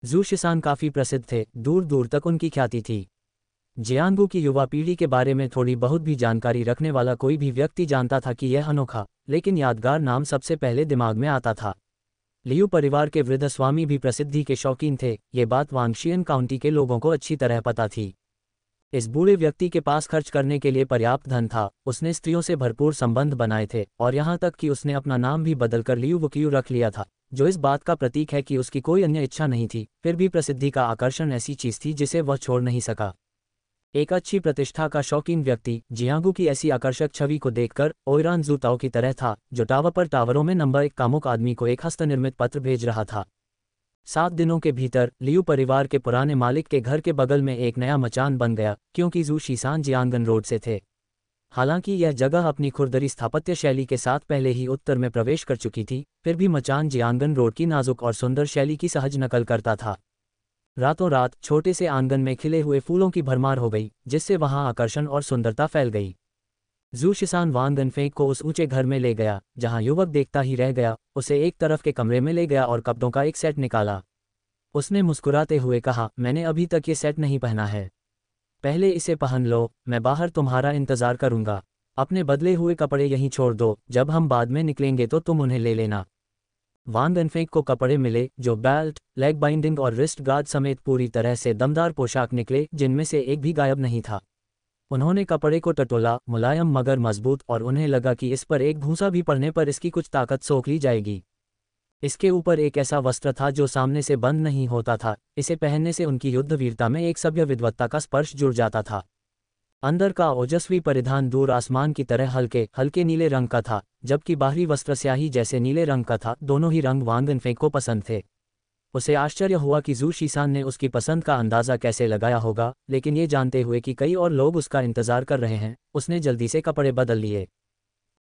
जू शिसान काफ़ी प्रसिद्ध थे, दूर दूर तक उनकी ख्याति थी। जियांगू की युवा पीढ़ी के बारे में थोड़ी बहुत भी जानकारी रखने वाला कोई भी व्यक्ति जानता था कि यह अनोखा लेकिन यादगार नाम सबसे पहले दिमाग में आता था। लियू परिवार के वृद्ध स्वामी भी प्रसिद्धि के शौकीन थे, ये बात वांगशियन काउंटी के लोगों को अच्छी तरह पता थी। इस बूढ़े व्यक्ति के पास खर्च करने के लिए पर्याप्त धन था, उसने स्त्रियों से भरपूर संबंध बनाए थे और यहाँ तक कि उसने अपना नाम भी बदलकर लियू वुकियू रख लिया था, जो इस बात का प्रतीक है कि उसकी कोई अन्य इच्छा नहीं थी। फिर भी प्रसिद्धि का आकर्षण ऐसी चीज थी जिसे वह छोड़ नहीं सका। एक अच्छी प्रतिष्ठा का शौकीन व्यक्ति जियांगू की ऐसी आकर्षक छवि को देखकर ओइरान जू ताओ की तरह था, जो टावर पर टावरों में नंबर 1 कामुक आदमी को एक हस्तनिर्मित पत्र भेज रहा था। 7 दिनों के भीतर लियू परिवार के पुराने मालिक के घर के बगल में एक नया मचान बन गया, क्योंकि जू शिसान जियांगन रोड से थे। हालांकि यह जगह अपनी खुरदरी स्थापत्य शैली के साथ पहले ही उत्तर में प्रवेश कर चुकी थी, फिर भी मचान जियांगन रोड की नाजुक और सुंदर शैली की सहज नकल करता था। रातों रात छोटे से आंगन में खिले हुए फूलों की भरमार हो गई, जिससे वहां आकर्षण और सुंदरता फैल गई। जू शिसान वांग गनफेंग को उस ऊंचे घर में ले गया जहां युवक देखता ही रह गया, उसे एक तरफ के कमरे में ले गया और कपड़ों का एक सेट निकाला। उसने मुस्कुराते हुए कहा, मैंने अभी तक ये सेट नहीं पहना है, पहले इसे पहन लो, मैं बाहर तुम्हारा इंतजार करूंगा। अपने बदले हुए कपड़े यहीं छोड़ दो, जब हम बाद में निकलेंगे तो तुम उन्हें ले लेना। वांग गनफेंग को कपड़े मिले जो बेल्ट, लेग बाइंडिंग और रिस्ट गार्ड समेत पूरी तरह से दमदार पोशाक निकले, जिनमें से एक भी गायब नहीं था। उन्होंने कपड़े को टटोला, मुलायम मगर मजबूत, और उन्हें लगा कि इस पर एक भूसा भी पड़ने पर इसकी कुछ ताकत सोख ली जाएगी। इसके ऊपर एक ऐसा वस्त्र था जो सामने से बंद नहीं होता था, इसे पहनने से उनकी युद्ध वीरता में एक सभ्य विद्वत्ता का स्पर्श जुड़ जाता था। अंदर का ओजस्वी परिधान दूर आसमान की तरह हल्के हल्के नीले रंग का था, जबकि बाहरी वस्त्र स्याही जैसे नीले रंग का था। दोनों ही रंग वांग गनफेंग को पसंद थे। उसे आश्चर्य हुआ कि जू शिसान ने उसकी पसंद का अंदाजा कैसे लगाया होगा, लेकिन ये जानते हुए कि कई और लोग उसका इंतजार कर रहे हैं, उसने जल्दी से कपड़े बदल लिए।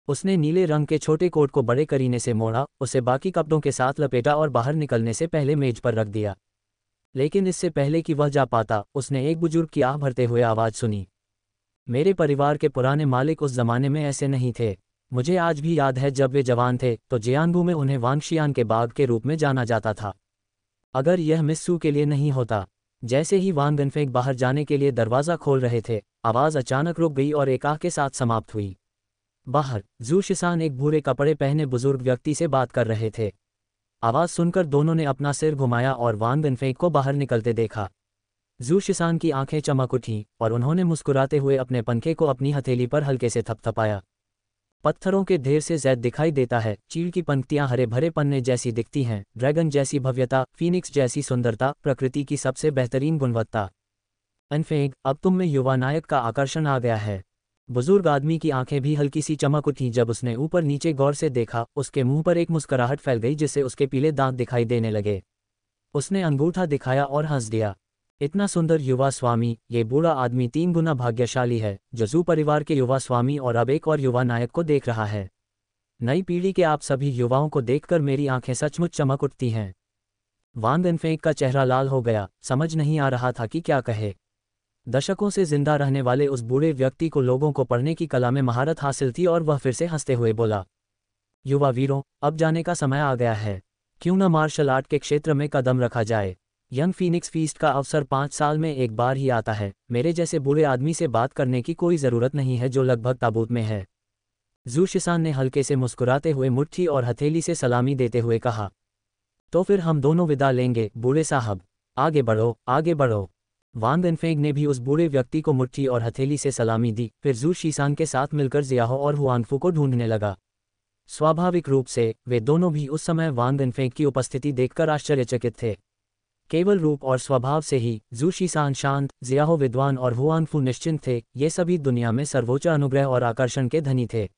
उसने नीले रंग के छोटे कोट को बड़े करीने से मोड़ा, उसे बाकी कपड़ों के साथ लपेटा और बाहर निकलने से पहले मेज पर रख दिया। लेकिन इससे पहले कि वह जा पाता, उसने एक बुजुर्ग की आह भरते हुए आवाज़ सुनी, मेरे परिवार के पुराने मालिक उस जमाने में ऐसे नहीं थे। मुझे आज भी याद है जब वे जवान थे तो जियांगू में उन्हें वांगशियान के बाग के रूप में जाना जाता था। अगर यह मिस्सू के लिए नहीं होता। जैसे ही वांग गनफेंग बाहर जाने के लिए दरवाज़ा खोल रहे थे, आवाज़ अचानक रुक गई और एक आह के साथ समाप्त हुई। बाहर जू शिसान एक भूरे कपड़े पहने बुजुर्ग व्यक्ति से बात कर रहे थे। आवाज़ सुनकर दोनों ने अपना सिर घुमाया और वांग गनफेंग को बाहर निकलते देखा। जू शिसान की आंखें चमक उठीं और उन्होंने मुस्कुराते हुए अपने पंखे को अपनी हथेली पर हल्के से थपथपाया। पत्थरों के ढेर से जैद दिखाई देता है, चीड़ की पंक्तियां हरे भरे पन्ने जैसी दिखती हैं, ड्रैगन जैसी भव्यता, फीनिक्स जैसी सुंदरता, प्रकृति की सबसे बेहतरीन गुणवत्ता। अनफेंग, अब तुम में युवा नायक का आकर्षण आ गया है। बुजुर्ग आदमी की आंखें भी हल्की सी चमक उठीं जब उसने ऊपर नीचे गौर से देखा। उसके मुंह पर एक मुस्कुराहट फैल गई जिससे उसके पीले दांत दिखाई देने लगे। उसने अंगूठा दिखाया और हंस दिया। इतना सुंदर युवा स्वामी, ये बूढ़ा आदमी 3 गुना भाग्यशाली है जो जू परिवार के युवा स्वामी और अब एक और युवा नायक को देख रहा है। नई पीढ़ी के आप सभी युवाओं को देखकर मेरी आंखें सचमुच चमक उठती हैं। वांग गनफेंग का चेहरा लाल हो गया, समझ नहीं आ रहा था कि क्या कहे। दशकों से जिंदा रहने वाले उस बूढ़े व्यक्ति को लोगों को पढ़ने की कला में महारत हासिल थी और वह फिर से हंसते हुए बोला, युवा वीरों, अब जाने का समय आ गया है। क्यों न मार्शल आर्ट के क्षेत्र में कदम रखा जाए। यंग फीनिक्स फीस्ट का अवसर 5 साल में एक बार ही आता है। मेरे जैसे बूढ़े आदमी से बात करने की कोई ज़रूरत नहीं है जो लगभग ताबूत में है। जू शिसान ने हल्के से मुस्कुराते हुए मुट्ठी और हथेली से सलामी देते हुए कहा, तो फिर हम दोनों विदा लेंगे बूढ़े साहब, आगे बढ़ो आगे बढ़ो। वांग गनफेंग ने भी उस बूढ़े व्यक्ति को मुट्ठी और हथेली से सलामी दी, फिर जू शिसान के साथ मिलकर जियाहो और हुआनफू को ढूंढने लगा। स्वाभाविक रूप से वे दोनों भी उस समय वांग गनफेंग की उपस्थिति देखकर आश्चर्यचकित थे। केवल रूप और स्वभाव से ही जू शिसान शांत, जियाहो विद्वान और हुआनफू निश्चिंत थे। ये सभी दुनिया में सर्वोच्च अनुग्रह और आकर्षण के धनी थे।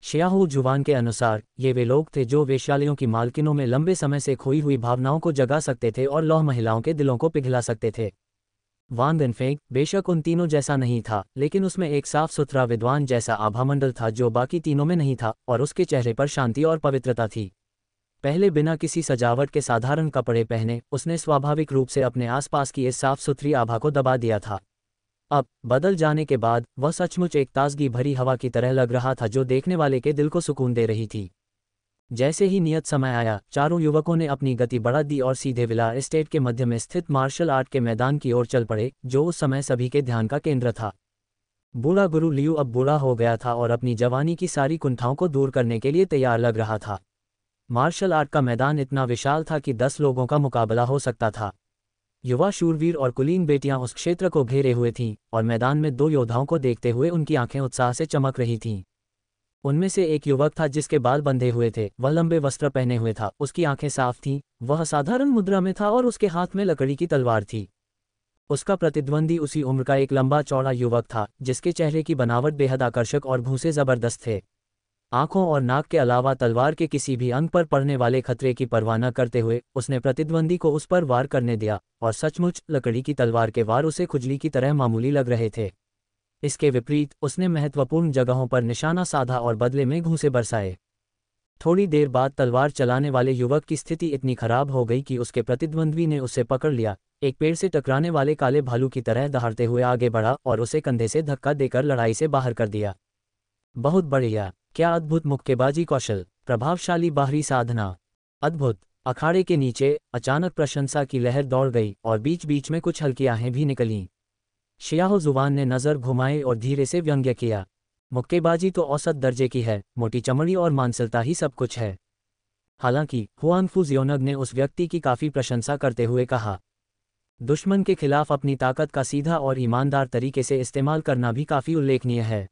शियाहो जुवान के अनुसार ये वे लोग थे जो वेश्यालयों की मालकिनों में लंबे समय से खोई हुई भावनाओं को जगा सकते थे और लौह महिलाओं के दिलों को पिघला सकते थे। वांग गनफेंग बेशक उन तीनों जैसा नहीं था, लेकिन उसमें एक साफ सुथरा विद्वान जैसा आभामंडल था जो बाकी तीनों में नहीं था, और उसके चेहरे पर शांति और पवित्रता थी। पहले बिना किसी सजावट के साधारण कपड़े पहने उसने स्वाभाविक रूप से अपने आसपास की इस साफ सुथरी आभा को दबा दिया था। अब बदल जाने के बाद वह सचमुच एक ताजगी भरी हवा की तरह लग रहा था जो देखने वाले के दिल को सुकून दे रही थी। जैसे ही नियत समय आया, चारों युवकों ने अपनी गति बढ़ा दी और सीधे विला एस्टेट के मध्य में स्थित मार्शल आर्ट के मैदान की ओर चल पड़े, जो उस समय सभी के ध्यान का केंद्र था। बूढ़ा गुरु लियू अब बूढ़ा हो गया था और अपनी जवानी की सारी कुंठाओं को दूर करने के लिए तैयार लग रहा था। मार्शल आर्ट का मैदान इतना विशाल था कि 10 लोगों का मुकाबला हो सकता था। युवा शूरवीर और कुलीन बेटियां उस क्षेत्र को घेरे हुए थीं और मैदान में 2 योद्धाओं को देखते हुए उनकी आंखें उत्साह से चमक रही थीं। उनमें से एक युवक था जिसके बाल बंधे हुए थे, वह लंबे वस्त्र पहने हुए था, उसकी आंखें साफ थीं, वह साधारण मुद्रा में था और उसके हाथ में लकड़ी की तलवार थी। उसका प्रतिद्वंदी उसी उम्र का एक लंबा चौड़ा युवक था, जिसके चेहरे की बनावट बेहद आकर्षक और भूसे जबरदस्त थे। आंखों और नाक के अलावा तलवार के किसी भी अंग पर पड़ने वाले खतरे की परवाह न करते हुए उसने प्रतिद्वंदी को उस पर वार करने दिया, और सचमुच लकड़ी की तलवार के वार उसे खुजली की तरह मामूली लग रहे थे। इसके विपरीत उसने महत्वपूर्ण जगहों पर निशाना साधा और बदले में घूंसे बरसाए। थोड़ी देर बाद तलवार चलाने वाले युवक की स्थिति इतनी खराब हो गई कि उसके प्रतिद्वंद्वी ने उसे पकड़ लिया, एक पेड़ से टकराने वाले काले भालू की तरह दहाड़ते हुए आगे बढ़ा और उसे कंधे से धक्का देकर लड़ाई से बाहर कर दिया। बहुत बढ़िया, क्या अद्भुत मुक्केबाजी कौशल, प्रभावशाली बाहरी साधना, अद्भुत। अखाड़े के नीचे अचानक प्रशंसा की लहर दौड़ गई और बीच बीच में कुछ हल्की आहें भी निकलीं। शियाहो जुबान ने नज़र घुमाई और धीरे से व्यंग्य किया, मुक्केबाजी तो औसत दर्जे की है, मोटी चमड़ी और मांसलता ही सब कुछ है। हालांकि हुआनफू जियोनग ने उस व्यक्ति की काफ़ी प्रशंसा करते हुए कहा, दुश्मन के खिलाफ अपनी ताकत का सीधा और ईमानदार तरीके से इस्तेमाल करना भी काफ़ी उल्लेखनीय है।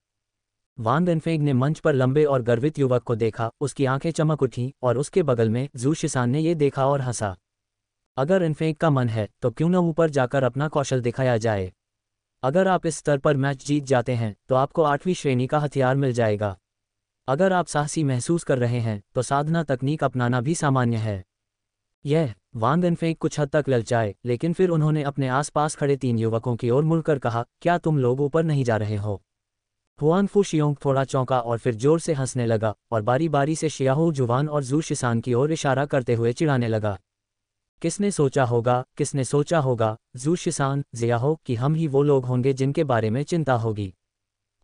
वान डेनफेंग ने मंच पर लंबे और गर्वित युवक को देखा, उसकी आंखें चमक उठीं और उसके बगल में जू शिसान ने ये देखा और हंसा। अगर इनफेंग का मन है तो क्यों न ऊपर जाकर अपना कौशल दिखाया जाए। अगर आप इस स्तर पर मैच जीत जाते हैं तो आपको 8वीं श्रेणी का हथियार मिल जाएगा। अगर आप साहसी महसूस कर रहे हैं तो साधना तकनीक अपनाना भी सामान्य है। यह वान डेनफेंग कुछ हद तक ललचाए, लेकिन फिर उन्होंने अपने आसपास खड़े 3 युवकों की ओर मुड़कर कहा, क्या तुम लोग ऊपर नहीं जा रहे हो? हुआनफू शियोंग थोड़ा चौंका और फिर जोर से हंसने लगा और बारी बारी से शियाहो जुवान और जू शिसान की ओर इशारा करते हुए चिढ़ाने लगा। किसने सोचा होगा जू शिसान, जियाहो, कि हम ही वो लोग होंगे जिनके बारे में चिंता होगी।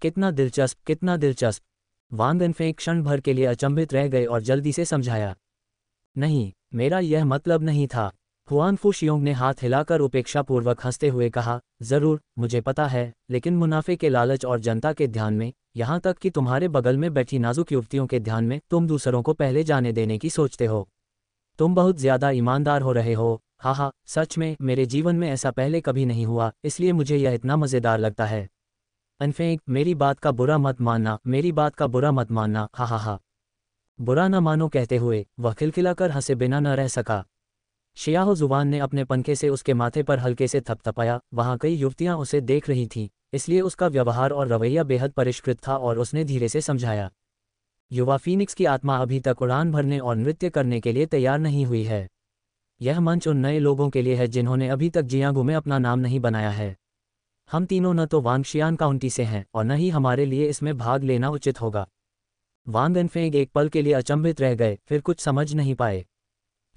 कितना दिलचस्प, कितना दिलचस्प। वान डेनफेंग क्षण भर के लिए अचंभित रह गए और जल्दी से समझाया, नहीं, मेरा यह मतलब नहीं था। हुआनफू शियोंग ने हाथ हिलाकर उपेक्षापूर्वक हंसते हुए कहा, जरूर, मुझे पता है, लेकिन मुनाफे के लालच और जनता के ध्यान में, यहाँ तक कि तुम्हारे बगल में बैठी नाजुक युवतियों के ध्यान में, तुम दूसरों को पहले जाने देने की सोचते हो। तुम बहुत ज्यादा ईमानदार हो रहे हो। हाँ, सच में मेरे जीवन में ऐसा पहले कभी नहीं हुआ, इसलिए मुझे यह इतना मज़ेदार लगता है। इनफेंग, मेरी बात का बुरा मत मानना। हा। बुरा न मानो कहते हुए वह खिलखिलाकर हंसे बिना न रह सका। शियाहो जुबान ने अपने पंखे से उसके माथे पर हल्के से थपथपाया। वहाँ कई युवतियाँ उसे देख रही थीं, इसलिए उसका व्यवहार और रवैया बेहद परिष्कृत था और उसने धीरे से समझाया, युवा फीनिक्स की आत्मा अभी तक उड़ान भरने और नृत्य करने के लिए तैयार नहीं हुई है। यह मंच उन नए लोगों के लिए है जिन्होंने अभी तक जियांगू में अपना नाम नहीं बनाया है। हम तीनों न तो वांगशियान काउंटी से हैं और न ही हमारे लिए इसमें भाग लेना उचित होगा। वान डेनफेंग एक पल के लिए अचंभित रह गए, फिर कुछ समझ नहीं पाए।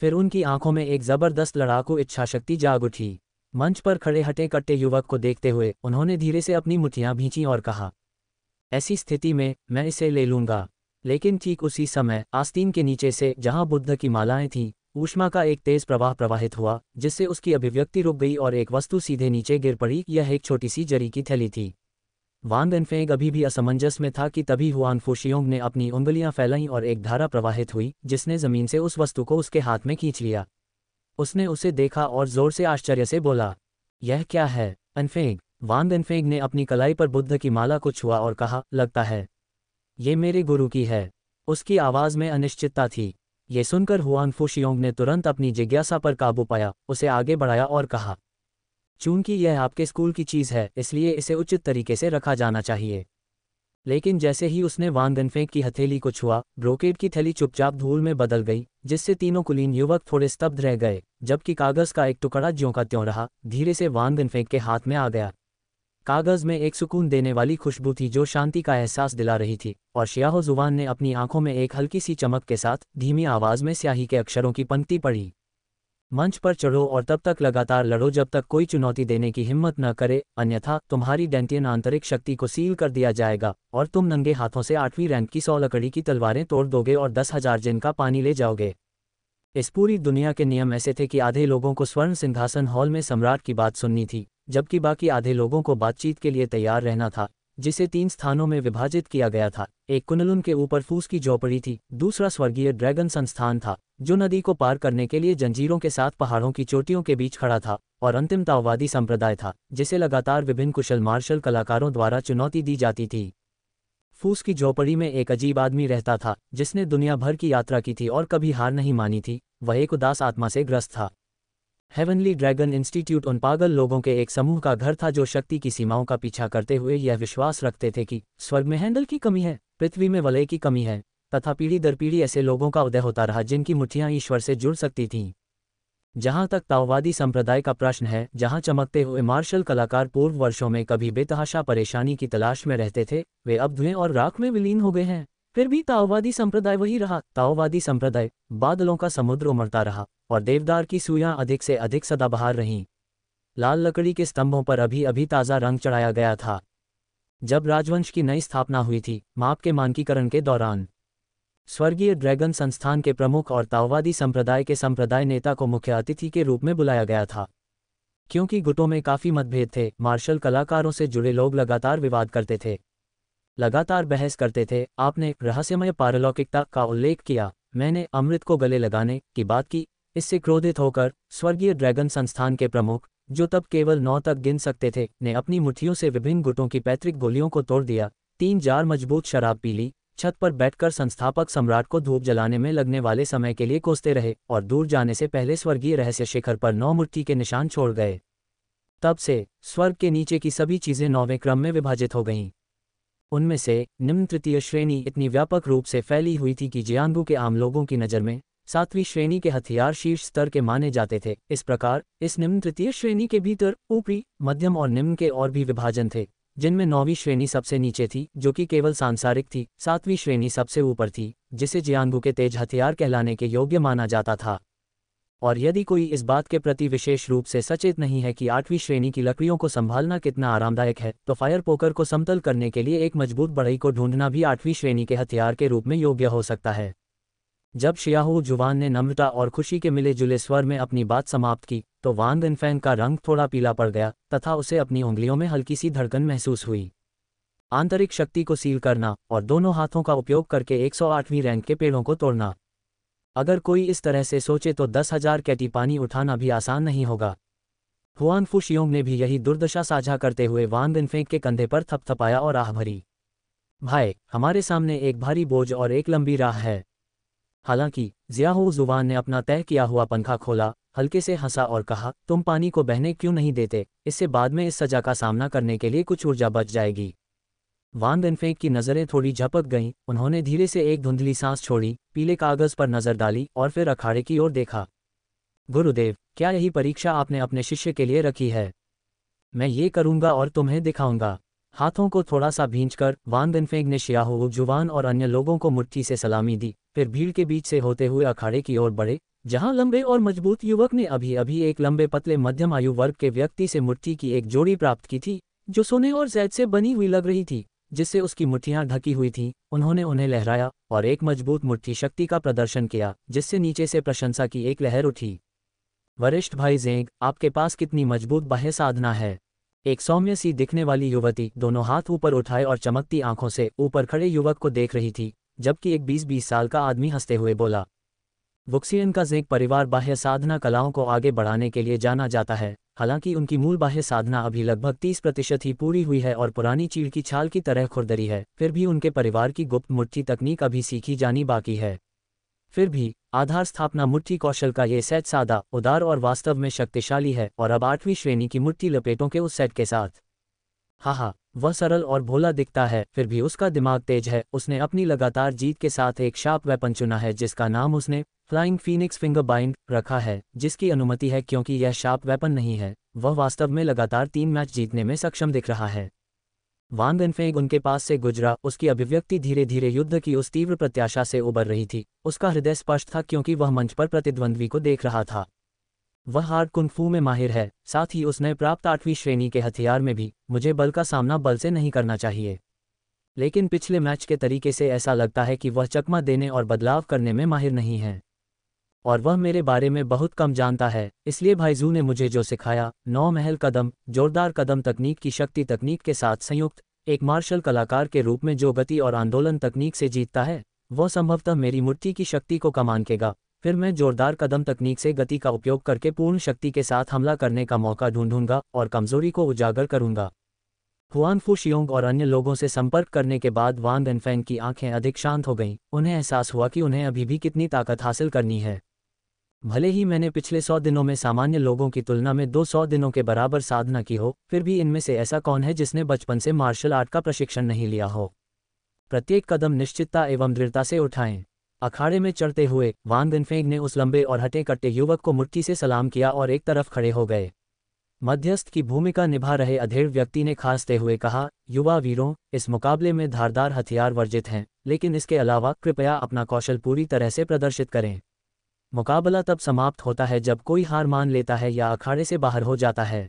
फिर उनकी आंखों में एक जबरदस्त लड़ाकू इच्छाशक्ति जाग उठी। मंच पर खड़े हटे कट्टे युवक को देखते हुए उन्होंने धीरे से अपनी मुट्ठियां भींची और कहा, ऐसी स्थिति में मैं इसे ले लूंगा। लेकिन ठीक उसी समय आस्तीन के नीचे से, जहां बुद्ध की मालाएं थीं, ऊष्मा का एक तेज प्रवाह प्रवाहित हुआ, जिससे उसकी अभिव्यक्ति रुक गई और एक वस्तु सीधे नीचे गिर पड़ी। यह एक छोटी सी जरी की थैली थी। वान डेनफेंग अभी भी असमंजस में था कि तभी हुआनफू शियोंग ने अपनी उंगलियां फैलाईं और एक धारा प्रवाहित हुई, जिसने जमीन से उस वस्तु को उसके हाथ में खींच लिया। उसने उसे देखा और जोर से आश्चर्य से बोला, यह क्या है? डेनफेंग। वान डेनफेंग ने अपनी कलाई पर बुद्ध की माला को छुआ और कहा, लगता है ये मेरे गुरु की है। उसकी आवाज़ में अनिश्चितता थी। ये सुनकर हुआनफू शियोंग ने तुरंत अपनी जिज्ञासा पर काबू पाया, उसे आगे बढ़ाया और कहा, चूंकि यह आपके स्कूल की चीज़ है, इसलिए इसे उचित तरीके से रखा जाना चाहिए। लेकिन जैसे ही उसने वान डेनफेंग की हथेली को छुआ, ब्रोकेड की थैली चुपचाप धूल में बदल गई, जिससे तीनों कुलीन युवक थोड़े स्तब्ध रह गए, जबकि कागज़ का एक टुकड़ा ज्यों का त्यों रहा, धीरे से वान डेनफेंग के हाथ में आ गया। कागज़ में एक सुकून देने वाली खुशबू थी जो शांति का एहसास दिला रही थी, और शियाहो जुबान ने अपनी आंखों में एक हल्की सी चमक के साथ धीमी आवाज़ में स्याही के अक्षरों की पंक्ति पढ़ी। मंच पर चढ़ो और तब तक लगातार लड़ो जब तक कोई चुनौती देने की हिम्मत न करे, अन्यथा तुम्हारी डेंटियन आंतरिक शक्ति को सील कर दिया जाएगा और तुम नंगे हाथों से 8वीं रैंक की 100 लकड़ी की तलवारें तोड़ दोगे और 10,000 जिन का पानी ले जाओगे। इस पूरी दुनिया के नियम ऐसे थे कि आधे लोगों को स्वर्ण सिंहासन हॉल में सम्राट की बात सुननी थी, जबकि बाकी आधे लोगों को बातचीत के लिए तैयार रहना था, जिसे 3 स्थानों में विभाजित किया गया था। एक कुनलुन के ऊपर फूस की झोपड़ी थी, दूसरा स्वर्गीय ड्रैगन संस्थान था जो नदी को पार करने के लिए जंजीरों के साथ पहाड़ों की चोटियों के बीच खड़ा था, और अंतिम ताओवादी संप्रदाय था जिसे लगातार विभिन्न कुशल मार्शल कलाकारों द्वारा चुनौती दी जाती थी। फूस की झोपड़ी में एक अजीब आदमी रहता था जिसने दुनिया भर की यात्रा की थी और कभी हार नहीं मानी थी। वह एक उदास आत्मा से ग्रस्त था। हेवनली ड्रैगन इंस्टीट्यूट उन पागल लोगों के एक समूह का घर था जो शक्ति की सीमाओं का पीछा करते हुए यह विश्वास रखते थे कि स्वर्ग में हैंडल की कमी है, पृथ्वी में वलय की कमी है, तथा पीढ़ी दर पीढ़ी ऐसे लोगों का उदय होता रहा जिनकी मुट्ठियां ईश्वर से जुड़ सकती थीं। जहां तक ताओवादी संप्रदाय का प्रश्न है, जहां चमकते हुए मार्शल कलाकार पूर्व वर्षों में कभी बेतहाशा परेशानी की तलाश में रहते थे, वे अब धुएं और राख में विलीन हो गए हैं। फिर भी ताओवादी संप्रदाय वही रहा। ताओवादी संप्रदाय बादलों का समुद्र उमड़ता रहा और देवदार की सुइयां अधिक से अधिक सदाबहार रहीं। लाल लकड़ी के स्तंभों पर अभी अभी ताज़ा रंग चढ़ाया गया था। जब राजवंश की नई स्थापना हुई थी, माप के मानकीकरण के दौरान, स्वर्गीय ड्रैगन संस्थान के प्रमुख और ताओवादी संप्रदाय के संप्रदाय नेता को मुख्य अतिथि के रूप में बुलाया गया था। क्योंकि गुटों में काफ़ी मतभेद थे, मार्शल कलाकारों से जुड़े लोग लगातार विवाद करते थे, लगातार बहस करते थे। आपने रहस्यमय पारलौकिकता का उल्लेख किया, मैंने अमृत को गले लगाने की बात की। इससे क्रोधित होकर स्वर्गीय ड्रैगन संस्थान के प्रमुख, जो तब केवल 9 तक गिन सकते थे, ने अपनी मुट्ठियों से विभिन्न गुटों की पैतृक गोलियों को तोड़ दिया। 3 जार मजबूत शराब पी ली, छत पर बैठकर संस्थापक सम्राट को धूप जलाने में लगने वाले समय के लिए कोसते रहे और दूर जाने से पहले स्वर्गीय रहस्य शिखर पर 9 मुट्ठी के निशान छोड़ गए। तब से स्वर्ग के नीचे की सभी चीज़ें 9वें क्रम में विभाजित हो गईं। उनमें से निम्न तृतीय श्रेणी इतनी व्यापक रूप से फैली हुई थी कि जियांगू के आम लोगों की नज़र में 7वीं श्रेणी के हथियार शीर्ष स्तर के माने जाते थे। इस प्रकार इस निम्न तृतीय श्रेणी के भीतर ऊपरी, मध्यम और निम्न के और भी विभाजन थे, जिनमें 9वीं श्रेणी सबसे नीचे थी, जो कि केवल सांसारिक थी। 7वीं श्रेणी सबसे ऊपर थी, जिसे जियांगू के तेज हथियार कहलाने के योग्य माना जाता था। और यदि कोई इस बात के प्रति विशेष रूप से सचेत नहीं है कि 8वीं श्रेणी की लकड़ियों को संभालना कितना आरामदायक है, तो फायर पोकर को समतल करने के लिए एक मजबूत बढ़ई को ढूंढना भी 8वीं श्रेणी के हथियार के रूप में योग्य हो सकता है। जब शियाहू जुवान ने नम्रता और खुशी के मिले जुले स्वर में अपनी बात समाप्त की, तो वांग इनफैंग का रंग थोड़ा पीला पड़ गया तथा उसे अपनी उंगलियों में हल्की सी धड़कन महसूस हुई। आंतरिक शक्ति को सील करना और दोनों हाथों का उपयोग करके 108वीं रैंक के पेड़ों को तोड़ना। अगर कोई इस तरह से सोचे तो 10,000 कैटी पानी उठाना भी आसान नहीं होगा। हुआन फुशियोंग ने भी यही दुर्दशा साझा करते हुए वांग इनफेंग के कंधे पर थपथपाया और आह भरी, भाई, हमारे सामने एक भारी बोझ और एक लंबी राह है। हालांकि जियाहू जुवान ने अपना तय किया हुआ पंखा खोला, हल्के से हंसा और कहा, तुम पानी को बहने क्यों नहीं देते? इससे बाद में इस सजा का सामना करने के लिए कुछ ऊर्जा बच जाएगी। वांग इनफेंग की नज़रें थोड़ी झपक गईं। उन्होंने धीरे से एक धुंधली सांस छोड़ी, पीले कागज़ पर नज़र डाली और फिर अखाड़े की ओर देखा। गुरुदेव, क्या यही परीक्षा आपने अपने शिष्य के लिए रखी है? मैं ये करूँगा और तुम्हें दिखाऊंगा। हाथों को थोड़ा सा भींचकर वांग इनफेंग ने शियाहू जुवान और अन्य लोगों को मुट्ठी से सलामी दी, फिर भीड़ के बीच से होते हुए अखाड़े की ओर बढ़े, जहां लंबे और मजबूत युवक ने अभी अभी एक लंबे पतले मध्यम आयु वर्ग के व्यक्ति से मुट्ठी की एक जोड़ी प्राप्त की थी, जो सोने और जैद से बनी हुई लग रही थी, जिससे उसकी मुट्ठियां ढकी हुई थीं। उन्होंने उन्हें लहराया और एक मजबूत मुट्ठी शक्ति का प्रदर्शन किया, जिससे नीचे से प्रशंसा की एक लहर उठी। वरिष्ठ भाई ज़ेंग, आपके पास कितनी मजबूत बाह्य साधना है। एक सौम्य सी दिखने वाली युवती दोनों हाथ ऊपर उठाए और चमकती आंखों से ऊपर खड़े युवक को देख रही थी, जबकि एक 20-20 साल का आदमी हंसते हुए बोला, वुक्सियन का ज़ेंग परिवार बाह्य साधना कलाओं को आगे बढ़ाने के लिए जाना जाता है। हालांकि उनकी मूल बाह्य साधना अभी लगभग 30% ही पूरी हुई है और पुरानी चीड़ की छाल की तरह खुरदरी है, फिर भी उनके परिवार की गुप्त मुट्ठी तकनीक अभी सीखी जानी बाकी है। फिर भी आधार स्थापना मुट्ठी कौशल का ये सेट सादा, उदार और वास्तव में शक्तिशाली है, और अब 8वीं श्रेणी की मुट्ठी लपेटों के उस सेट के साथ, हाँ, वह सरल और भोला दिखता है, फिर भी उसका दिमाग तेज है। उसने अपनी लगातार जीत के साथ एक शार्प वेपन चुना है, जिसका नाम उसने फ्लाइंग फीनिक्स फिंगर बाइंड रखा है, जिसकी अनुमति है क्योंकि यह शार्प वेपन नहीं है। वह वास्तव में लगातार 3 मैच जीतने में सक्षम दिख रहा है। वांग इनफेंग उनके पास से गुजरा, उसकी अभिव्यक्ति धीरे धीरे युद्ध की उस तीव्र प्रत्याशा से उबर रही थी। उसका हृदय स्पष्ट था क्योंकि वह मंच पर प्रतिद्वंद्वी को देख रहा था। वह हार्ड कुंग-फू में माहिर है, साथ ही उसने प्राप्त 8वीं श्रेणी के हथियार में भी। मुझे बल का सामना बल से नहीं करना चाहिए। लेकिन पिछले मैच के तरीके से ऐसा लगता है कि वह चकमा देने और बदलाव करने में माहिर नहीं है। और वह मेरे बारे में बहुत कम जानता है, इसलिए भाईजू ने मुझे जो सिखाया, 9 महल कदम, जोरदार कदम तकनीक की शक्ति तकनीक के साथ संयुक्त, एक मार्शल कलाकार के रूप में जो गति और आंदोलन तकनीक से जीतता है, वह संभवतः मेरी मुट्ठी की शक्ति को कम आंकेगा। फिर मैं जोरदार कदम तकनीक से गति का उपयोग करके पूर्ण शक्ति के साथ हमला करने का मौका ढूंढूंगा और कमजोरी को उजागर करूंगा। हुआन फू शियोंग और अन्य लोगों से संपर्क करने के बाद वांग एनफेंग की आंखें अधिक शांत हो गईं। उन्हें एहसास हुआ कि उन्हें अभी भी कितनी ताकत हासिल करनी है। भले ही मैंने पिछले 100 दिनों में सामान्य लोगों की तुलना में 200 दिनों के बराबर साधना की हो, फिर भी इनमें से ऐसा कौन है जिसने बचपन से मार्शल आर्ट का प्रशिक्षण नहीं लिया हो। प्रत्येक कदम निश्चितता एवं दृढ़ता से उठाएं। अखाड़े में चढ़ते हुए वांग एनफेंग ने उस लंबे और हटे कट्टे युवक को मुट्ठी से सलाम किया और एक तरफ खड़े हो गए। मध्यस्थ की भूमिका निभा रहे अधेड़ व्यक्ति ने खांसते हुए कहा, युवा वीरों, इस मुकाबले में धारदार हथियार वर्जित हैं, लेकिन इसके अलावा कृपया अपना कौशल पूरी तरह से प्रदर्शित करें। मुकाबला तब समाप्त होता है जब कोई हार मान लेता है या अखाड़े से बाहर हो जाता है।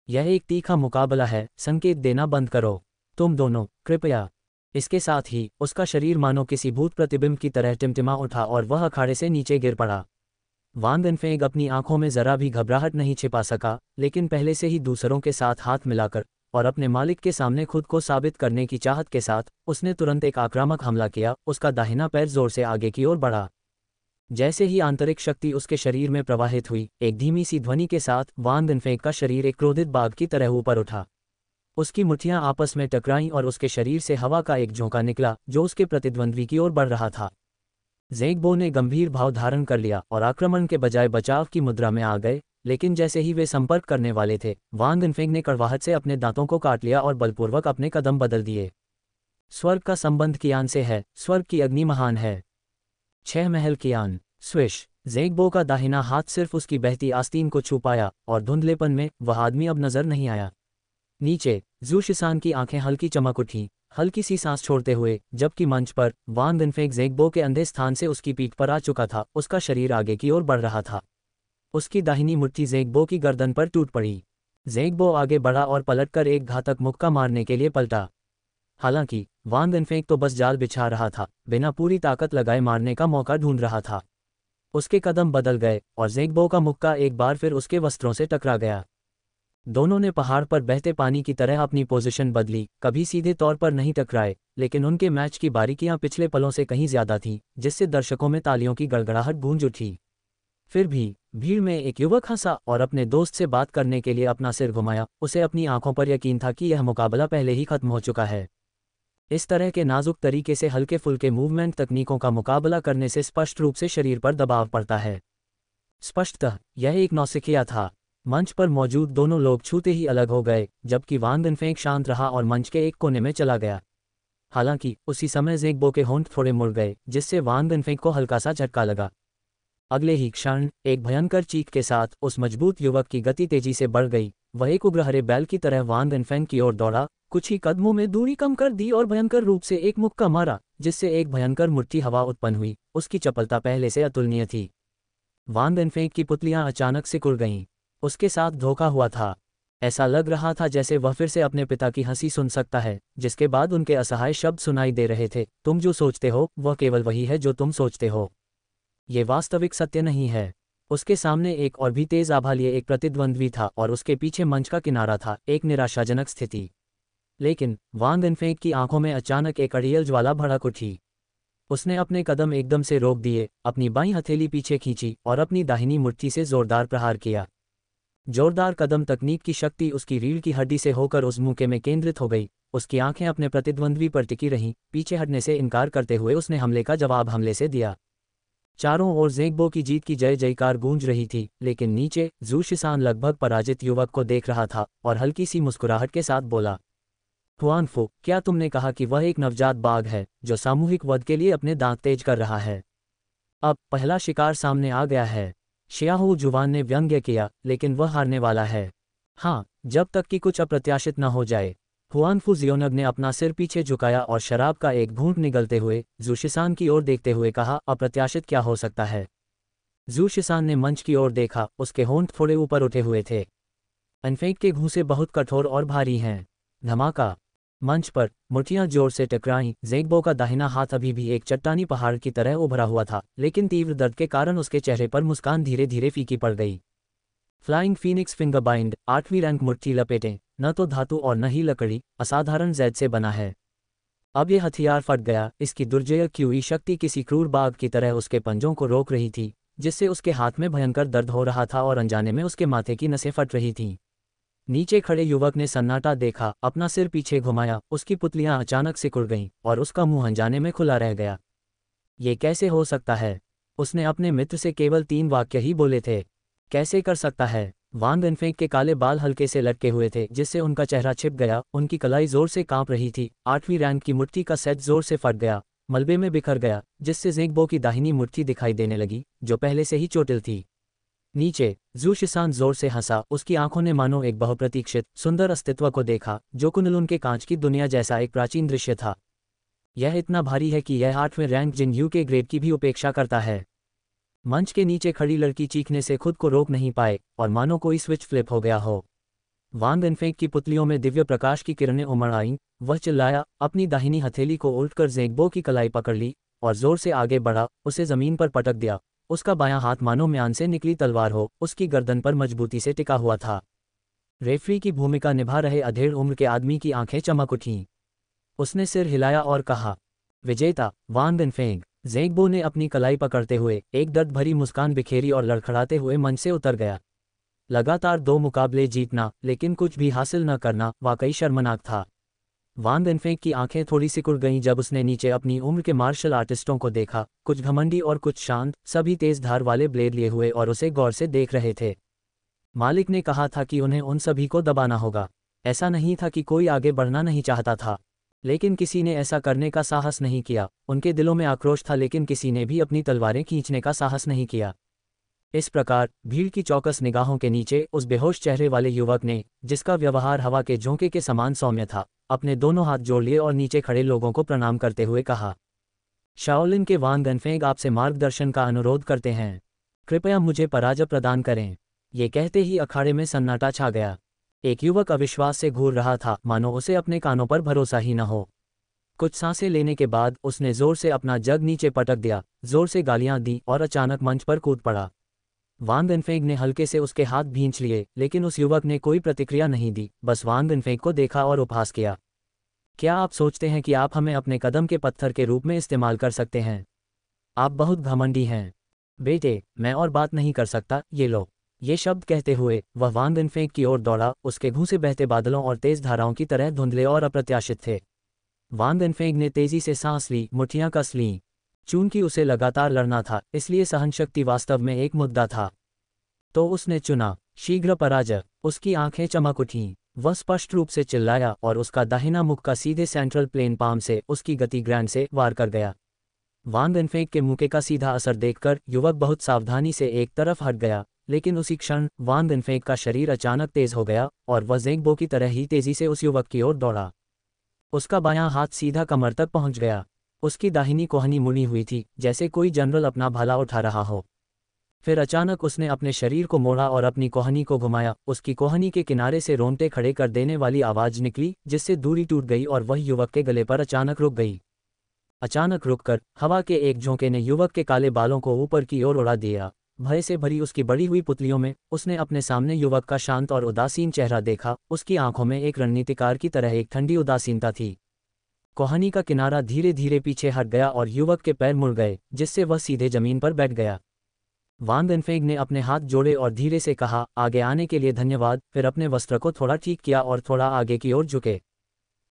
यह एक तीखा मुकाबला है, संकेत देना बंद करो। तुम दोनों, कृपया। इसके साथ ही उसका शरीर मानो किसी भूत प्रतिबिंब की तरह टिमटिमा उठा और वह अखाड़े से नीचे गिर पड़ा। वांग एनफेंग अपनी आंखों में जरा भी घबराहट नहीं छिपा सका, लेकिन पहले से ही दूसरों के साथ हाथ मिलाकर और अपने मालिक के सामने खुद को साबित करने की चाहत के साथ उसने तुरंत एक आक्रामक हमला किया। उसका दाहिना पैर जोर से आगे की ओर बढ़ा। जैसे ही आंतरिक शक्ति उसके शरीर में प्रवाहित हुई, एक धीमी सी ध्वनि के साथ वांग एनफेंग का शरीर एक क्रोधित बाघ की तरह ऊपर उठा। उसकी मुट्ठियां आपस में टकराईं और उसके शरीर से हवा का एक झोंका निकला जो उसके प्रतिद्वंद्वी की ओर बढ़ रहा था। ज़ेंगबो ने गंभीर भाव धारण कर लिया और आक्रमण के बजाय बचाव की मुद्रा में आ गए, लेकिन जैसे ही वे संपर्क करने वाले थे, वांग एनफेंग ने कड़वाहट से अपने दांतों को काट लिया और बलपूर्वक अपने कदम बदल दिए। स्वर्ग का संबंध कियान से है, स्वर्ग की अग्नि महान है। 6 महल कियान। स्विश। ज़ेंगबो का दाहिना हाथ सिर्फ उसकी बहती आस्तीन को छू पाया और धुंधलेपन में वह आदमी अब नजर नहीं आया। नीचे ज़ू शिसान की आंखें हल्की चमक उठीं, हल्की सी सांस छोड़ते हुए, जबकि मंच पर वांग एनफेंग ज़ेंगबो के अंधे स्थान से उसकी पीठ पर आ चुका था। उसका शरीर आगे की ओर बढ़ रहा था। उसकी दाहिनी मुट्ठी ज़ेंगबो की गर्दन पर टूट पड़ी। ज़ेंगबो आगे बढ़ा और पलटकर एक घातक मुक्का मारने के लिए पलटा। हालांकि वांग एनफेंग तो बस जाल बिछा रहा था, बिना पूरी ताकत लगाए मारने का मौका ढूंढ रहा था। उसके कदम बदल गए और ज़ेंगबो का मुक्का एक बार फिर उसके वस्त्रों से टकरा गया। दोनों ने पहाड़ पर बहते पानी की तरह अपनी पोजीशन बदली, कभी सीधे तौर पर नहीं टकराए, लेकिन उनके मैच की बारीकियां पिछले पलों से कहीं ज्यादा थीं, जिससे दर्शकों में तालियों की गड़गड़ाहट गूंज उठी। फिर भी भीड़ में एक युवक हंसा और अपने दोस्त से बात करने के लिए अपना सिर घुमाया। उसे अपनी आंखों पर यकीन था कि यह मुकाबला पहले ही खत्म हो चुका है। इस तरह के नाजुक तरीके से हल्के फुल्के मूवमेंट तकनीकों का मुकाबला करने से स्पष्ट रूप से शरीर पर दबाव पड़ता है। स्पष्टतः यह एक नौसिखिया था। मंच पर मौजूद दोनों लोग छूते ही अलग हो गए, जबकि वांग एनफेंग शांत रहा और मंच के एक कोने में चला गया। हालांकि उसी समय ज़ेंगबो के होंठ थोड़े मुड़ गए, जिससे वांग एनफेंग को हल्का सा झटका लगा। अगले ही क्षण एक भयंकर चीख के साथ उस मजबूत युवक की गति तेजी से बढ़ गई। वह एक उग्र हरे बैल की तरह वांग एनफेंग की ओर दौड़ा, कुछ ही कदमों में दूरी कम कर दी और भयंकर रूप से एक मुक्का मारा, जिससे एक भयंकर मुट्ठी हवा उत्पन्न हुई। उसकी चपलता पहले से अतुलनीय थी। वांग एनफेंग की पुतलियां अचानक सिकुड़ गईं। उसके साथ धोखा हुआ था। ऐसा लग रहा था जैसे वह फिर से अपने पिता की हंसी सुन सकता है, जिसके बाद उनके असहाय शब्द सुनाई दे रहे थे, तुम जो सोचते हो वह केवल वही है जो तुम सोचते हो। ये वास्तविक सत्य नहीं है। उसके सामने एक और भी तेज आभालिए एक प्रतिद्वंद्वी था और उसके पीछे मंच का किनारा था, एक निराशाजनक स्थिति। लेकिन वांग एनफेंग की आंखों में अचानक एक अड़ियल ज्वाला भड़क उठी। उसने अपने कदम एकदम से रोक दिए, अपनी बाईं हथेली पीछे खींची और अपनी दाहिनी मुट्ठी से जोरदार प्रहार किया। जोरदार कदम तकनीक की शक्ति उसकी रीढ़ की हड्डी से होकर उस मुक्के में केंद्रित हो गई। उसकी आंखें अपने प्रतिद्वंद्वी पर टिकी रहीं। पीछे हटने से इनकार करते हुए उसने हमले का जवाब हमले से दिया। चारों ओर ज़ेंगबो की जीत की जय जयकार गूंज रही थी, लेकिन नीचे ज़ू शिसान लगभग पराजित युवक को देख रहा था और हल्की सी मुस्कुराहट के साथ बोला, हुआन फू, क्या तुमने कहा कि वह एक नवजात बाघ है जो सामूहिक वध के लिए अपने दांत तेज कर रहा है? अब पहला शिकार सामने आ गया है। शियाहू जुवान ने व्यंग्य किया, लेकिन वह हारने वाला है। हाँ, जब तक कि कुछ अप्रत्याशित न हो जाए। हुआन फू जियोनग ने अपना सिर पीछे झुकाया और शराब का एक घूंट निगलते हुए ज़ू शिसान की ओर देखते हुए कहा, अप्रत्याशित क्या हो सकता है? जू शिसान ने मंच की ओर देखा, उसके होंठ थोड़े ऊपर उठे हुए थे। अनफेंग के घूंसे बहुत कठोर और भारी हैं। धमाका। मंच पर मुठ्ठियां जोर से टकराईं। ज़ेंगबो का दाहिना हाथ अभी भी एक चट्टानी पहाड़ की तरह उभरा हुआ था, लेकिन तीव्र दर्द के कारण उसके चेहरे पर मुस्कान धीरे धीरे फीकी पड़ गई। फ्लाइंग फीनिक्स फिंगर बाइंड 8वीं रैंक मुट्ठी लपेटें, न तो धातु और न ही लकड़ी, असाधारण जैद से बना है। अब यह हथियार फट गया। इसकी दुर्जय क्यूई शक्ति किसी क्रूर बाघ की तरह उसके पंजों को रोक रही थी, जिससे उसके हाथ में भयंकर दर्द हो रहा था और अनजाने में उसके माथे की नसें फट रही थीं। नीचे खड़े युवक ने सन्नाटा देखा, अपना सिर पीछे घुमाया, उसकी पुतलियां अचानक सिकुड़ गईं और उसका मुंह अनजाने में खुला रह गया। ये कैसे हो सकता है? उसने अपने मित्र से केवल 3 वाक्य ही बोले थे। कैसे कर सकता है? वांग इनफेंग के काले बाल हल्के से लटके हुए थे, जिससे उनका चेहरा छिप गया। उनकी कलाई जोर से कांप रही थी। 8वीं रैंक की मुट्ठी का सेट जोर से फट गया, मलबे में बिखर गया, जिससे ज़ेंगबो की दाहिनी मुट्ठी दिखाई देने लगी, जो पहले से ही चोटिल थी। नीचे जू शिसान जोर से हंसा। उसकी आंखों ने मानो एक बहुप्रतीक्षित सुंदर अस्तित्व को देखा, जो कुनलुन के कांच की दुनिया जैसा एक प्राचीन दृश्य था। यह इतना भारी है कि यह 8वें रैंक जिन यू के ग्रेड की भी उपेक्षा करता है। मंच के नीचे खड़ी लड़की चीखने से खुद को रोक नहीं पाए, और मानो कोई स्विच फ्लिप हो गया हो। वांग इनफेंग की पुतलियों में दिव्य प्रकाश की किरणें उमड़ आईं। वह चिल्लाया, अपनी दाहिनी हथेली को उल्टकर ज़ेंगबो की कलाई पकड़ ली और जोर से आगे बढ़ा, उसे जमीन पर पटक दिया। उसका बायां हाथ मानो म्यान से निकली तलवार हो, उसकी गर्दन पर मजबूती से टिका हुआ था। रेफरी की भूमिका निभा रहे अधेड़ उम्र के आदमी की आंखें चमक उठीं। उसने सिर हिलाया और कहा, विजेता वांग इनफेंग। ज़ेंगबो ने अपनी कलाई पकड़ते हुए एक दर्द भरी मुस्कान बिखेरी और लड़खड़ाते हुए मंच से उतर गया। लगातार 2 मुकाबले जीतना, लेकिन कुछ भी हासिल न करना वाकई शर्मनाक था। वांग इनफेंग की आंखें थोड़ी सिकुड़ गईं जब उसने नीचे अपनी उम्र के मार्शल आर्टिस्टों को देखा, कुछ घमंडी और कुछ शांत, सभी तेज धार वाले ब्लेड लिए हुए और उसे गौर से देख रहे थे। मालिक ने कहा था कि उन्हें उन सभी को दबाना होगा। ऐसा नहीं था कि कोई आगे बढ़ना नहीं चाहता था, लेकिन किसी ने ऐसा करने का साहस नहीं किया। उनके दिलों में आक्रोश था, लेकिन किसी ने भी अपनी तलवारें खींचने का साहस नहीं किया। इस प्रकार भीड़ की चौकस निगाहों के नीचे उस बेहोश चेहरे वाले युवक ने, जिसका व्यवहार हवा के झोंके के समान सौम्य था, अपने दोनों हाथ जोड़ लिए और नीचे खड़े लोगों को प्रणाम करते हुए कहा, शाओलिन के वांग इनफेंग आपसे मार्गदर्शन का अनुरोध करते हैं। कृपया मुझे पराजय प्रदान करें। ये कहते ही अखाड़े में सन्नाटा छा गया। एक युवक अविश्वास से घूर रहा था, मानो उसे अपने कानों पर भरोसा ही न हो। कुछ सांसें लेने के बाद उसने जोर से अपना जग नीचे पटक दिया, जोर से गालियां दी और अचानक मंच पर कूद पड़ा। वांग इनफेंग ने हल्के से उसके हाथ भींच लिए, लेकिन उस युवक ने कोई प्रतिक्रिया नहीं दी, बस वांग इनफेंग को देखा और उपहास किया। क्या आप सोचते हैं कि आप हमें अपने कदम के पत्थर के रूप में इस्तेमाल कर सकते हैं? आप बहुत घमंडी हैं। बेटे, मैं और बात नहीं कर सकता, ये लो। ये शब्द कहते हुए वह वांग इनफेंग की ओर दौड़ा। उसके घूंसे बहते बादलों और तेज धाराओं की तरह धुंधले और अप्रत्याशित थे। वांग इनफेंग ने तेजी से सांस ली, मुठ्ठियां कस लीं। चूंकि उसे लगातार लड़ना था, इसलिए सहनशक्ति वास्तव में एक मुद्दा था। तो उसने चुना शीघ्र पराजय। उसकी आंखें चमक उठीं। वह स्पष्ट रूप से चिल्लाया और उसका दाहिना मुख का सीधे सेंट्रल प्लेन पाम से उसकी गति ग्रैंड से वार कर गया। वांग इनफेंग के मुके का सीधा असर देखकर युवक बहुत सावधानी से एक तरफ हट गया, लेकिन उसी क्षण वांग इनफेंग का शरीर अचानक तेज हो गया और वह ज़ेंगबो की तरह ही तेजी से उस युवक की ओर दौड़ा। उसका बायां हाथ सीधा कमर तक पहुंच गया। उसकी दाहिनी कोहनी मुड़ी हुई थी, जैसे कोई जनरल अपना भाला उठा रहा हो। फिर अचानक उसने अपने शरीर को मोड़ा और अपनी कोहनी को घुमाया। उसकी कोहनी के किनारे से रोंगटे खड़े कर देने वाली आवाज निकली, जिससे दूरी टूट गई और वह युवक के गले पर अचानक रुक गई। अचानक रुककर हवा के एक झोंके ने युवक के काले बालों को ऊपर की ओर उड़ा दिया। भय से भरी उसकी बड़ी हुई पुतलियों में उसने अपने सामने युवक का शांत और उदासीन चेहरा देखा। उसकी आंखों में एक रणनीतिकार की तरह एक ठंडी उदासीनता थी। कोहनी का किनारा धीरे धीरे पीछे हट गया और युवक के पैर मुड़ गए, जिससे वह सीधे जमीन पर बैठ गया। वांग इनफेंग ने अपने हाथ जोड़े और धीरे से कहा, आगे आने के लिए धन्यवाद। फिर अपने वस्त्र को थोड़ा ठीक किया और थोड़ा आगे की ओर झुके।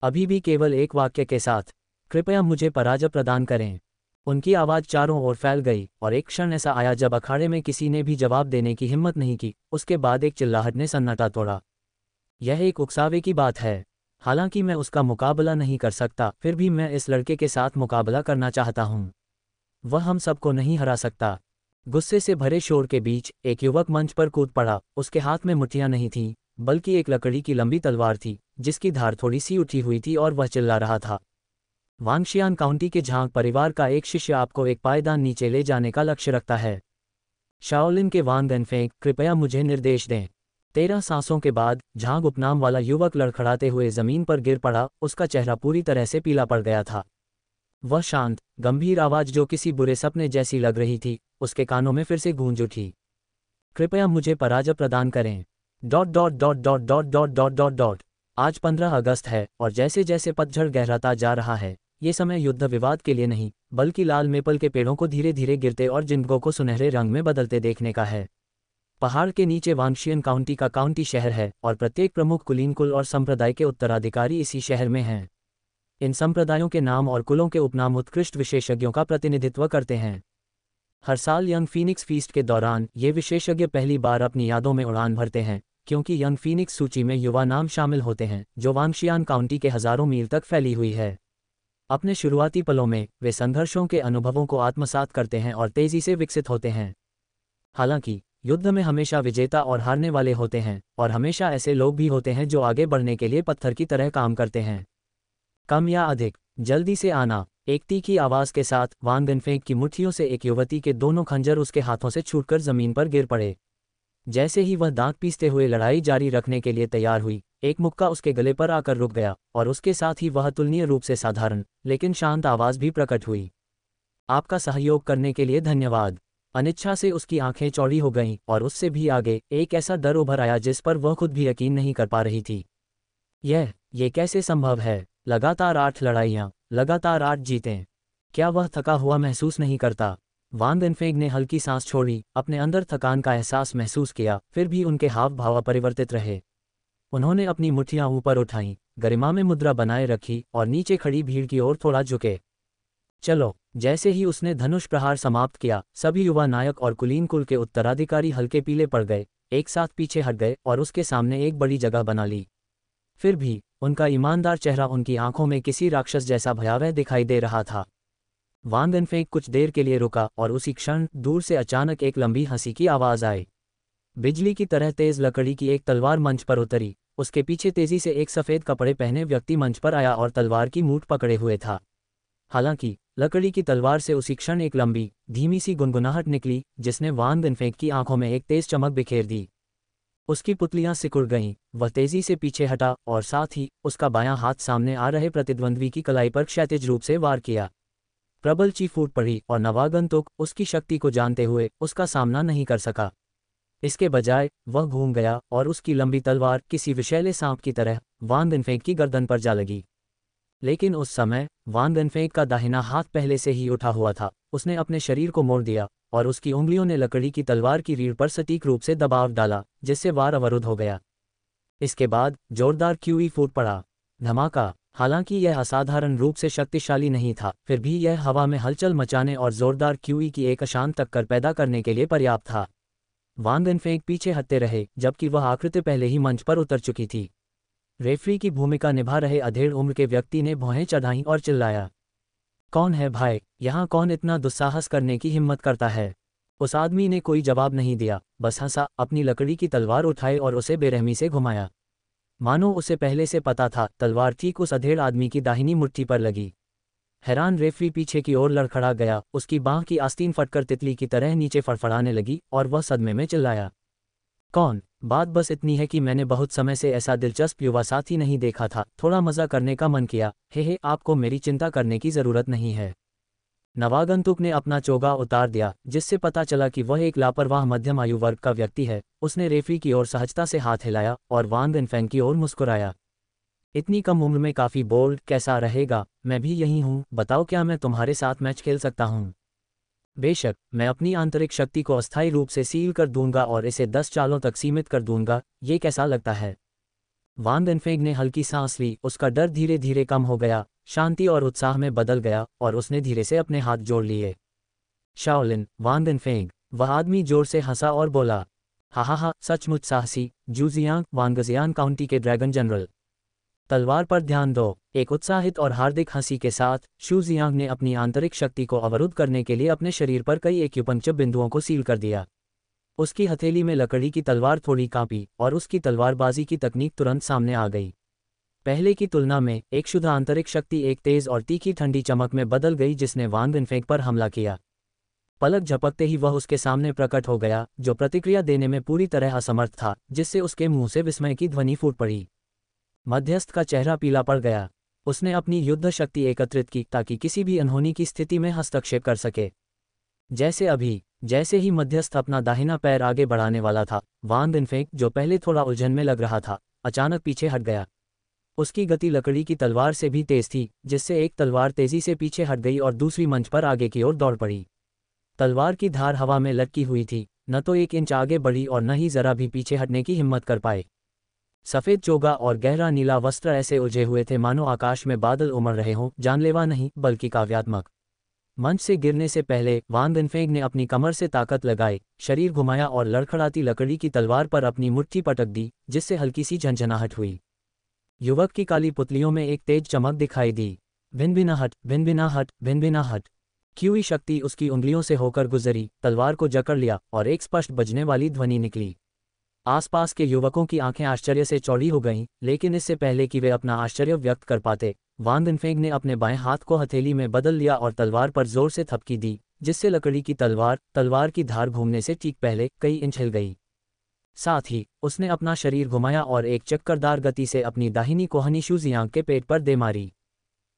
अभी भी केवल एक वाक्य के साथ, कृपया मुझे पराजय प्रदान करें। उनकी आवाज़ चारों ओर फैल गई और एक क्षण ऐसा आया जब अखाड़े में किसी ने भी जवाब देने की हिम्मत नहीं की। उसके बाद एक चिल्लाहट ने सन्नाटा तोड़ा। यह एक उकसावे की बात है। हालांकि मैं उसका मुकाबला नहीं कर सकता, फिर भी मैं इस लड़के के साथ मुकाबला करना चाहता हूं। वह हम सबको नहीं हरा सकता। गुस्से से भरे शोर के बीच एक युवक मंच पर कूद पड़ा। उसके हाथ में मुठ्ठियां नहीं थीं, बल्कि एक लकड़ी की लंबी तलवार थी, जिसकी धार थोड़ी सी उठी हुई थी और वह चिल्ला रहा था, वांगशियान काउंटी के झांग परिवार का एक शिष्य आपको एक पायदान नीचे ले जाने का लक्ष्य रखता है। शाओलिन के वांग गनफेंग, कृपया मुझे निर्देश दें। 13 सांसों के बाद झांग उपनाम वाला युवक लड़खड़ाते हुए जमीन पर गिर पड़ा, उसका चेहरा पूरी तरह से पीला पड़ गया था। वह शांत, गंभीर आवाज जो किसी बुरे सपने जैसी लग रही थी, उसके कानों में फिर से गूंज उठी। कृपया मुझे पराजय प्रदान करें। Dot dot dot dot dot dot dot dot dot. आज 15 अगस्त है और जैसे जैसे पतझड़ गहराता जा रहा है, ये समय युद्ध विवाद के लिए नहीं, बल्कि लाल मेपल के पेड़ों को धीरे धीरे गिरते और जिंदगियों को सुनहरे रंग में बदलते देखने का है। पहाड़ के नीचे वांगशियन काउंटी का काउंटी शहर है और प्रत्येक प्रमुख कुलीन कुल और संप्रदाय के उत्तराधिकारी इसी शहर में हैं। इन संप्रदायों के नाम और कुलों के उपनाम उत्कृष्ट विशेषज्ञों का प्रतिनिधित्व करते हैं। हर साल यंग फीनिक्स फीस्ट के दौरान ये विशेषज्ञ पहली बार अपनी यादों में उड़ान भरते हैं, क्योंकि यंग फीनिक्स सूची में युवा नाम शामिल होते हैं जो वांगशियान काउंटी के हजारों मील तक फैली हुई है। अपने शुरुआती पलों में वे संघर्षों के अनुभवों को आत्मसात करते हैं और तेजी से विकसित होते हैं। हालांकि युद्ध में हमेशा विजेता और हारने वाले होते हैं, और हमेशा ऐसे लोग भी होते हैं जो आगे बढ़ने के लिए पत्थर की तरह काम करते हैं। कम या अधिक, जल्दी से आना। एक तीखी आवाज के साथ वांग गनफेंग की मुट्ठियों से एक युवती के दोनों खंजर उसके हाथों से छूटकर जमीन पर गिर पड़े। जैसे ही वह दांत पीसते हुए लड़ाई जारी रखने के लिए तैयार हुई, एक मुक्का उसके गले पर आकर रुक गया और उसके साथ ही वह तुलनीय रूप से साधारण लेकिन शांत आवाज भी प्रकट हुई। आपका सहयोग करने के लिए धन्यवाद। अनिच्छा से उसकी आंखें चौड़ी हो गईं और उससे भी आगे एक ऐसा डर उभर आया जिस पर वह खुद भी यकीन नहीं कर पा रही थी। ये कैसे संभव है? लगातार 8 लड़ाइयाँ, लगातार 8 जीतें। क्या वह थका हुआ महसूस नहीं करता? वांग गनफेंग ने हल्की सांस छोड़ी, अपने अंदर थकान का एहसास महसूस किया, फिर भी उनके हाव भाव अपरिवर्तित रहे। उन्होंने अपनी मुट्ठियां ऊपर उठाईं, गरिमा में मुद्रा बनाए रखी और नीचे खड़ी भीड़ की ओर थोड़ा झुके। चलो। जैसे ही उसने धनुष प्रहार समाप्त किया, सभी युवा नायक और कुलीन कुल के उत्तराधिकारी हल्के पीले पड़ गए, एक साथ पीछे हट गए और उसके सामने एक बड़ी जगह बना ली। फिर भी उनका ईमानदार चेहरा उनकी आंखों में किसी राक्षस जैसा भयावह दिखाई दे रहा था। वांग गनफेंग कुछ देर के लिए रुका और उसी क्षण दूर से अचानक एक लंबी हंसी की आवाज आई। बिजली की तरह तेज लकड़ी की एक तलवार मंच पर उतरी। उसके पीछे तेजी से एक सफेद कपड़े पहने व्यक्ति मंच पर आया और तलवार की मूठ पकड़े हुए था। हालांकि लकड़ी की तलवार से उसी क्षण एक लंबी, धीमी सी गुनगुनाहट निकली, जिसने वांग गनफेंग की आंखों में एक तेज चमक बिखेर दी। उसकी पुतलियां सिकुड़ गईं, वह तेजी से पीछे हटा और साथ ही उसका बायां हाथ सामने आ रहे प्रतिद्वंद्वी की कलाई पर क्षैतिज रूप से वार किया। प्रबल ची फूट पड़ी और नवागंतुक उसकी शक्ति को जानते हुए उसका सामना नहीं कर सका। इसके बजाय वह घूम गया और उसकी लंबी तलवार किसी विषैले सांप की तरह वांग गनफेंग की गर्दन पर जा लगी। लेकिन उस समय वांग गनफेंग का दाहिना हाथ पहले से ही उठा हुआ था। उसने अपने शरीर को मोड़ दिया और उसकी उंगलियों ने लकड़ी की तलवार की रीढ़ पर सटीक रूप से दबाव डाला, जिससे वार अवरुद्ध हो गया। इसके बाद जोरदार क्यूई फूट पड़ा। धमाका। हालांकि यह असाधारण रूप से शक्तिशाली नहीं था, फिर भी यह हवा में हलचल मचाने और जोरदार क्यूई की एक अशांत टक्कर पैदा करने के लिए पर्याप्त था। वांग गनफेंग पीछे हटते रहे, जबकि वह आकृति पहले ही मंच पर उतर चुकी थी। रेफरी की भूमिका निभा रहे अधेड़ उम्र के व्यक्ति ने भौहें चढ़ाईं और चिल्लाया, कौन है भाई? यहाँ कौन इतना दुस्साहस करने की हिम्मत करता है? उस आदमी ने कोई जवाब नहीं दिया, बस हंसा, अपनी लकड़ी की तलवार उठाई और उसे बेरहमी से घुमाया। मानो उसे पहले से पता था तलवार ठीक उस अधेड़ आदमी की दाहिनी मुट्ठी पर लगी। हैरान रेफरी पीछे की ओर लड़खड़ा गया, उसकी बांह की आस्तीन फटकर तितली की तरह नीचे फड़फड़ाने लगी और वह सदमे में चिल्लाया, कौन? बात बस इतनी है कि मैंने बहुत समय से ऐसा दिलचस्प युवा साथी नहीं देखा था। थोड़ा मजा करने का मन किया। हे आपको मेरी चिंता करने की जरूरत नहीं है। नवागंतुक ने अपना चोगा उतार दिया, जिससे पता चला कि वह एक लापरवाह मध्यम आयु वर्ग का व्यक्ति है। उसने रेफरी की ओर सहजता से हाथ हिलाया और वांग गनफेंग की ओर मुस्कुराया। इतनी कम उम्र में काफी बोल्ड, कैसा रहेगा? मैं भी यही हूँ, बताओ क्या मैं तुम्हारे साथ मैच खेल सकता हूँ? बेशक, मैं अपनी आंतरिक शक्ति को अस्थायी रूप से सील कर दूंगा और इसे 10 चालों तक सीमित कर दूंगा। ये कैसा लगता है? वांग गनफेंग ने हल्की सांस ली, उसका डर धीरे धीरे कम हो गया, शांति और उत्साह में बदल गया और उसने धीरे से अपने हाथ जोड़ लिए। शाओलिन, वांग गनफेंग। वह आदमी जोर से हंसा और बोला, हा, सचमुच साहसी, जूजियांग, वांगजियान काउंटी के ड्रैगन जनरल। तलवार पर ध्यान दो। एक उत्साहित और हार्दिक हंसी के साथ शू जियांग ने अपनी आंतरिक शक्ति को अवरुद्ध करने के लिए अपने शरीर पर कई एक्यूपंक्चर बिंदुओं को सील कर दिया। उसकी हथेली में लकड़ी की तलवार थोड़ी कांपी और उसकी तलवारबाजी की तकनीक तुरंत सामने आ गई। पहले की तुलना में एक शुद्ध आंतरिक शक्ति एक तेज और तीखी ठंडी चमक में बदल गई, जिसने वांग गनफेंग पर हमला किया। पलक झपकते ही वह उसके सामने प्रकट हो गया, जो प्रतिक्रिया देने में पूरी तरह असमर्थ था, जिससे उसके मुंह से विस्मय की ध्वनि फूट पड़ी। मध्यस्थ का चेहरा पीला पड़ गया। उसने अपनी युद्ध शक्ति एकत्रित की ताकि किसी भी अनहोनी की स्थिति में हस्तक्षेप कर सके। जैसे अभी, जैसे ही मध्यस्थ अपना दाहिना पैर आगे बढ़ाने वाला था, वान दिनफेंग, जो पहले थोड़ा उलझन में लग रहा था, अचानक पीछे हट गया। उसकी गति लकड़ी की तलवार से भी तेज थी, जिससे एक तलवार तेजी से पीछे हट गई और दूसरी मंच पर आगे की ओर दौड़ पड़ी। तलवार की धार हवा में लटकी हुई थी, न तो 1 इंच आगे बढ़ी और न ही जरा भी पीछे हटने की हिम्मत कर पाए। सफ़ेद चोगा और गहरा नीला वस्त्र ऐसे उलझे हुए थे मानो आकाश में बादल उमड़ रहे हों, जानलेवा नहीं बल्कि काव्यात्मक। मंच से गिरने से पहले वान दिनफेंग ने अपनी कमर से ताकत लगाई, शरीर घुमाया और लड़खड़ाती लकड़ी की तलवार पर अपनी मुट्ठी पटक दी, जिससे हल्की सी झंझनाहट हुई। युवक की काली पुतलियों में एक तेज चमक दिखाई दी। भिनभिनाहट, भिनभिनाहट, भिनभिनाहट। क्यूई शक्ति उसकी उंगलियों से होकर गुजरी, तलवार को जकड़ लिया और एक स्पष्ट बजने वाली ध्वनि निकली। आसपास के युवकों की आंखें आश्चर्य से चौड़ी हो गईं, लेकिन इससे पहले कि वे अपना आश्चर्य व्यक्त कर पाते, वान दिनफेंग ने अपने बाएं हाथ को हथेली में बदल लिया और तलवार पर जोर से थपकी दी, जिससे लकड़ी की तलवार की धार घूमने से ठीक पहले कई इंच हिल गई। साथ ही उसने अपना शरीर घुमाया और एक चक्करदार गति से अपनी दाहिनी कोहनी शूजियांग के पेट पर दे मारी।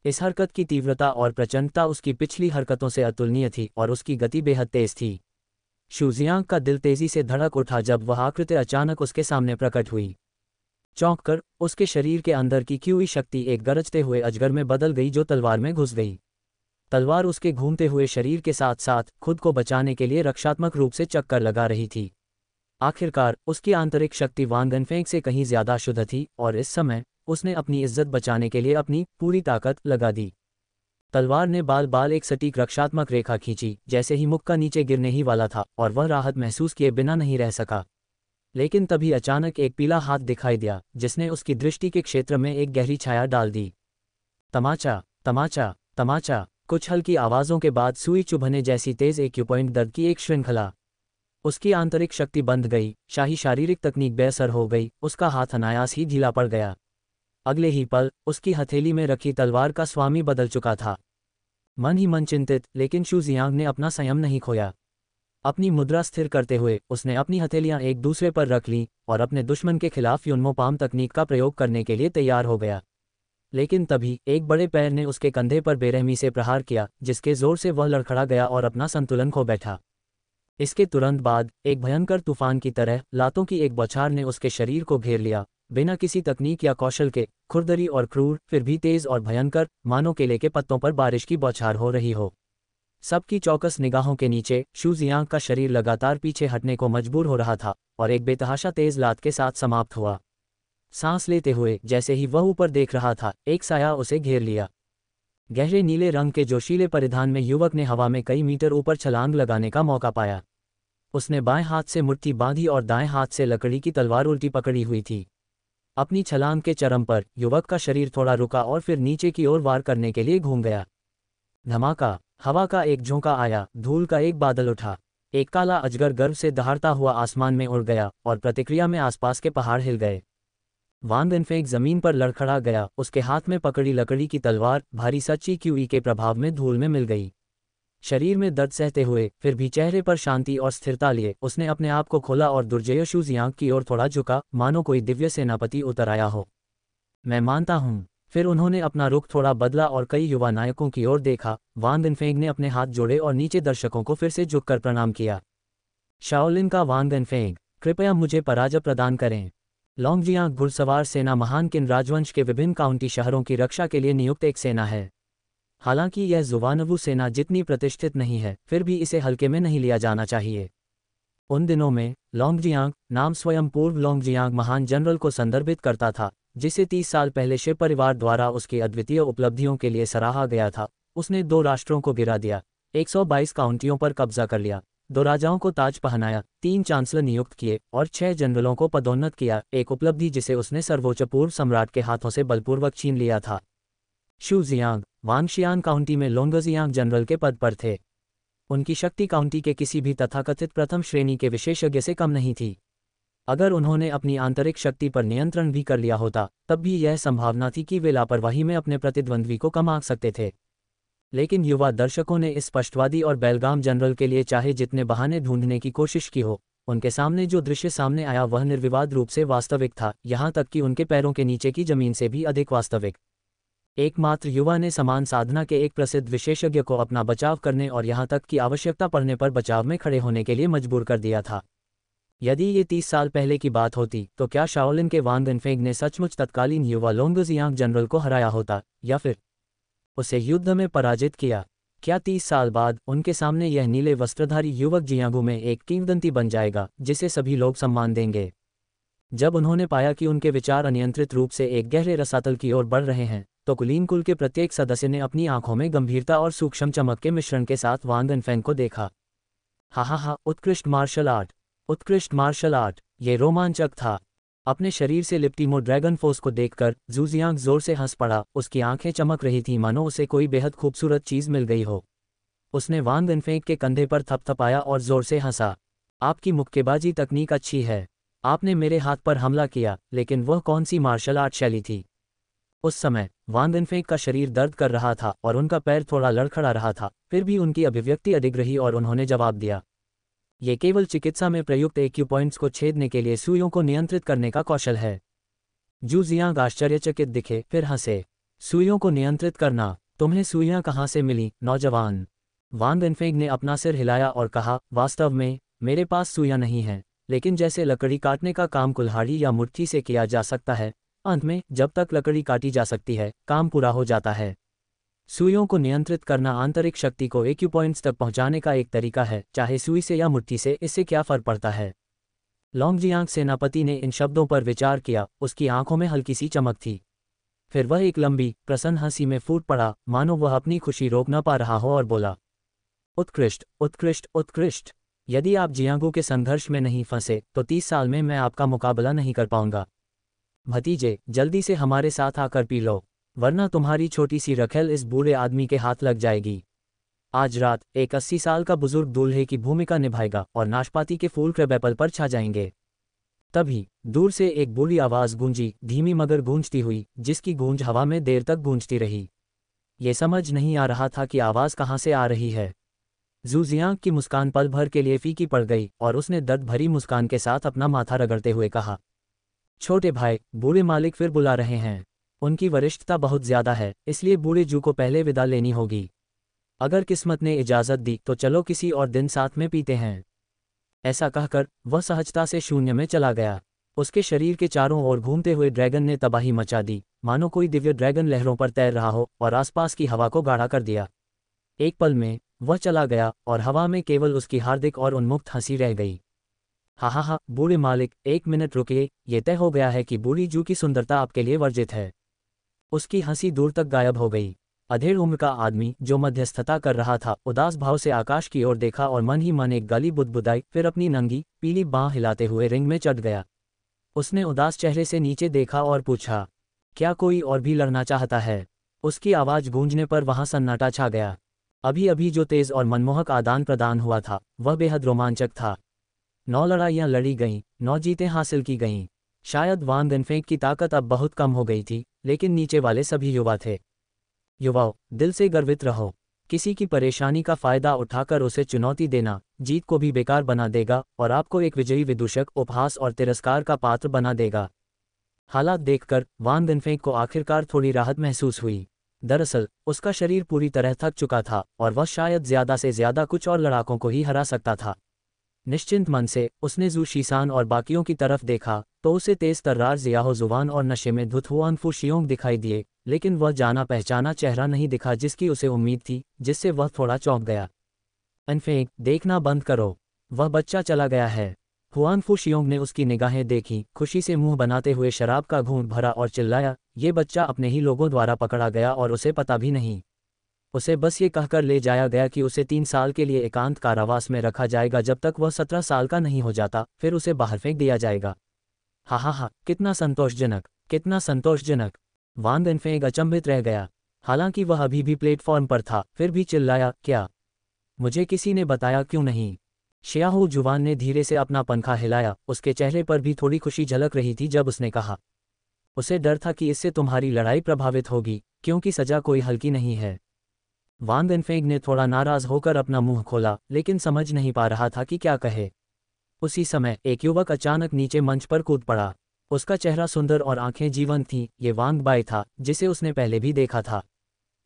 इस हरकत की तीव्रता और प्रचंडता उसकी पिछली हरकतों से अतुलनीय थी और उसकी गति बेहद तेज थी। शूजियांग का दिल तेजी से धड़क उठा जब वह आकृति अचानक उसके सामने प्रकट हुई। चौंककर उसके शरीर के अंदर की क्यूई शक्ति एक गरजते हुए अजगर में बदल गई जो तलवार में घुस गई। तलवार उसके घूमते हुए शरीर के साथ साथ खुद को बचाने के लिए रक्षात्मक रूप से चक्कर लगा रही थी। आखिरकार उसकी आंतरिक शक्ति वान दिनफेंग से कहीं ज्यादा शुद्ध थी और इस समय उसने अपनी इज्जत बचाने के लिए अपनी पूरी ताकत लगा दी। तलवार ने बाल बाल एक सटीक रक्षात्मक रेखा खींची, जैसे ही मुक्का नीचे गिरने ही वाला था और वह राहत महसूस किए बिना नहीं रह सका। लेकिन तभी अचानक एक पीला हाथ दिखाई दिया, जिसने उसकी दृष्टि के क्षेत्र में एक गहरी छाया डाल दी। तमाचा, तमाचा, तमाचा। कुछ हल्की आवाज़ों के बाद सुई चुभने जैसी तेज एक्यूपॉइंट दर्द की एक श्रृंखला। उसकी आंतरिक शक्ति बंध गई, शाही शारीरिक तकनीक बेअसर हो गई, उसका हाथ अनायास ही ढीला पड़ गया। अगले ही पल उसकी हथेली में रखी तलवार का स्वामी बदल चुका था। मन ही मन चिंतित, लेकिन शूजियांग ने अपना संयम नहीं खोया। अपनी मुद्रा स्थिर करते हुए उसने अपनी हथेलियां एक दूसरे पर रख लीं और अपने दुश्मन के खिलाफ युन्मो पाम तकनीक का प्रयोग करने के लिए तैयार हो गया। लेकिन तभी एक बड़े पैर ने उसके कंधे पर बेरहमी से प्रहार किया, जिसके जोर से वह लड़खड़ा गया और अपना संतुलन खो बैठा। इसके तुरंत बाद एक भयंकर तूफान की तरह लातों की एक बौछार ने उसके शरीर को घेर लिया, बिना किसी तकनीक या कौशल के, खुरदरी और क्रूर, फिर भी तेज और भयंकर, मानो केले के पत्तों पर बारिश की बौछार हो रही हो। सबकी चौकस निगाहों के नीचे शूजियांग का शरीर लगातार पीछे हटने को मजबूर हो रहा था और एक बेतहाशा तेज लात के साथ समाप्त हुआ। सांस लेते हुए जैसे ही वह ऊपर देख रहा था, एक साया उसे घेर लिया। गहरे नीले रंग के जोशीले परिधान में युवक ने हवा में कई मीटर ऊपर छलांग लगाने का मौका पाया। उसने बाएं हाथ से मुट्ठी बांधी और दाएं हाथ से लकड़ी की तलवार उल्टी पकड़ी हुई थी। अपनी छलांग के चरम पर युवक का शरीर थोड़ा रुका और फिर नीचे की ओर वार करने के लिए घूम गया। धमाका, हवा का एक झोंका आया, धूल का एक बादल उठा। एक काला अजगर गर्व से दहाड़ता हुआ आसमान में उड़ गया और प्रतिक्रिया में आसपास के पहाड़ हिल गए। वान दिनफेंग जमीन पर लड़खड़ा गया, उसके हाथ में पकड़ी लकड़ी की तलवार भारी सच्ची क्यूई के प्रभाव में धूल में मिल गई। शरीर में दर्द सहते हुए फिर भी चेहरे पर शांति और स्थिरता लिए उसने अपने आप को खोला और दुर्जय शूजियांग की ओर थोड़ा झुका, मानो कोई दिव्य सेनापति उतर आया हो। मैं मानता हूँ। फिर उन्होंने अपना रुख थोड़ा बदला और कई युवा नायकों की ओर देखा। वान दिनफेंग ने अपने हाथ जोड़े और नीचे दर्शकों को फिर से झुककर प्रणाम किया। शाओलिन का वान दिनफेंग, कृपया मुझे पराजय प्रदान करें। लॉन्गजियांग घुड़सवार सेना महान किन राजवंश के विभिन्न काउंटी शहरों की रक्षा के लिए नियुक्त एक सेना है। हालांकि यह जुवानवू सेना जितनी प्रतिष्ठित नहीं है, फिर भी इसे हल्के में नहीं लिया जाना चाहिए। उन दिनों में लॉन्गजियांग नाम स्वयं पूर्व लॉन्गजियांग महान जनरल को संदर्भित करता था, जिसे 30 साल पहले शिव परिवार द्वारा उसकी अद्वितीय उपलब्धियों के लिए सराहा गया था। उसने 2 राष्ट्रों को गिरा दिया, 122 काउंटियों पर कब्जा कर लिया, 2 राजाओं को ताज पहनाया, 3 चांसलर नियुक्त किए और 6 जनरलों को पदोन्नत किया, एक उपलब्धि जिसे उसने सर्वोच्च पूर्व सम्राट के हाथों से बलपूर्वक छीन लिया था। शूजियांग वांगशियान काउंटी में लोंगजियांग जनरल के पद पर थे। उनकी शक्ति काउंटी के किसी भी तथाकथित प्रथम श्रेणी के विशेषज्ञ से कम नहीं थी। अगर उन्होंने अपनी आंतरिक शक्ति पर नियंत्रण भी कर लिया होता, तब भी यह संभावना थी कि वे लापरवाही में अपने प्रतिद्वंद्वी को कम आंक सकते थे। लेकिन युवा दर्शकों ने इस स्पष्टवादी और बेलगाम जनरल के लिए चाहे जितने बहाने ढूंढने की कोशिश की हो, उनके सामने जो दृश्य सामने आया वह निर्विवाद रूप से वास्तविक था, यहाँ तक कि उनके पैरों के नीचे की जमीन से भी अधिक वास्तविक। एकमात्र युवा ने समान साधना के एक प्रसिद्ध विशेषज्ञ को अपना बचाव करने और यहाँ तक कि आवश्यकता पड़ने पर बचाव में खड़े होने के लिए मजबूर कर दिया था। यदि ये 30 साल पहले की बात होती तो क्या शाओलिन के वांग इनफेंग ने सचमुच तत्कालीन युवा लोंगजियांग जनरल को हराया होता, या फिर उसे युद्ध में पराजित किया? क्या 30 साल बाद उनके सामने यह नीले वस्त्रधारी युवक जियांगू में एक किंवदंती बन जाएगा जिसे सभी लोग सम्मान देंगे? जब उन्होंने पाया कि उनके विचार अनियंत्रित रूप से एक गहरे रसातल की ओर बढ़ रहे हैं, तो कुलीन कुल के प्रत्येक सदस्य ने अपनी आंखों में गंभीरता और सूक्ष्म चमक के मिश्रण के साथ वांग इनफेंग को देखा। हा, उत्कृष्ट मार्शल आर्ट, उत्कृष्ट मार्शल आर्ट, ये रोमांचक था। अपने शरीर से लिपटी मो ड्रैगन फोर्स को देखकर जूजियांग जोर से हंस पड़ा। उसकी आंखें चमक रही थीं मानो उसे कोई बेहद खूबसूरत चीज मिल गई हो। उसने वांग इनफेंग के कंधे पर थपथपाया और जोर से हंसा। आपकी मुक्केबाजी तकनीक अच्छी है। आपने मेरे हाथ पर हमला किया, लेकिन वह कौन सी मार्शल आर्ट शैली थी? उस समय वांग इनफेंग का शरीर दर्द कर रहा था और उनका पैर थोड़ा लड़खड़ा रहा था, फिर भी उनकी अभिव्यक्ति अडिग रही और उन्होंने जवाब दिया, ये केवल चिकित्सा में प्रयुक्त एक्यूपॉइंट्स को छेदने के लिए सुइयों को नियंत्रित करने का कौशल है। जू जियांग आश्चर्यचकित दिखे, फिर हंसे। सुइयों को नियंत्रित करना? तुम्हें सुइयां कहाँ से मिली, नौजवान? वांग इनफेंग ने अपना सिर हिलाया और कहा, वास्तव में मेरे पास सुइयां नहीं हैं, लेकिन जैसे लकड़ी काटने का काम कुल्हाड़ी या मुट्ठी से किया जा सकता है, अंत में जब तक लकड़ी काटी जा सकती है काम पूरा हो जाता है। सुइयों को नियंत्रित करना आंतरिक शक्ति को एक्यूपॉइंट्स तक पहुंचाने का एक तरीका है, चाहे सुई से या मुट्ठी से, इससे क्या फर्क पड़ता है? लोंगजियांग सेनापति ने इन शब्दों पर विचार किया। उसकी आंखों में हल्की सी चमक थी। फिर वह एक लंबी प्रसन्न हंसी में फूट पड़ा, मानो वह अपनी खुशी रोक न पा रहा हो, और बोला, उत्कृष्ट, उत्कृष्ट, उत्कृष्ट। यदि आप जियांगू के संघर्ष में नहीं फंसे तो 30 साल में मैं आपका मुकाबला नहीं कर पाऊंगा। भतीजे, जल्दी से हमारे साथ आकर पी लो, वरना तुम्हारी छोटी सी रखेल इस बूढ़े आदमी के हाथ लग जाएगी। आज रात एक 80 साल का बुजुर्ग दूल्हे की भूमिका निभाएगा और नाशपाती के फूल क्रैबएपल पर छा जाएंगे। तभी दूर से एक बूढ़ी आवाज गूंजी, धीमी मगर गूंजती हुई, जिसकी गूंज हवा में देर तक गूंजती रही। ये समझ नहीं आ रहा था कि आवाज कहाँ से आ रही है। जूजियांग की मुस्कान पल भर के लिए फीकी पड़ गई और उसने दर्द भरी मुस्कान के साथ अपना माथा रगड़ते हुए कहा, छोटे भाई, बूढ़े मालिक फिर बुला रहे हैं। उनकी वरिष्ठता बहुत ज्यादा है, इसलिए बूढ़े जू को पहले विदा लेनी होगी। अगर किस्मत ने इजाजत दी तो चलो किसी और दिन साथ में पीते हैं। ऐसा कहकर वह सहजता से शून्य में चला गया। उसके शरीर के चारों ओर घूमते हुए ड्रैगन ने तबाही मचा दी, मानो कोई दिव्य ड्रैगन लहरों पर तैर रहा हो, और आसपास की हवा को गाढ़ा कर दिया। एक पल में वह चला गया और हवा में केवल उसकी हार्दिक और उन्मुक्त हंसी रह गई। हा, बूढ़े मालिक, 1 मिनट रुकिए, ये तय हो गया है कि बूढ़ी जू की सुंदरता आपके लिए वर्जित है। उसकी हंसी दूर तक गायब हो गई। अधेड़ उम्र का आदमी जो मध्यस्थता कर रहा था, उदास भाव से आकाश की ओर देखा और मन ही मन एक गाली बुदबुदाई, फिर अपनी नंगी पीली बांह हिलाते हुए रिंग में चढ़ गया। उसने उदास चेहरे से नीचे देखा और पूछा, क्या कोई और भी लड़ना चाहता है? उसकी आवाज गूंजने पर वहां सन्नाटा छा गया। अभी अभी जो तेज और मनमोहक आदान प्रदान हुआ था वह बेहद रोमांचक था। 9 लड़ाइयां लड़ी गईं, 9 जीतें हासिल की गईं। शायद वांग इनफेंग की ताकत अब बहुत कम हो गई थी, लेकिन नीचे वाले सभी युवा थे। युवाओं, दिल से गर्वित रहो। किसी की परेशानी का फायदा उठाकर उसे चुनौती देना जीत को भी बेकार बना देगा और आपको एक विजयी विदूषक, उपहास और तिरस्कार का पात्र बना देगा। हालात देखकर वांग इनफेंग को आखिरकार थोड़ी राहत महसूस हुई। दरअसल उसका शरीर पूरी तरह थक चुका था और वह शायद ज्यादा से ज्यादा कुछ और लड़ाकों को ही हरा सकता था। निश्चिंत मन से उसने जू शीसान और बाकियों की तरफ देखा तो उसे तेज तर्रार जियाहो जुबान और नशे में धुत हुआनफू शियोंग दिखाई दिए, लेकिन वह जाना पहचाना चेहरा नहीं दिखा जिसकी उसे उम्मीद थी, जिससे वह थोड़ा चौंक गया। इनफेंग, देखना बंद करो, वह बच्चा चला गया है। हुआनफू शियोंग ने उसकी निगाहें देखी, खुशी से मुंह बनाते हुए शराब का घूंट भरा और चिल्लाया, ये बच्चा अपने ही लोगों द्वारा पकड़ा गया और उसे पता भी नहीं। उसे बस ये कहकर ले जाया गया कि उसे 3 साल के लिए एकांत कारावास में रखा जाएगा जब तक वह 17 साल का नहीं हो जाता, फिर उसे बाहर फेंक दिया जाएगा। हा, कितना संतोषजनक, कितना संतोषजनक। वांग इनफेंग अचंभित रह गया। हालांकि वह अभी भी प्लेटफॉर्म पर था, फिर भी चिल्लाया, क्या? मुझे किसी ने बताया क्यों नहीं? शियाहो जुवान ने धीरे से अपना पंखा हिलाया। उसके चेहरे पर भी थोड़ी खुशी झलक रही थी जब उसने कहा, उसे डर था कि इससे तुम्हारी लड़ाई प्रभावित होगी, क्योंकि सजा कोई हल्की नहीं है। वांग इनफेंग ने थोड़ा नाराज होकर अपना मुंह खोला, लेकिन समझ नहीं पा रहा था कि क्या कहे। उसी समय एक युवक अचानक नीचे मंच पर कूद पड़ा। उसका चेहरा सुंदर और आंखें जीवंत थीं। ये वांग बाई था, जिसे उसने पहले भी देखा था।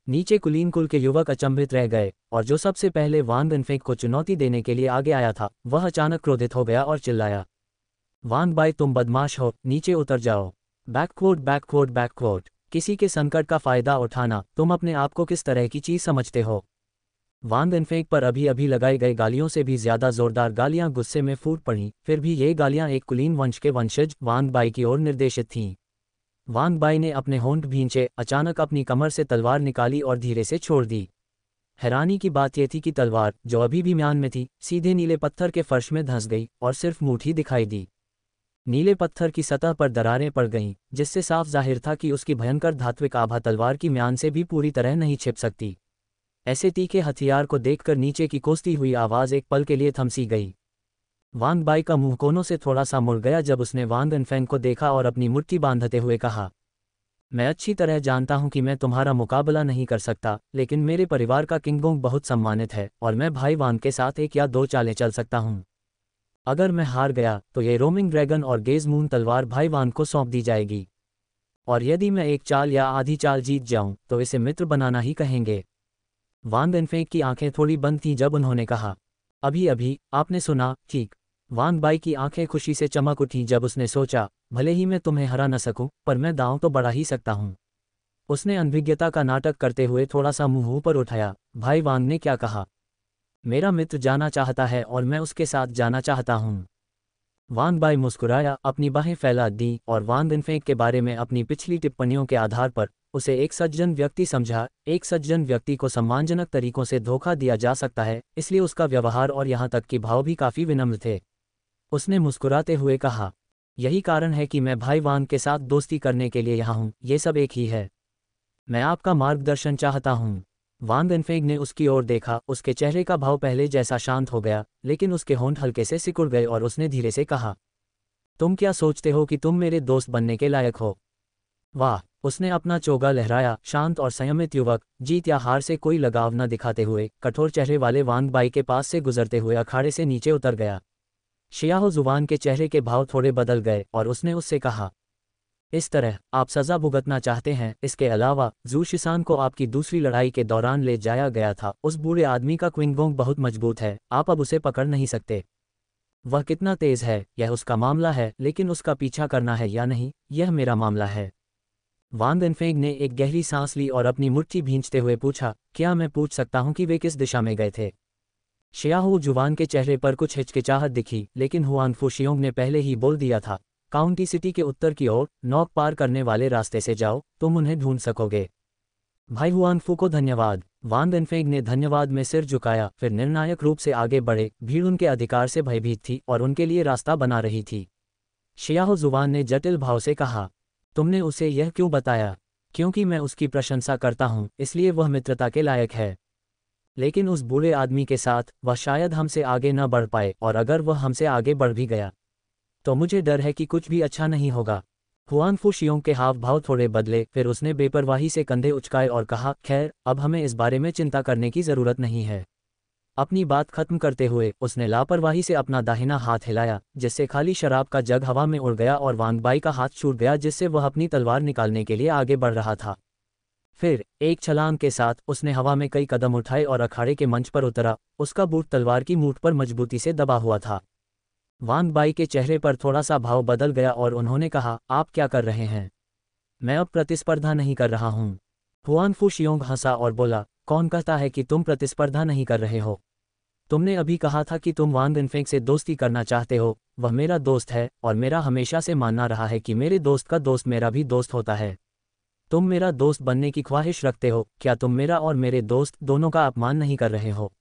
नीचे कुलीन कुल के युवक अचंभित रह गए, और जो सबसे पहले वांग इनफेंग को चुनौती देने के लिए आगे आया था, वह अचानक क्रोधित हो गया और चिल्लाया, वांग बाई तुम बदमाश हो, नीचे उतर जाओ। बैककोट बैककोट बैककोट, किसी के संकट का फायदा उठाना, तुम अपने आप को किस तरह की चीज समझते हो। वांग इनफेंग पर अभी अभी लगाई गई गालियों से भी ज्यादा जोरदार गालियां गुस्से में फूट पड़ीं। फिर भी ये गालियां एक कुलीन वंश के वंशज वांग बाई की ओर निर्देशित थीं। वांग बाई ने अपने होंठ भींचे, अचानक अपनी कमर से तलवार निकाली और धीरे से छोड़ दी। हैरानी की बात यह थी कि तलवार, जो अभी भी म्यान में थी, सीधे नीले पत्थर के फर्श में धंस गई और सिर्फ मुट्ठी दिखाई दी। नीले पत्थर की सतह पर दरारें पड़ गईं, जिससे साफ जाहिर था कि उसकी भयंकर धात्विक आभा तलवार की म्यान से भी पूरी तरह नहीं छिप सकती। ऐसे तीखे हथियार को देखकर नीचे की कोसती हुई आवाज एक पल के लिए थमसी गई। वांग बाई का मुंह कोनों से थोड़ा सा मुड़ गया जब उसने वांग इनफेंग को देखा और अपनी मुट्ठी बांधते हुए कहा, मैं अच्छी तरह जानता हूं कि मैं तुम्हारा मुकाबला नहीं कर सकता, लेकिन मेरे परिवार का किंगडोंग बहुत सम्मानित है और मैं भाई वांग के साथ एक या दो चालें चल सकता हूं। अगर मैं हार गया तो ये रोमिंग ड्रैगन और गेज मून तलवार भाई वांग को सौंप दी जाएगी, और यदि मैं एक चाल या आधी चाल जीत जाऊं तो इसे मित्र बनाना ही कहेंगे। वांग इनफेंग की आंखें थोड़ी बंद थीं जब उन्होंने कहा, अभी अभी आपने सुना ठीक। वांग बाई की आंखें खुशी से चमक उठीं जब उसने सोचा, भले ही मैं तुम्हें हरा न सकूं, पर मैं दांव तो बढ़ा ही सकता हूं। उसने अनभिज्ञता का नाटक करते हुए थोड़ा सा मुंह ऊपर उठाया। भाई वांग ने क्या कहा? मेरा मित्र जाना चाहता है और मैं उसके साथ जाना चाहता हूं। वांग बाई मुस्कुराया, अपनी बाहें फैला दी और वांग इनफेंग के बारे में अपनी पिछली टिप्पणियों के आधार पर उसे एक सज्जन व्यक्ति समझा। एक सज्जन व्यक्ति को सम्मानजनक तरीकों से धोखा दिया जा सकता है, इसलिए उसका व्यवहार और यहाँ तक कि भाव भी काफी विनम्र थे। उसने मुस्कुराते हुए कहा, यही कारण है कि मैं भाई वांग के साथ दोस्ती करने के लिए यहाँ हूँ, ये सब एक ही है। मैं आपका मार्गदर्शन चाहता हूँ। वांग इनफेंग ने उसकी ओर देखा, उसके चेहरे का भाव पहले जैसा शांत हो गया, लेकिन उसके होंठ हल्के से सिकुड़ गए और उसने धीरे से कहा, तुम क्या सोचते हो कि तुम मेरे दोस्त बनने के लायक हो? वाह! उसने अपना चोगा लहराया। शांत और संयमित युवक, जीत या हार से कोई लगाव न दिखाते हुए, कठोर चेहरे वाले वांग बाई के पास से गुजरते हुए अखाड़े से नीचे उतर गया। शियाहो जुवान के चेहरे के भाव थोड़े बदल गए और उसने उससे कहा, इस तरह आप सजा भुगतना चाहते हैं। इसके अलावा जू शिसान को आपकी दूसरी लड़ाई के दौरान ले जाया गया था। उस बूढ़े आदमी का क्विंगबोंग बहुत मजबूत है, आप अब उसे पकड़ नहीं सकते। वह कितना तेज है यह उसका मामला है, लेकिन उसका पीछा करना है या नहीं, यह मेरा मामला है। वांग इनफेंग ने एक गहरी सांस ली और अपनी मुट्ठी भींचते हुए पूछा, क्या मैं पूछ सकता हूं कि वे किस दिशा में गए थे? शियाहो जुवान के चेहरे पर कुछ हिचकिचाहट दिखी, लेकिन हुआन फुशियोंग ने पहले ही बोल दिया था, काउंटी सिटी के उत्तर की ओर नॉक पार करने वाले रास्ते से जाओ, तुम उन्हें ढूंढ सकोगे। भाई हुआनफू को धन्यवाद। वांग इनफेंग ने धन्यवाद में सिर झुकाया, फिर निर्णायक रूप से आगे बढ़े। भीड़ उनके अधिकार से भयभीत थी और उनके लिए रास्ता बना रही थी। शियाहो जुवान ने जटिल भाव से कहा, तुमने उसे यह क्यों बताया? क्योंकि मैं उसकी प्रशंसा करता हूं, इसलिए वह मित्रता के लायक है। लेकिन उस बूढ़े आदमी के साथ वह शायद हमसे आगे न बढ़ पाए, और अगर वह हमसे आगे बढ़ भी गया तो मुझे डर है कि कुछ भी अच्छा नहीं होगा। हुआन फुशियोंग के हाव भाव थोड़े बदले, फिर उसने बेपरवाही से कंधे उचकाए और कहा, खैर, अब हमें इस बारे में चिंता करने की जरूरत नहीं है। अपनी बात खत्म करते हुए उसने लापरवाही से अपना दाहिना हाथ हिलाया, जिससे खाली शराब का जग हवा में उड़ गया और वांग बाई का हाथ छूट गया, जिससे वह अपनी तलवार निकालने के लिए आगे बढ़ रहा था। फिर एक छलांग के साथ उसने हवा में कई कदम उठाए और अखाड़े के मंच पर उतरा। उसका बूट तलवार की मूठ पर मजबूती से दबा हुआ था। वांग बाई के चेहरे पर थोड़ा सा भाव बदल गया और उन्होंने कहा, आप क्या कर रहे हैं? मैं अब प्रतिस्पर्धा नहीं कर रहा हूं। हुआन फुशियोंग हंसा और बोला, कौन कहता है कि तुम प्रतिस्पर्धा नहीं कर रहे हो? तुमने अभी कहा था कि तुम वांग इनफेंग से दोस्ती करना चाहते हो। वह मेरा दोस्त है और मेरा हमेशा से मानना रहा है कि मेरे दोस्त का दोस्त मेरा भी दोस्त होता है। तुम मेरा दोस्त बनने की ख्वाहिश रखते हो, क्या तुम मेरा और मेरे दोस्त दोनों का अपमान नहीं कर रहे हो?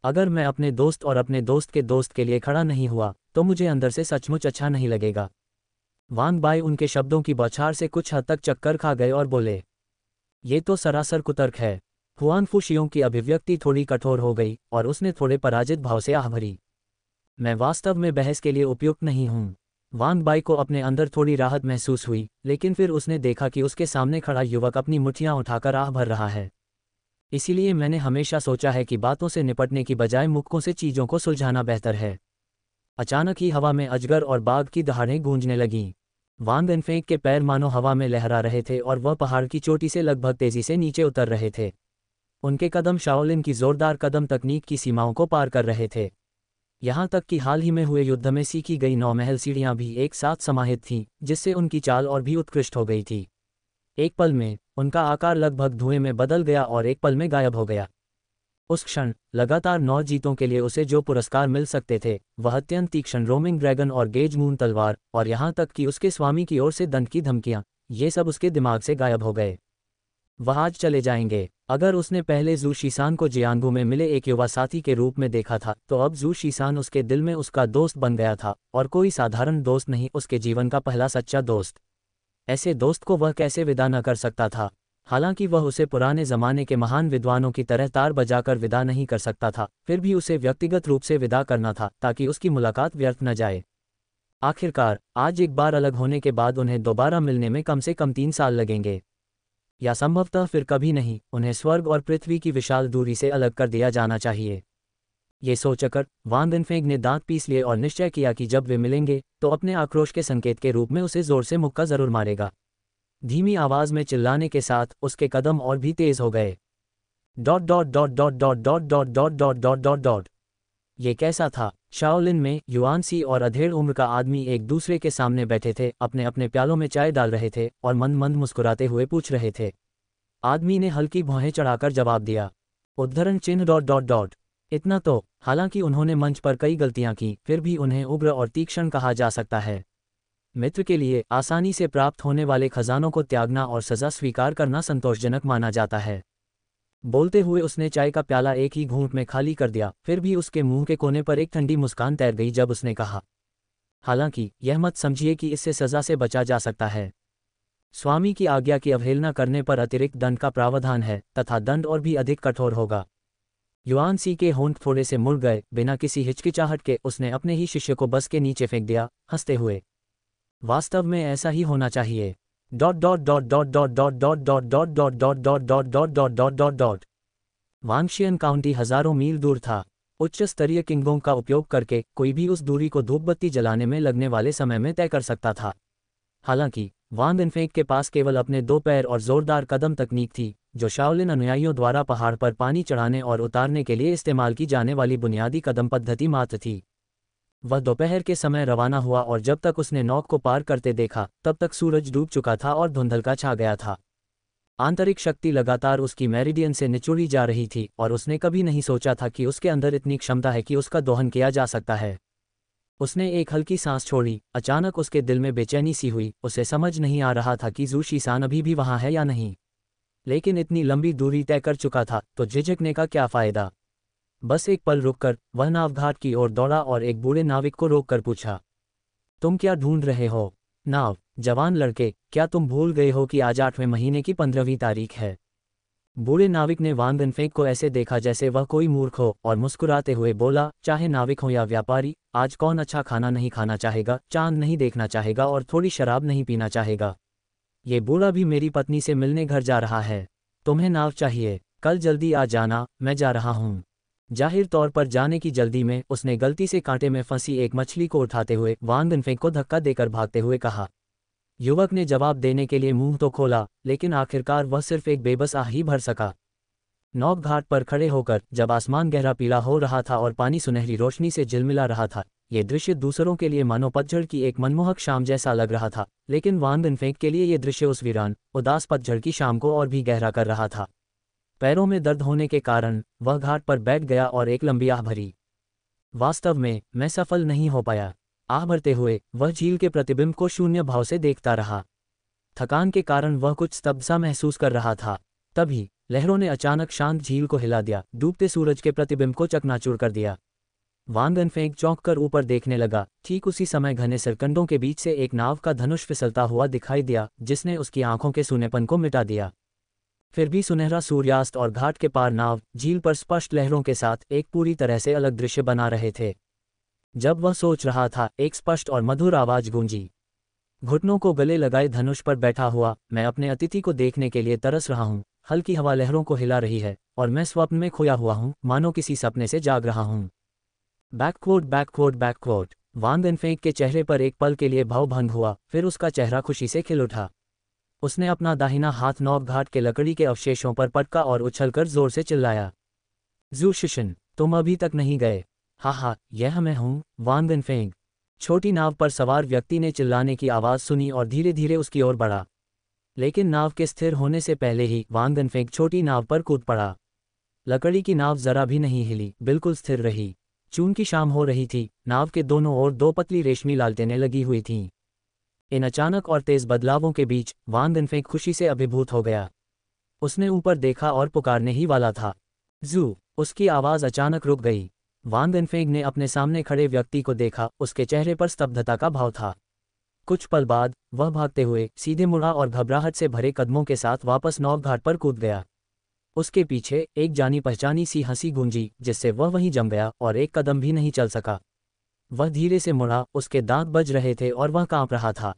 अगर मैं अपने दोस्त और अपने दोस्त के दोस्त के लिए खड़ा नहीं हुआ तो मुझे अंदर से सचमुच अच्छा नहीं लगेगा। वांग बाई उनके शब्दों की बौछार से कुछ हद तक चक्कर खा गए और बोले, ये तो सरासर कुतर्क है। हुआन फुशियों की अभिव्यक्ति थोड़ी कठोर हो गई और उसने थोड़े पराजित भाव से आह भरी, मैं वास्तव में बहस के लिए उपयुक्त नहीं हूँ। वांग बाई को अपने अंदर थोड़ी राहत महसूस हुई, लेकिन फिर उसने देखा कि उसके सामने खड़ा युवक अपनी मुट्ठियां उठाकर आह भर रहा है। इसीलिए मैंने हमेशा सोचा है कि बातों से निपटने की बजाय मुक्कों से चीज़ों को सुलझाना बेहतर है। अचानक ही हवा में अजगर और बाघ की दहाड़ें गूंजने लगीं। वान वेनफेंग के पैर मानो हवा में लहरा रहे थे और वह पहाड़ की चोटी से लगभग तेजी से नीचे उतर रहे थे। उनके कदम शाओलिन की जोरदार कदम तकनीक की सीमाओं को पार कर रहे थे। यहाँ तक कि हाल ही में हुए युद्ध में सीखी गई 9 महल सीढ़ियाँ भी एक साथ समाहित थीं, जिससे उनकी चाल और भी उत्कृष्ट हो गई थी। एक पल में उनका आकार लगभग धुएं में बदल गया और एक पल में गायब हो गया। उस क्षण लगातार 9 जीतों के लिए उसे जो पुरस्कार मिल सकते थे, वह अत्यंत तीक्ष्ण रोमिंग ड्रैगन और गेज मून तलवार, और यहाँ तक कि उसके स्वामी की ओर से दंड की धमकियाँ, ये सब उसके दिमाग से गायब हो गए। वह आज चले जाएंगे। अगर उसने पहले जू शीसान को जियांगू में मिले एक युवा साथी के रूप में देखा था, तो अब जू शीसान उसके दिल में उसका दोस्त बन गया था, और कोई साधारण दोस्त नहीं, उसके जीवन का पहला सच्चा दोस्त। ऐसे दोस्त को वह कैसे विदा न कर सकता था। हालांकि वह उसे पुराने जमाने के महान विद्वानों की तरह तार बजाकर विदा नहीं कर सकता था, फिर भी उसे व्यक्तिगत रूप से विदा करना था ताकि उसकी मुलाकात व्यर्थ न जाए। आखिरकार आज एक बार अलग होने के बाद उन्हें दोबारा मिलने में कम से कम 3 साल लगेंगे, या संभवतः फिर कभी नहीं। उन्हें स्वर्ग और पृथ्वी की विशाल दूरी से अलग कर दिया जाना चाहिए। ये सोचकर वान वेनफेंग ने दांत पीस लिए और निश्चय किया कि जब वे मिलेंगे तो अपने आक्रोश के संकेत के रूप में उसे जोर से मुक्का जरूर मारेगा। धीमी आवाज में चिल्लाने के साथ उसके कदम और भी तेज हो गए। Dot dot dot dot dot dot dot dot dot dot dot dot. ये कैसा था? शाओलिन में युआनसी और अधेड़ उम्र का आदमी एक दूसरे के सामने बैठे थे, अपने अपने प्यालों में चाय डाल रहे थे और मंद मंद मुस्कुराते हुए पूछ रहे थे। आदमी ने हल्की भौहें चढ़ाकर जवाब दिया, उद्धरण चिन्ह डॉट डॉट डॉट। इतना तो, हालांकि उन्होंने मंच पर कई गलतियां की, फिर भी उन्हें उग्र और तीक्ष्ण कहा जा सकता है। मित्र के लिए आसानी से प्राप्त होने वाले खजानों को त्यागना और सजा स्वीकार करना संतोषजनक माना जाता है। बोलते हुए उसने चाय का प्याला एक ही घूंट में खाली कर दिया, फिर भी उसके मुंह के कोने पर एक ठंडी मुस्कान तैर गई जब उसने कहा, हालांकि यह मत समझिए कि इससे सजा से बचा जा सकता है। स्वामी की आज्ञा की अवहेलना करने पर अतिरिक्त दंड का प्रावधान है, तथा दंड और भी अधिक कठोर होगा। युआनसी के होंठ थोड़े से मुड़ गए। बिना किसी हिचकिचाहट के उसने अपने ही शिष्य को बस के नीचे फेंक दिया, हंसते हुए। वास्तव में ऐसा ही होना चाहिए। Dot dot dot dot dot dot dot dot dot dot dot dot dot dot dot dot dot dot. Wangxian county हजारों मील दूर था। उच्च स्तरीय किंगोंग का उपयोग करके कोई भी उस दूरी को धूपबत्ती जलाने में लगने वाले समय में तय कर सकता था। हालांकि वान वेनफेंग के पास केवल अपने 2 पैर और जोरदार कदम तकनीक थी, जो शाओलिन अनुयायियों द्वारा पहाड़ पर पानी चढ़ाने और उतारने के लिए इस्तेमाल की जाने वाली बुनियादी कदम पद्धति मात्र थी। वह दोपहर के समय रवाना हुआ और जब तक उसने नौक को पार करते देखा, तब तक सूरज डूब चुका था और धुंधलका छा गया था। आंतरिक शक्ति लगातार उसकी मेरिडियन से निचोड़ी जा रही थी, और उसने कभी नहीं सोचा था कि उसके अंदर इतनी क्षमता है कि उसका दोहन किया जा सकता है। उसने एक हल्की सांस छोड़ी। अचानक उसके दिल में बेचैनी सी हुई। उसे समझ नहीं आ रहा था कि जू शीसान अभी भी वहां है या नहीं, लेकिन इतनी लंबी दूरी तय कर चुका था तो झिझकने का क्या फायदा। बस एक पल रुककर वह नावघाट की ओर दौड़ा और एक बूढ़े नाविक को रोककर पूछा, तुम क्या ढूंढ रहे हो? नाव, जवान लड़के, क्या तुम भूल गए हो कि आज 8वें महीने की 15वीं तारीख है? बूढ़े नाविक ने वान वेनफेंग को ऐसे देखा जैसे वह कोई मूर्ख हो, और मुस्कुराते हुए बोला, चाहे नाविक हो या व्यापारी, आज कौन अच्छा खाना नहीं खाना चाहेगा, चांद नहीं देखना चाहेगा और थोड़ी शराब नहीं पीना चाहेगा? ये बूढ़ा भी मेरी पत्नी से मिलने घर जा रहा है। तुम्हें नाव चाहिए? कल जल्दी आ जाना, मैं जा रहा हूँ। जाहिर तौर पर जाने की जल्दी में उसने गलती से कांटे में फंसी एक मछली को उठाते हुए वान वेनफेंग को धक्का देकर भागते हुए कहा। युवक ने जवाब देने के लिए मुंह तो खोला, लेकिन आखिरकार वह सिर्फ एक बेबस आह ही भर सका। नौक घाट पर खड़े होकर जब आसमान गहरा पीला हो रहा था और पानी सुनहरी रोशनी से झिलमिला रहा था, ये दृश्य दूसरों के लिए मानो पतझड़ की एक मनमोहक शाम जैसा लग रहा था, लेकिन वान वेनफेंग के लिए ये दृश्य उस वीरान, उदास पतझड़ की शाम को और भी गहरा कर रहा था। पैरों में दर्द होने के कारण वह घाट पर बैठ गया और एक लंबी आह भरी। वास्तव में मैं सफल नहीं हो पाया। आह भरते हुए वह झील के प्रतिबिंब को शून्य भाव से देखता रहा। थकान के कारण वह कुछ स्तब्ध सा महसूस कर रहा था। तभी लहरों ने अचानक शांत झील को हिला दिया, डूबते सूरज के प्रतिबिंब को चकनाचूर कर दिया। वान वेनफेंग चौंक कर ऊपर देखने लगा। ठीक उसी समय घने सरकंडों के बीच से एक नाव का धनुष फिसलता हुआ दिखाई दिया, जिसने उसकी आंखों के सूनेपन को मिटा दिया। फिर भी सुनहरा सूर्यास्त और घाट के पार नाव झील पर स्पष्ट लहरों के साथ एक पूरी तरह से अलग दृश्य बना रहे थे। जब वह सोच रहा था, एक स्पष्ट और मधुर आवाज गूंजी, घुटनों को गले लगाए धनुष पर बैठा हुआ, मैं अपने अतिथि को देखने के लिए तरस रहा हूँ। हल्की हवा लहरों को हिला रही है, और मैं स्वप्न में खोया हुआ हूँ, मानो किसी सपने से जाग रहा हूँ। बैककोट बैककोट बैककोट। वान वेनफेंग के चेहरे पर एक पल के लिए भावभंग हुआ, फिर उसका चेहरा खुशी से खिल उठा। उसने अपना दाहिना हाथ नौक घाट के लकड़ी के अवशेषों पर पटका और उछलकर जोर से चिल्लाया, ज़ू शिशन, तुम अभी तक नहीं गए। हाँ, यह मैं हूँ, वान वेनफेंग। छोटी नाव पर सवार व्यक्ति ने चिल्लाने की आवाज़ सुनी और धीरे धीरे उसकी ओर बढ़ा। लेकिन नाव के स्थिर होने से पहले ही वान वेनफेंग छोटी नाव पर कूद पड़ा। लकड़ी की नाव जरा भी नहीं हिली, बिल्कुल स्थिर रही। जून की शाम हो रही थी, नाव के दोनों ओर दो पतली रेशमी लालटेनें लगी हुई थीं। इन अचानक और तेज बदलावों के बीच वान वेनफेंग खुशी से अभिभूत हो गया। उसने ऊपर देखा और पुकारने ही वाला था, ज़ू। उसकी आवाज़ अचानक रुक गई। वान वेनफेंग ने अपने सामने खड़े व्यक्ति को देखा, उसके चेहरे पर स्तब्धता का भाव था। कुछ पल बाद वह भागते हुए सीधे मुड़ा और घबराहट से भरे कदमों के साथ वापस नौक घाट पर कूद गया। उसके पीछे एक जानी पहचानी सी हंसी गूंजी, जिससे वह वहीं जम गया और एक कदम भी नहीं चल सका। वह धीरे से मुड़ा, उसके दांत बज रहे थे और वह कांप रहा था।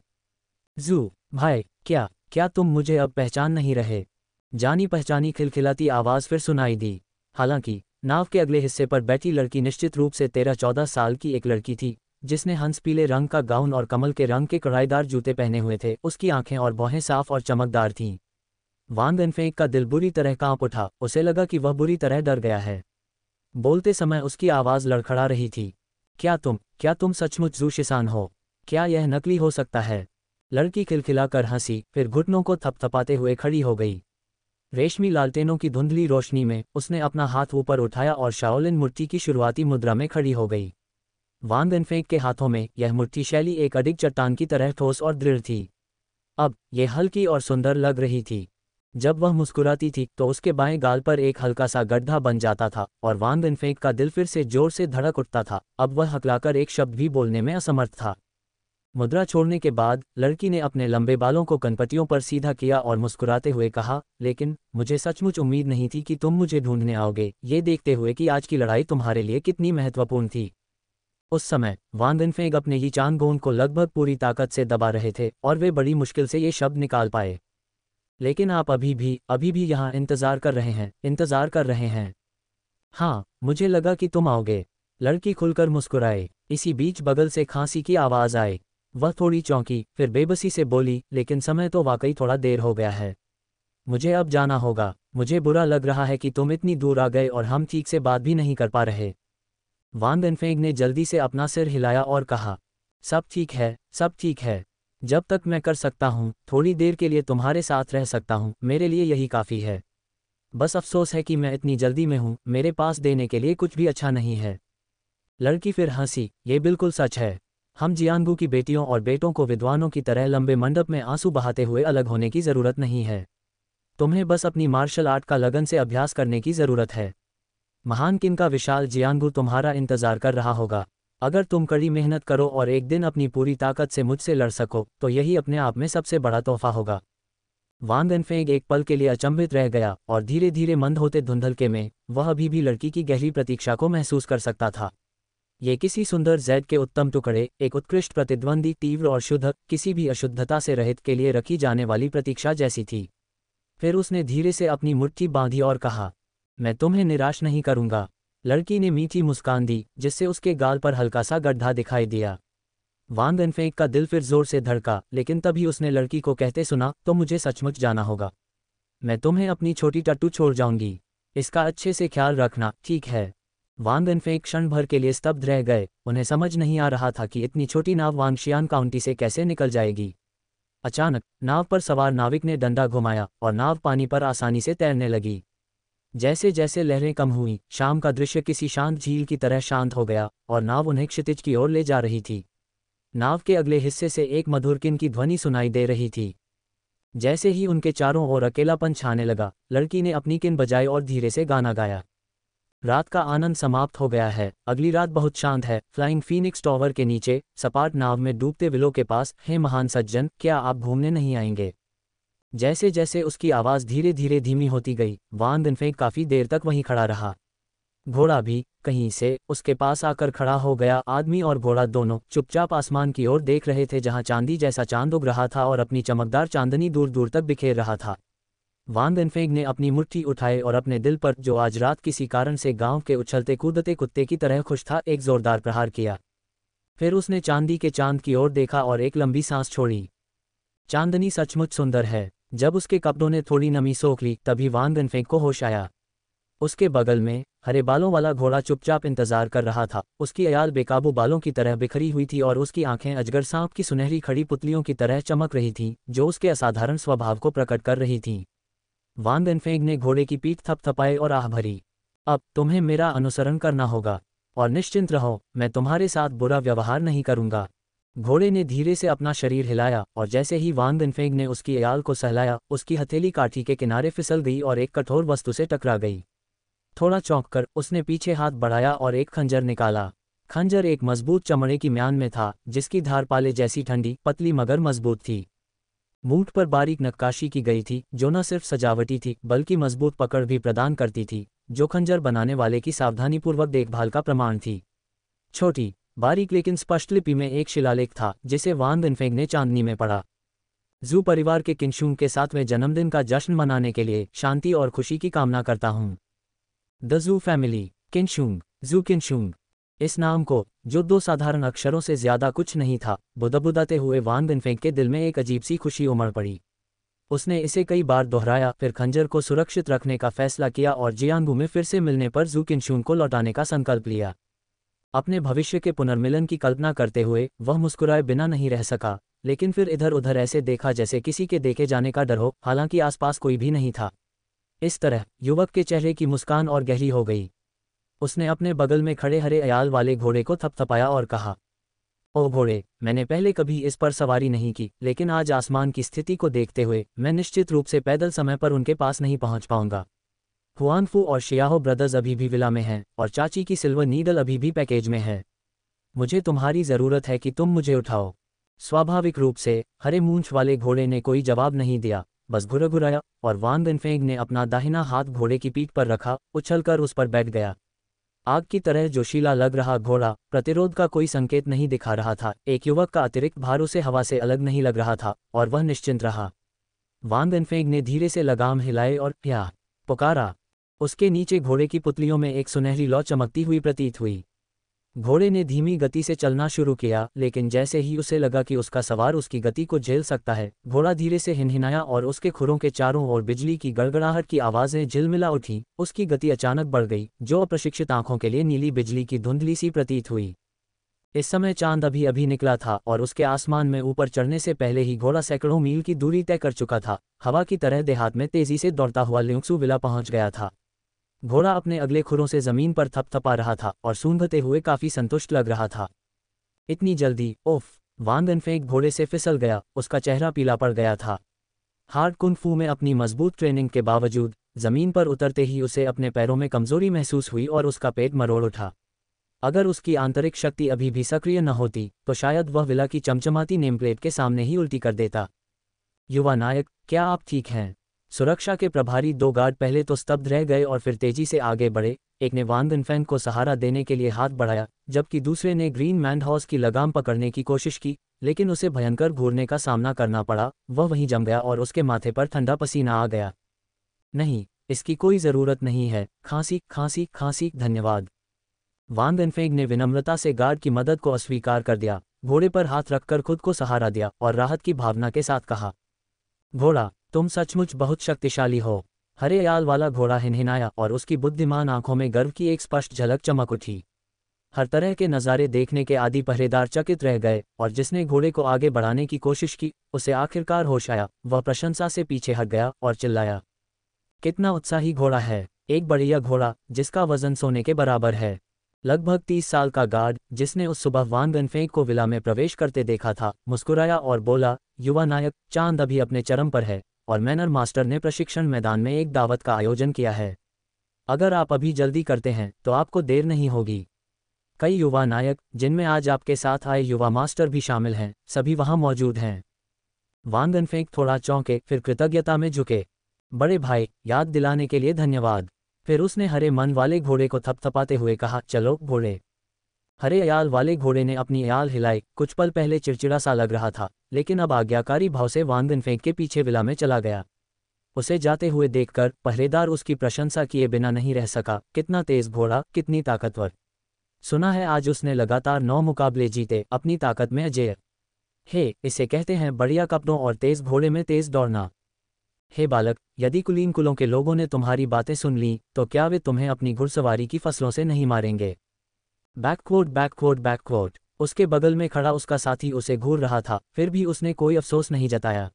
ज़ू भाई, क्या तुम मुझे अब पहचान नहीं रहे? जानी पहचानी खिलखिलाती आवाज़ फिर सुनाई दी। हालांकि नाव के अगले हिस्से पर बैठी लड़की निश्चित रूप से 13-14 साल की एक लड़की थी, जिसने हंस पीले रंग का गाउन और कमल के रंग के कढ़ाईदार जूते पहने हुए थे। उसकी आंखें और भौहें साफ और चमकदार थीं। वान वेनफेंग का दिल बुरी तरह कांप उठा, उसे लगा कि वह बुरी तरह डर गया है। बोलते समय उसकी आवाज़ लड़खड़ा रही थी, क्या तुम सचमुच ज़ू शिसान हो? क्या यह नकली हो सकता है? लड़की खिलखिलाकर हंसी, फिर घुटनों को थपथपाते हुए खड़ी हो गई। रेशमी लालटेनों की धुंधली रोशनी में उसने अपना हाथ ऊपर उठाया और शाओलिन मूर्ति की शुरुआती मुद्रा में खड़ी हो गई। वान वेनफेंग के हाथों में यह मूर्ति शैली एक अडिग चट्टान की तरह ठोस और दृढ़ थी। अब यह हल्की और सुंदर लग रही थी। जब वह मुस्कुराती थी तो उसके बाएं गाल पर एक हल्का सा गड्ढा बन जाता था और वान वेनफेंग का दिल फिर से जोर से धड़क उठता था। अब वह हकलाकर एक शब्द भी बोलने में असमर्थ था। मुद्रा छोड़ने के बाद लड़की ने अपने लंबे बालों को कनपटियों पर सीधा किया और मुस्कुराते हुए कहा, लेकिन मुझे सचमुच उम्मीद नहीं थी कि तुम मुझे ढूंढने आओगे, ये देखते हुए कि आज की लड़ाई तुम्हारे लिए कितनी महत्वपूर्ण थी। उस समय वान वेनफेंग अपने ही चांद गोंद को लगभग पूरी ताकत से दबा रहे थे और वे बड़ी मुश्किल से ये शब्द निकाल पाए, लेकिन आप अभी भी यहाँ इंतज़ार कर रहे हैं। हाँ, मुझे लगा कि तुम आओगे। लड़की खुलकर मुस्कुराए। इसी बीच बगल से खांसी की आवाज़ आई। वह थोड़ी चौंकी, फिर बेबसी से बोली, लेकिन समय तो वाकई थोड़ा देर हो गया है। मुझे अब जाना होगा। मुझे बुरा लग रहा है कि तुम इतनी दूर आ गए और हम ठीक से बात भी नहीं कर पा रहे। वान वेनफेंग ने जल्दी से अपना सिर हिलाया और कहा, सब ठीक है। जब तक मैं कर सकता हूँ, थोड़ी देर के लिए तुम्हारे साथ रह सकता हूँ, मेरे लिए यही काफ़ी है। बस अफसोस है कि मैं इतनी जल्दी में हूँ, मेरे पास देने के लिए कुछ भी अच्छा नहीं है। लड़की फिर हंसी, ये बिल्कुल सच है। हम जियानगू की बेटियों और बेटों को विद्वानों की तरह लंबे मंडप में आंसू बहाते हुए अलग होने की ज़रूरत नहीं है। तुम्हें बस अपनी मार्शल आर्ट का लगन से अभ्यास करने की ज़रूरत है। महान किन का विशाल जियानगू तुम्हारा इंतज़ार कर रहा होगा। अगर तुम कड़ी मेहनत करो और एक दिन अपनी पूरी ताकत से मुझसे लड़ सको तो यही अपने आप में सबसे बड़ा तोहफा होगा। वान वेनफेंग एक पल के लिए अचंभित रह गया और धीरे धीरे मंद होते धुंधलके में वह अभी भी लड़की की गहरी प्रतीक्षा को महसूस कर सकता था। ये किसी सुंदर जैद के उत्तम टुकड़े, एक उत्कृष्ट प्रतिद्वंदी, तीव्र और शुद्ध, किसी भी अशुद्धता से रहित के लिए रखी जाने वाली प्रतीक्षा जैसी थी। फिर उसने धीरे से अपनी मुट्ठी बांधी और कहा, मैं तुम्हें निराश नहीं करूंगा। लड़की ने मीठी मुस्कान दी, जिससे उसके गाल पर हल्का सा गड्ढा दिखाई दिया। वान वेनफेंग का दिल फिर जोर से धड़का, लेकिन तभी उसने लड़की को कहते सुना, तो मुझे सचमुच जाना होगा। मैं तुम्हें अपनी छोटी टट्टू छोड़ जाऊंगी। इसका अच्छे से ख्याल रखना, ठीक है? वान वेनफेंग क्षण भर के लिए स्तब्ध रह गए। उन्हें समझ नहीं आ रहा था कि इतनी छोटी नाव वांगशियान काउंटी से कैसे निकल जाएगी। अचानक नाव पर सवार नाविक ने डंडा घुमाया और नाव पानी पर आसानी से तैरने लगी। जैसे जैसे लहरें कम हुईं, शाम का दृश्य किसी शांत झील की तरह शांत हो गया और नाव उन्हें क्षितिज की ओर ले जा रही थी। नाव के अगले हिस्से से एक मधुर किन की ध्वनि सुनाई दे रही थी। जैसे ही उनके चारों ओर अकेलापन छाने लगा, लड़की ने अपनी किन बजाई और धीरे से गाना गाया। रात का आनंद समाप्त हो गया है। अगली रात बहुत शांत है। फ्लाइंग फीनिक्स टॉवर के नीचे सपाट नाव में डूबते विलो के पास, हे महान सज्जन, क्या आप घूमने नहीं आएंगे? जैसे जैसे उसकी आवाज़ धीरे धीरे धीमी होती गई, वान वेनफेंग काफ़ी देर तक वहीं खड़ा रहा। घोड़ा भी कहीं से उसके पास आकर खड़ा हो गया। आदमी और घोड़ा दोनों चुपचाप आसमान की ओर देख रहे थे, जहां चांदी जैसा चांद उग रहा था और अपनी चमकदार चांदनी दूर दूर तक बिखेर रहा था। वान वेनफेंग ने अपनी मुट्ठी उठाए और अपने दिल पर, जो आज रात किसी कारण से गांव के उछलते कूदते कुत्ते की तरह खुश था, एक जोरदार प्रहार किया। फिर उसने चांदी के चांद की ओर देखा और एक लंबी सांस छोड़ी। चांदनी सचमुच सुंदर है। जब उसके कपड़ों ने थोड़ी नमी सोख ली, तभी वान वेनफेंग को होश आया। उसके बगल में हरे बालों वाला घोड़ा चुपचाप इंतजार कर रहा था। उसकी अयाल बेकाबू बालों की तरह बिखरी हुई थी और उसकी आंखें अजगर सांप की सुनहरी खड़ी पुतलियों की तरह चमक रही थीं, जो उसके असाधारण स्वभाव को प्रकट कर रही थीं। वान वेनफेंग ने घोड़े की पीठ थपथपाई और आह भरी। अब तुम्हें मेरा अनुसरण करना होगा, और निश्चिंत रहो, मैं तुम्हारे साथ बुरा व्यवहार नहीं करूंगा। घोड़े ने धीरे से अपना शरीर हिलाया और जैसे ही वान वेनफेंग ने उसकी अयाल को सहलाया, उसकी हथेली काठी के किनारे फिसल गई और एक कठोर वस्तु से टकरा गई। थोड़ा चौंक कर उसने पीछे हाथ बढ़ाया और एक खंजर निकाला। खंजर एक मजबूत चमड़े की म्यान में था, जिसकी धार पाले जैसी ठंडी, पतली मगर मजबूत थी। मूठ पर बारीक नक्काशी की गई थी, जो न सिर्फ सजावटी थी बल्कि मजबूत पकड़ भी प्रदान करती थी, जो खंजर बनाने वाले की सावधानीपूर्वक देखभाल का प्रमाण थी। छोटी, बारीक लेकिन स्पष्ट लिपि में एक शिलालेख था, जिसे वान वेनफेंग ने चांदनी में पढ़ा। जू परिवार के किनशुंग के 7वें जन्मदिन का जश्न मनाने के लिए शांति और खुशी की कामना करता हूँ। द जू फैमिली, किनशुंग, जू किनशुंग। इस नाम को, जो 2 साधारण अक्षरों से ज्यादा कुछ नहीं था, बुदबुदाते हुए वान वेनफेंग के दिल में एक अजीब सी खुशी उमड़ पड़ी। उसने इसे कई बार दोहराया, फिर खंजर को सुरक्षित रखने का फैसला किया और जियांगू में फिर से मिलने पर जू किनशुंग को लौटाने का संकल्प लिया। अपने भविष्य के पुनर्मिलन की कल्पना करते हुए वह मुस्कुराए बिना नहीं रह सका, लेकिन फिर इधर उधर ऐसे देखा जैसे किसी के देखे जाने का डर हो, हालांकि आसपास कोई भी नहीं था। इस तरह युवक के चेहरे की मुस्कान और गहरी हो गई। उसने अपने बगल में खड़े हरे अयाल वाले घोड़े को थपथपाया और कहा, ओ घोड़े, मैंने पहले कभी इस पर सवारी नहीं की, लेकिन आज आसमान की स्थिति को देखते हुए मैं निश्चित रूप से पैदल समय पर उनके पास नहीं पहुंच पाऊंगा। हुआनफू और शियाहो ब्रदर्स अभी भी विला में हैं और चाची की सिल्वर नीडल अभी भी पैकेज में है। मुझे तुम्हारी ज़रूरत है कि तुम मुझे उठाओ। स्वाभाविक रूप से हरे मूंछ वाले घोड़े ने कोई जवाब नहीं दिया, बस घुरघुराया, और वान वेनफेंग ने अपना दाहिना हाथ घोड़े की पीठ पर रखा, उछलकर उस पर बैठ गया। आग की तरह जोशीला लग रहा घोड़ा प्रतिरोध का कोई संकेत नहीं दिखा रहा था। एक युवक का अतिरिक्त भार उसे हवा से अलग नहीं लग रहा था और वह निश्चिंत रहा। वान वेनफेंग ने धीरे से लगाम हिलाए और प्या पुकारा। उसके नीचे घोड़े की पुतलियों में एक सुनहरी लौ चमकती हुई प्रतीत हुई। घोड़े ने धीमी गति से चलना शुरू किया, लेकिन जैसे ही उसे लगा कि उसका सवार उसकी गति को झेल सकता है, घोड़ा धीरे से हिनहिनाया और उसके खुरों के चारों ओर बिजली की गड़गड़ाहट की आवाज़ें झिलमिला उठी। उसकी गति अचानक बढ़ गई, जो अप्रशिक्षित आंखों के लिए नीली बिजली की धुंधली सी प्रतीत हुई। इस समय चांद अभी अभी निकला था और उसके आसमान में ऊपर चढ़ने से पहले ही घोड़ा सैकड़ों मील की दूरी तय कर चुका था। हवा की तरह देहात में तेजी से दौड़ता हुआ ल्योंगसू विला पहुंच गया था। घोड़ा अपने अगले खुरों से जमीन पर थपथपा रहा था और सूंघते हुए काफी संतुष्ट लग रहा था। इतनी जल्दी, ओफ! वान वेनफेंग घोड़े से फिसल गया, उसका चेहरा पीला पड़ गया था। हार्ड कुंग फू में अपनी मजबूत ट्रेनिंग के बावजूद जमीन पर उतरते ही उसे अपने पैरों में कमजोरी महसूस हुई और उसका पेट मरोड़ उठा। अगर उसकी आंतरिक शक्ति अभी भी सक्रिय न होती, तो शायद वह विला की चमचमाती नेमप्लेट के सामने ही उल्टी कर देता। युवा नायक, क्या आप ठीक हैं? सुरक्षा के प्रभारी 2 गार्ड पहले तो स्तब्ध रह गए और फिर तेजी से आगे बढ़े। एक ने वान वेनफेंग को सहारा देने के लिए हाथ बढ़ाया, जबकि दूसरे ने ग्रीन मैन हाउस की लगाम पकड़ने की कोशिश की, लेकिन उसे भयंकर घूरने का सामना करना पड़ा। वह वहीं जम गया और उसके माथे पर ठंडा पसीना आ गया। नहीं, इसकी कोई ज़रूरत नहीं है। खांसी खांसी खांसी, धन्यवाद। वान वेनफेंग ने विनम्रता से गार्ड की मदद को अस्वीकार कर दिया, घोड़े पर हाथ रखकर खुद को सहारा दिया और राहत की भावना के साथ कहा, घोड़ा, तुम सचमुच बहुत शक्तिशाली हो। हरे अयाल वाला घोड़ा हिनहिनाया और उसकी बुद्धिमान आंखों में गर्व की एक स्पष्ट झलक चमक उठी। हर तरह के नज़ारे देखने के आदि पहरेदार चकित रह गए और जिसने घोड़े को आगे बढ़ाने की कोशिश की, उसे आखिरकार होश आया। वह प्रशंसा से पीछे हट गया और चिल्लाया, कितना उत्साही घोड़ा है! एक बढ़िया घोड़ा जिसका वजन सोने के बराबर है। लगभग 30 साल का गार्ड, जिसने उस सुबह वान वेनफेंग को विला में प्रवेश करते देखा था, मुस्कुराया और बोला, युवा नायक, चांद अभी अपने चरम पर है और मैनर मास्टर ने प्रशिक्षण मैदान में एक दावत का आयोजन किया है। अगर आप अभी जल्दी करते हैं तो आपको देर नहीं होगी। कई युवा नायक, जिनमें आज आपके साथ आए युवा मास्टर भी शामिल हैं, सभी वहां मौजूद हैं। वान वेनफेंग थोड़ा चौंके, फिर कृतज्ञता में झुके। बड़े भाई, याद दिलाने के लिए धन्यवाद। फिर उसने हरे मन वाले घोड़े को थपथपाते हुए कहा, चलो घोड़े। हरे अयाल वाले घोड़े ने अपनी अयाल हिलाई। कुछ पल पहले चिड़चिड़ा सा लग रहा था, लेकिन अब आज्ञाकारी भाव से वान वेनफेंग के पीछे विला में चला गया। उसे जाते हुए देखकर पहरेदार उसकी प्रशंसा किए बिना नहीं रह सका। कितना तेज घोड़ा, कितनी ताकतवर। सुना है आज उसने लगातार 9 मुकाबले जीते, अपनी ताकत में अजेय। हे, इसे कहते हैं बढ़िया कपड़ों और तेज घोड़े में तेज दौड़ना। हे बालक, यदि कुलीन कुलों के लोगों ने तुम्हारी बातें सुन ली तो क्या वे तुम्हें अपनी घुड़सवारी की फसलों से नहीं मारेंगे? Backward backward backward. उसके बगल में खड़ा उसका साथी उसे घूर रहा था, फिर भी उसने कोई अफसोस नहीं जताया।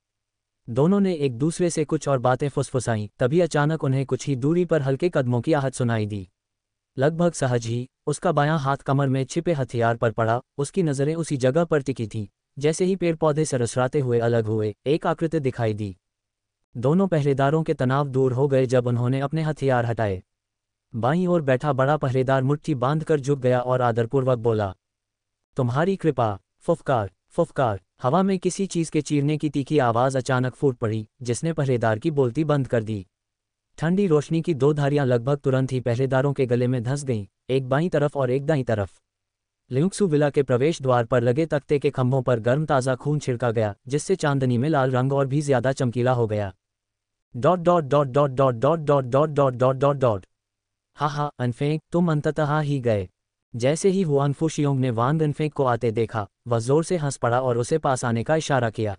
दोनों ने एक दूसरे से कुछ और बातें फुसफुसाईं, तभी अचानक उन्हें कुछ ही दूरी पर हल्के कदमों की आहट सुनाई दी। लगभग सहज ही उसका बायां हाथ कमर में छिपे हथियार पर पड़ा। उसकी नज़रें उसी जगह पर टिकी थीं। जैसे ही पेड़ पौधे सरसराते हुए अलग हुए, एक आकृति दिखाई दी। दोनों पहरेदारों के तनाव दूर हो गए जब उन्होंने अपने हथियार हटाए। बाईं ओर बैठा बड़ा पहरेदार मुट्ठी बांधकर झुक गया और आदरपूर्वक बोला, तुम्हारी कृपा। फुफकार फुफकार। हवा में किसी चीज के चीरने की तीखी आवाज अचानक फूट पड़ी, जिसने पहरेदार की बोलती बंद कर दी। ठंडी रोशनी की 2 धारियां लगभग तुरंत ही पहरेदारों के गले में धंस गईं, एक बाईं तरफ और एक दाईं तरफ। लियुक्सु विला के प्रवेश द्वार पर लगे तख्ते के खंभों पर गर्म ताज़ा खून छिड़का गया, जिससे चांदनी में लाल रंग और भी ज्यादा चमकीला हो गया। Dot dot dot dot dot dot dot dot dot dot dot dot. हा अनफेंग, तुम अंततः ही गए। जैसे ही हुआन फुशियोंग ने वांग अनफेंग को आते देखा, वह जोर से हंस पड़ा और उसे पास आने का इशारा किया।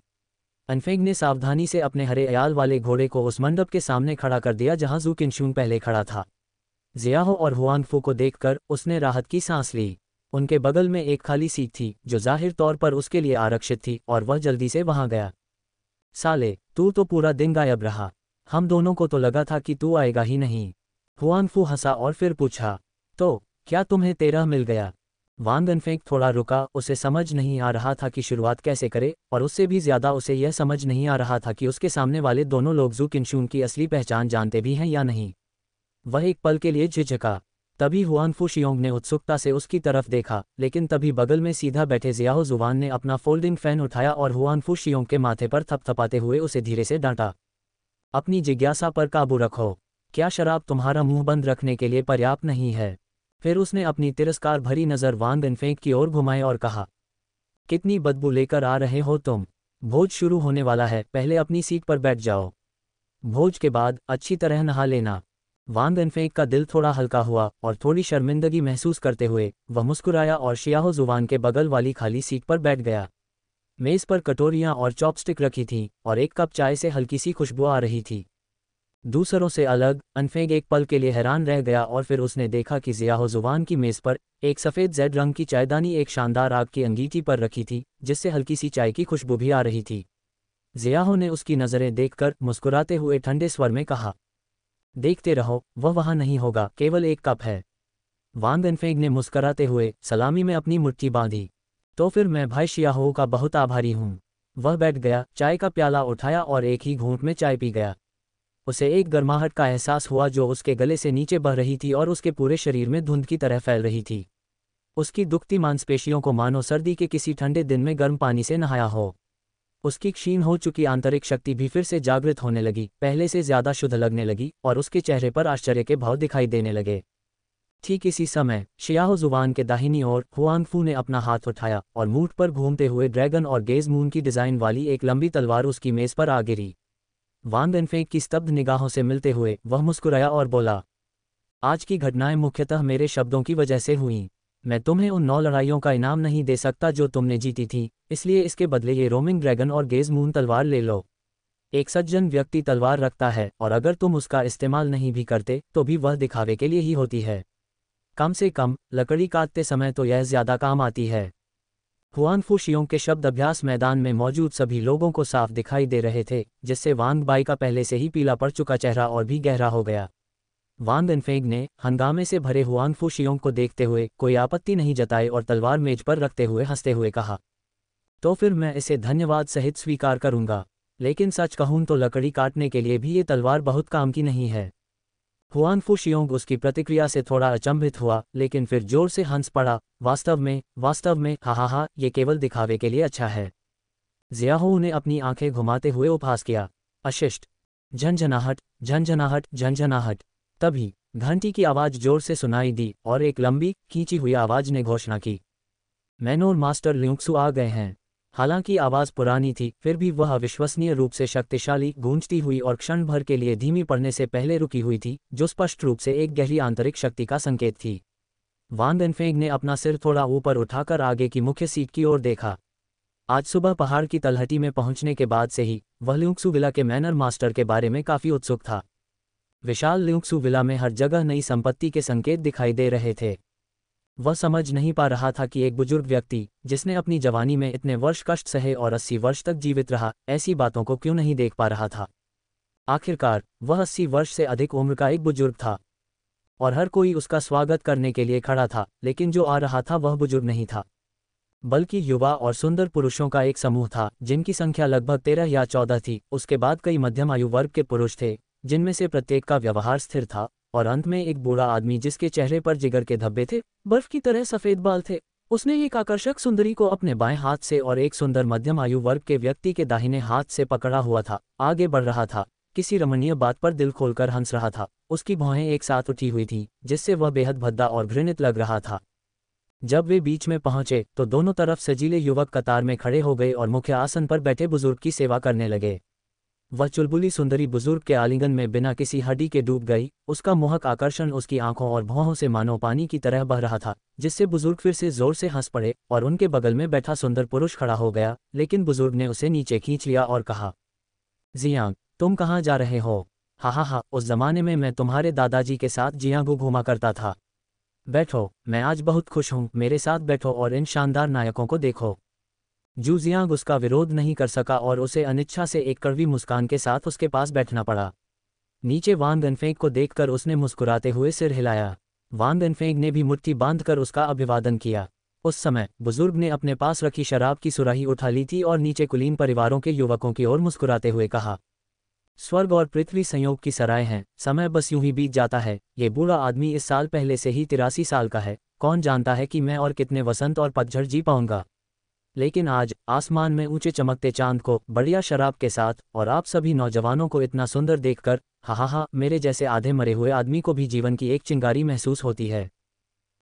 अनफेंग ने सावधानी से अपने हरे अयाल वाले घोड़े को उस मंडप के सामने खड़ा कर दिया जहां जू किनशून पहले खड़ा था। जियाहो और हुआन फू को देखकर उसने राहत की सांस ली। उनके बगल में एक खाली सीट थी जो जाहिर तौर पर उसके लिए आरक्षित थी, और वह जल्दी से वहां गया। साले, तू तो पूरा दिन गायब रहा। हम दोनों को तो लगा था कि तू आएगा ही नहीं। हुआन फू हंसा और फिर पूछा, तो क्या तुम्हें 13 मिल गया? वांग अनफेंग थोड़ा रुका। उसे समझ नहीं आ रहा था कि शुरुआत कैसे करे, और उससे भी ज्यादा उसे यह समझ नहीं आ रहा था कि उसके सामने वाले दोनों लोग जू किनशून की असली पहचान जानते भी हैं या नहीं। वह एक पल के लिए झिझका। तभी हुआन फुशियोंग ने उत्सुकता से उसकी तरफ देखा, लेकिन तभी बगल में सीधा बैठे जियाहो जुवान ने अपना फोल्डिंग फैन उठाया और हुआन फुशियोंग के माथे पर थपथपाते हुए उसे धीरे से डांटा। अपनी जिज्ञासा पर काबू रखो। क्या शराब तुम्हारा मुंह बंद रखने के लिए पर्याप्त नहीं है? फिर उसने अपनी तिरस्कार भरी नज़र वांग अनफेंग की ओर घुमाई और कहा, कितनी बदबू लेकर आ रहे हो तुम। भोज शुरू होने वाला है, पहले अपनी सीट पर बैठ जाओ। भोज के बाद अच्छी तरह नहा लेना। वांग अनफेंग का दिल थोड़ा हल्का हुआ, और थोड़ी शर्मिंदगी महसूस करते हुए वह मुस्कुराया और शियाहो जुवान के बगल वाली खाली सीट पर बैठ गया। मेज़ पर कटोरियां और चॉपस्टिक रखी थीं, और एक कप चाय से हल्की सी खुशबू आ रही थी। दूसरों से अलग, अनफेंग एक पल के लिए हैरान रह गया, और फिर उसने देखा कि जियाहो जुवान की मेज़ पर एक सफ़ेद जेड रंग की चायदानी एक शानदार आग की अंगीठी पर रखी थी, जिससे हल्की सी चाय की खुशबू भी आ रही थी। जियाहो ने उसकी नज़रें देखकर मुस्कुराते हुए ठंडे स्वर में कहा, देखते रहो, वह वहाँ नहीं होगा, केवल एक कप है। वांग अनफेंग ने मुस्कुराते हुए सलामी में अपनी मुट्ठी बांधी। तो फिर मैं भाई शियाहो का बहुत आभारी हूँ। वह बैठ गया, चाय का प्याला उठाया और एक ही घूंट में चाय पी गया। उसे एक गर्माहट का एहसास हुआ जो उसके गले से नीचे बह रही थी और उसके पूरे शरीर में धुंध की तरह फैल रही थी। उसकी दुखती मांसपेशियों को मानो सर्दी के किसी ठंडे दिन में गर्म पानी से नहाया हो। उसकी क्षीण हो चुकी आंतरिक शक्ति भी फिर से जागृत होने लगी, पहले से ज्यादा शुद्ध लगने लगी, और उसके चेहरे पर आश्चर्य के भाव दिखाई देने लगे। ठीक इसी समय शियाहो जुवान के दाहिनी ओर हुआन फू ने अपना हाथ उठाया, और मूठ पर घूमते हुए ड्रैगन और गेज मून की डिजाइन वाली एक लंबी तलवार उसकी मेज पर आ गिरी। वांग अनफेंग की स्तब्ध निगाहों से मिलते हुए वह मुस्कुराया और बोला, आज की घटनाएं मुख्यतः मेरे शब्दों की वजह से हुईं। मैं तुम्हें उन 9 लड़ाइयों का इनाम नहीं दे सकता जो तुमने जीती थी, इसलिए इसके बदले ये रोमिंग ड्रैगन और गेज मून तलवार ले लो। एक सज्जन व्यक्ति तलवार रखता है, और अगर तुम उसका इस्तेमाल नहीं भी करते तो भी वह दिखावे के लिए ही होती है। कम से कम लकड़ी काटते समय तो यह ज्यादा काम आती है। हुआन फुशियोंग के शब्द अभ्यास मैदान में मौजूद सभी लोगों को साफ दिखाई दे रहे थे, जिससे वांग बाई का पहले से ही पीला पड़ चुका चेहरा और भी गहरा हो गया। वांग अनफेंग ने हंगामे से भरे हुआन फुशियोंग को देखते हुए कोई आपत्ति नहीं जताई और तलवार मेज पर रखते हुए हंसते हुए कहा, तो फिर मैं इसे धन्यवाद सहित स्वीकार करूंगा, लेकिन सच कहूं तो लकड़ी काटने के लिए भी ये तलवार बहुत काम की नहीं है। हुआन फुशियोंग उसकी प्रतिक्रिया से थोड़ा अचंभित हुआ, लेकिन फिर जोर से हंस पड़ा, वास्तव में हा, ये केवल दिखावे के लिए अच्छा है। जियाहो ने अपनी आंखें घुमाते हुए उपहास किया। अशिष्ट। झंझनाहट झंझनाहट झंझनाहट। तभी घंटी की आवाज जोर से सुनाई दी, और एक लंबी खींची हुई आवाज ने घोषणा की, मैनोर मास्टर लियुक्सु आ गए हैं। हालांकि आवाज़ पुरानी थी, फिर भी वह अविश्वसनीय रूप से शक्तिशाली, गूंजती हुई और क्षण भर के लिए धीमी पड़ने से पहले रुकी हुई थी, जो स्पष्ट रूप से एक गहरी आंतरिक शक्ति का संकेत थी। वान डेनफेंग ने अपना सिर थोड़ा ऊपर उठाकर आगे की मुख्य सीट की ओर देखा। आज सुबह पहाड़ की तलहटी में पहुंचने के बाद से ही वह ल्यूक्सू विला के मैनर मास्टर के बारे में काफ़ी उत्सुक था। विशाल ल्यूक्सू विला में हर जगह नई संपत्ति के संकेत दिखाई दे रहे थे। वह समझ नहीं पा रहा था कि एक बुजुर्ग व्यक्ति, जिसने अपनी जवानी में इतने वर्ष कष्ट सहे और 80 वर्ष तक जीवित रहा, ऐसी बातों को क्यों नहीं देख पा रहा था। आखिरकार वह 80 वर्ष से अधिक उम्र का एक बुजुर्ग था और हर कोई उसका स्वागत करने के लिए खड़ा था, लेकिन जो आ रहा था वह बुजुर्ग नहीं था, बल्कि युवा और सुंदर पुरुषों का एक समूह था, जिनकी संख्या लगभग 13 या 14 थी। उसके बाद कई मध्यम आयु वर्ग के पुरुष थे, जिनमें से प्रत्येक का व्यवहार स्थिर था, और अंत में एक बूढ़ा आदमी जिसके चेहरे पर जिगर के धब्बे थे, बर्फ की तरह सफेद बाल थे। उसने एक आकर्षक सुंदरी को अपने बाएं हाथ से और एक सुंदर मध्यम आयु वर्ग के व्यक्ति के दाहिने हाथ से पकड़ा हुआ था, आगे बढ़ रहा था, किसी रमणीय बात पर दिल खोलकर हंस रहा था। उसकी भौहें एक साथ उठी हुई थीं, जिससे वह बेहद भद्दा और घृणित लग रहा था। जब वे बीच में पहुंचे तो दोनों तरफ सजीले युवक कतार में खड़े हो गए और मुख्य आसन पर बैठे बुजुर्ग की सेवा करने लगे। वह चुलबुली सुंदरी बुजुर्ग के आलिंगन में बिना किसी हड्डी के डूब गई। उसका मोहक आकर्षण उसकी आंखों और भौहों से मानो पानी की तरह बह रहा था, जिससे बुजुर्ग फिर से जोर से हंस पड़े और उनके बगल में बैठा सुंदर पुरुष खड़ा हो गया। लेकिन बुजुर्ग ने उसे नीचे खींच लिया और कहा, जियांग, तुम कहाँ जा रहे हो? हा, उस जमाने में मैं तुम्हारे दादाजी के साथ जियांगू घूमा करता था। बैठो, मैं आज बहुत खुश हूँ, मेरे साथ बैठो और इन शानदार नायकों को देखो। जू जियांग उसका विरोध नहीं कर सका और उसे अनिच्छा से एक कड़वी मुस्कान के साथ उसके पास बैठना पड़ा। नीचे वान डेनफेंग को देखकर उसने मुस्कुराते हुए सिर हिलाया। वान डेनफेंग ने भी मुट्ठी बांधकर उसका अभिवादन किया। उस समय बुजुर्ग ने अपने पास रखी शराब की सुराही उठा ली थी और नीचे कुलीन परिवारों के युवकों की ओर मुस्कुराते हुए कहा, स्वर्ग और पृथ्वी संयोग की सराय हैं, समय बस यूं ही बीत जाता है। ये बूढ़ा आदमी इस साल पहले से ही 83 साल का है। कौन जानता है कि मैं और कितने वसंत और पतझड़ जी पाऊंगा। लेकिन आज आसमान में ऊंचे चमकते चांद को, बढ़िया शराब के साथ, और आप सभी नौजवानों को इतना सुंदर देखकर, हा, मेरे जैसे आधे मरे हुए आदमी को भी जीवन की एक चिंगारी महसूस होती है।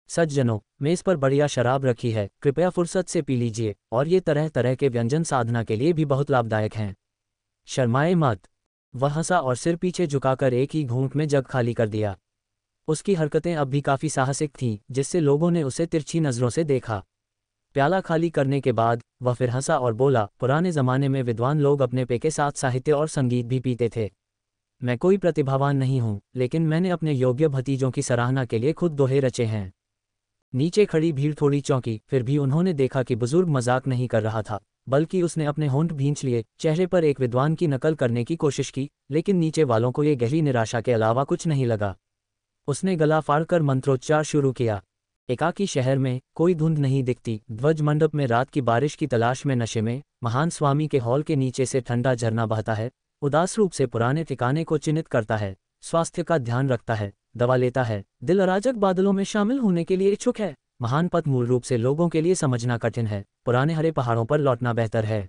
सज्जनों, मेज पर बढ़िया शराब रखी है, कृपया फुर्सत से पी लीजिए, और ये तरह तरह के व्यंजन साधना के लिए भी बहुत लाभदायक हैं। शर्माए मत। वह हंसा और सिर पीछे झुकाकर एक ही घूंट में जग खाली कर दिया। उसकी हरकतें अब भी काफी साहसिक थीं, जिससे लोगों ने उसे तिरछी नजरों से देखा। प्याला खाली करने के बाद वह फिर हंसा और बोला, पुराने जमाने में विद्वान लोग अपने पे के साथ साहित्य और संगीत भी पीते थे। मैं कोई प्रतिभावान नहीं हूँ, लेकिन मैंने अपने योग्य भतीजों की सराहना के लिए खुद दोहे रचे हैं। नीचे खड़ी भीड़ थोड़ी चौंकी, फिर भी उन्होंने देखा कि बुजुर्ग मजाक नहीं कर रहा था, बल्कि उसने अपने होंठ भींच लिए, चेहरे पर एक विद्वान की नकल करने की कोशिश की। लेकिन नीचे वालों को ये गहरी निराशा के अलावा कुछ नहीं लगा। उसने गला फाड़कर मंत्रोच्चार शुरू किया। एकाकी शहर में कोई धुंध नहीं दिखती। ध्वज मंडप में रात की बारिश की तलाश में नशे में महान स्वामी के हॉल के नीचे से ठंडा झरना बहता है, उदास रूप से पुराने ठिकाने को चिन्हित करता है, स्वास्थ्य का ध्यान रखता है, दवा लेता है, दिल अराजक बादलों में शामिल होने के लिए इच्छुक है। महान पथ मूल रूप से लोगों के लिए समझना कठिन है, पुराने हरे पहाड़ों पर लौटना बेहतर है।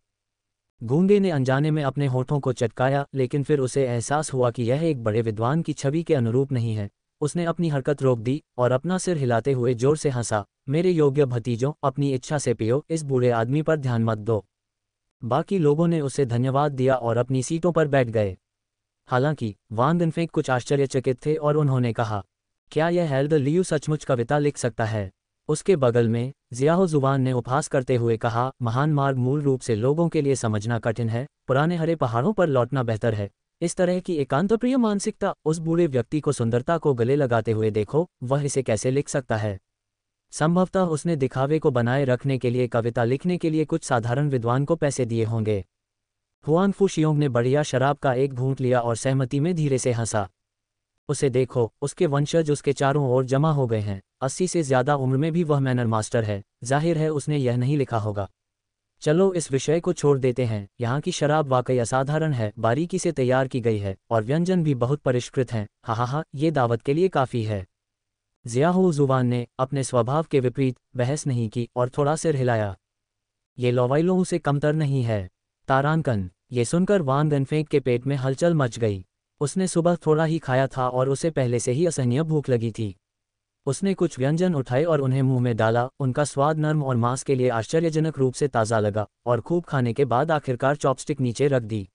गूंगे ने अनजाने में अपने होठों को चटकाया, लेकिन फिर उसे एहसास हुआ कि यह एक बड़े विद्वान की छवि के अनुरूप नहीं है। उसने अपनी हरकत रोक दी और अपना सिर हिलाते हुए जोर से हंसा। मेरे योग्य भतीजों, अपनी इच्छा से पियो, इस बूढ़े आदमी पर ध्यान मत दो। बाकी लोगों ने उसे धन्यवाद दिया और अपनी सीटों पर बैठ गए। हालांकि वान डेनफेंग कुछ आश्चर्यचकित थे और उन्होंने कहा, क्या यह एल्डर लियू सचमुच कविता लिख सकता है? उसके बगल में जियाहो जुबान ने उपहास करते हुए कहा, महान मार्ग मूल रूप से लोगों के लिए समझना कठिन है, पुराने हरे पहाड़ों पर लौटना बेहतर है। इस तरह की एकांतप्रिय मानसिकता, उस बूढ़े व्यक्ति को सुंदरता को गले लगाते हुए देखो, वह इसे कैसे लिख सकता है? संभवतः उसने दिखावे को बनाए रखने के लिए कविता लिखने के लिए कुछ साधारण विद्वान को पैसे दिए होंगे। हुआंग फूशियोंग ने बढ़िया शराब का एक घूंट लिया और सहमति में धीरे से हंसा। उसे देखो, उसके वंशज उसके चारों ओर जमा हो गए हैं। 80 से ज्यादा उम्र में भी वह मैनर मास्टर है। जाहिर है उसने यह नहीं लिखा होगा। चलो इस विषय को छोड़ देते हैं। यहाँ की शराब वाकई असाधारण है, बारीकी से तैयार की गई है और व्यंजन भी बहुत परिष्कृत हैं। हा, ये दावत के लिए काफ़ी है। जियाहो जुबान ने अपने स्वभाव के विपरीत बहस नहीं की और थोड़ा सिर हिलाया। ये लोवाइलों से कमतर नहीं है। तारांकन। ये सुनकर वान डेनफेंग के पेट में हलचल मच गई। उसने सुबह थोड़ा ही खाया था और उसे पहले से ही असहनीय भूख लगी थी। उसने कुछ व्यंजन उठाए और उन्हें मुंह में डाला। उनका स्वाद नर्म और मांस के लिए आश्चर्यजनक रूप से ताज़ा लगा, और खूब खाने के बाद आखिरकार चॉपस्टिक नीचे रख दी।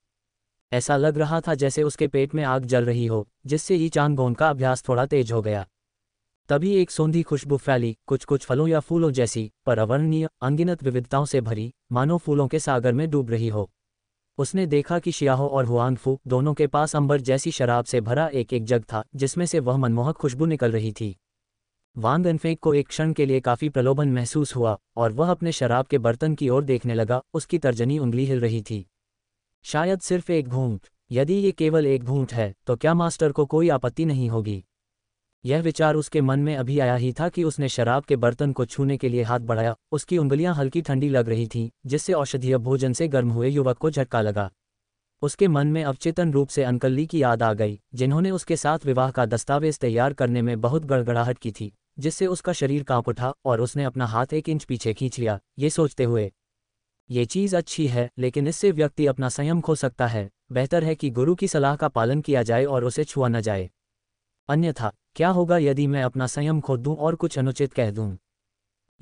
ऐसा लग रहा था जैसे उसके पेट में आग जल रही हो, जिससे ही चांगबोन का अभ्यास थोड़ा तेज हो गया। तभी एक सौंधी खुशबू फैली, कुछ कुछ फलों या फूलों जैसी, पर अवर्णनीय, अनगिनत विविधताओं से भरी, मानो फूलों के सागर में डूब रही हो। उसने देखा कि शियाहो और हुआंगफू दोनों के पास अंबर जैसी शराब से भरा एक एक जग था, जिसमें से वह मनमोहक खुशबू निकल रही थी। वांग एनफेंग को एक क्षण के लिए काफी प्रलोभन महसूस हुआ, और वह अपने शराब के बर्तन की ओर देखने लगा। उसकी तर्जनी उंगली हिल रही थी। शायद सिर्फ एक घूंट। यदि ये केवल एक घूंट है तो क्या मास्टर को कोई आपत्ति नहीं होगी? यह विचार उसके मन में अभी आया ही था कि उसने शराब के बर्तन को छूने के लिए हाथ बढ़ाया। उसकी उंगलियां हल्की ठंडी लग रही थीं, जिससे औषधीय भोजन से गर्म हुए युवक को झटका लगा। उसके मन में अवचेतन रूप से अंकल की याद आ गई, जिन्होंने उसके साथ विवाह का दस्तावेज तैयार करने में बहुत गड़गड़ाहट की थी, जिससे उसका शरीर कांप उठा और उसने अपना हाथ 1 इंच पीछे खींच लिया, ये सोचते हुए, ये चीज़ अच्छी है, लेकिन इससे व्यक्ति अपना संयम खो सकता है। बेहतर है कि गुरु की सलाह का पालन किया जाए और उसे छुआ न जाए। अन्यथा क्या होगा यदि मैं अपना संयम खो दूं और कुछ अनुचित कह दूं?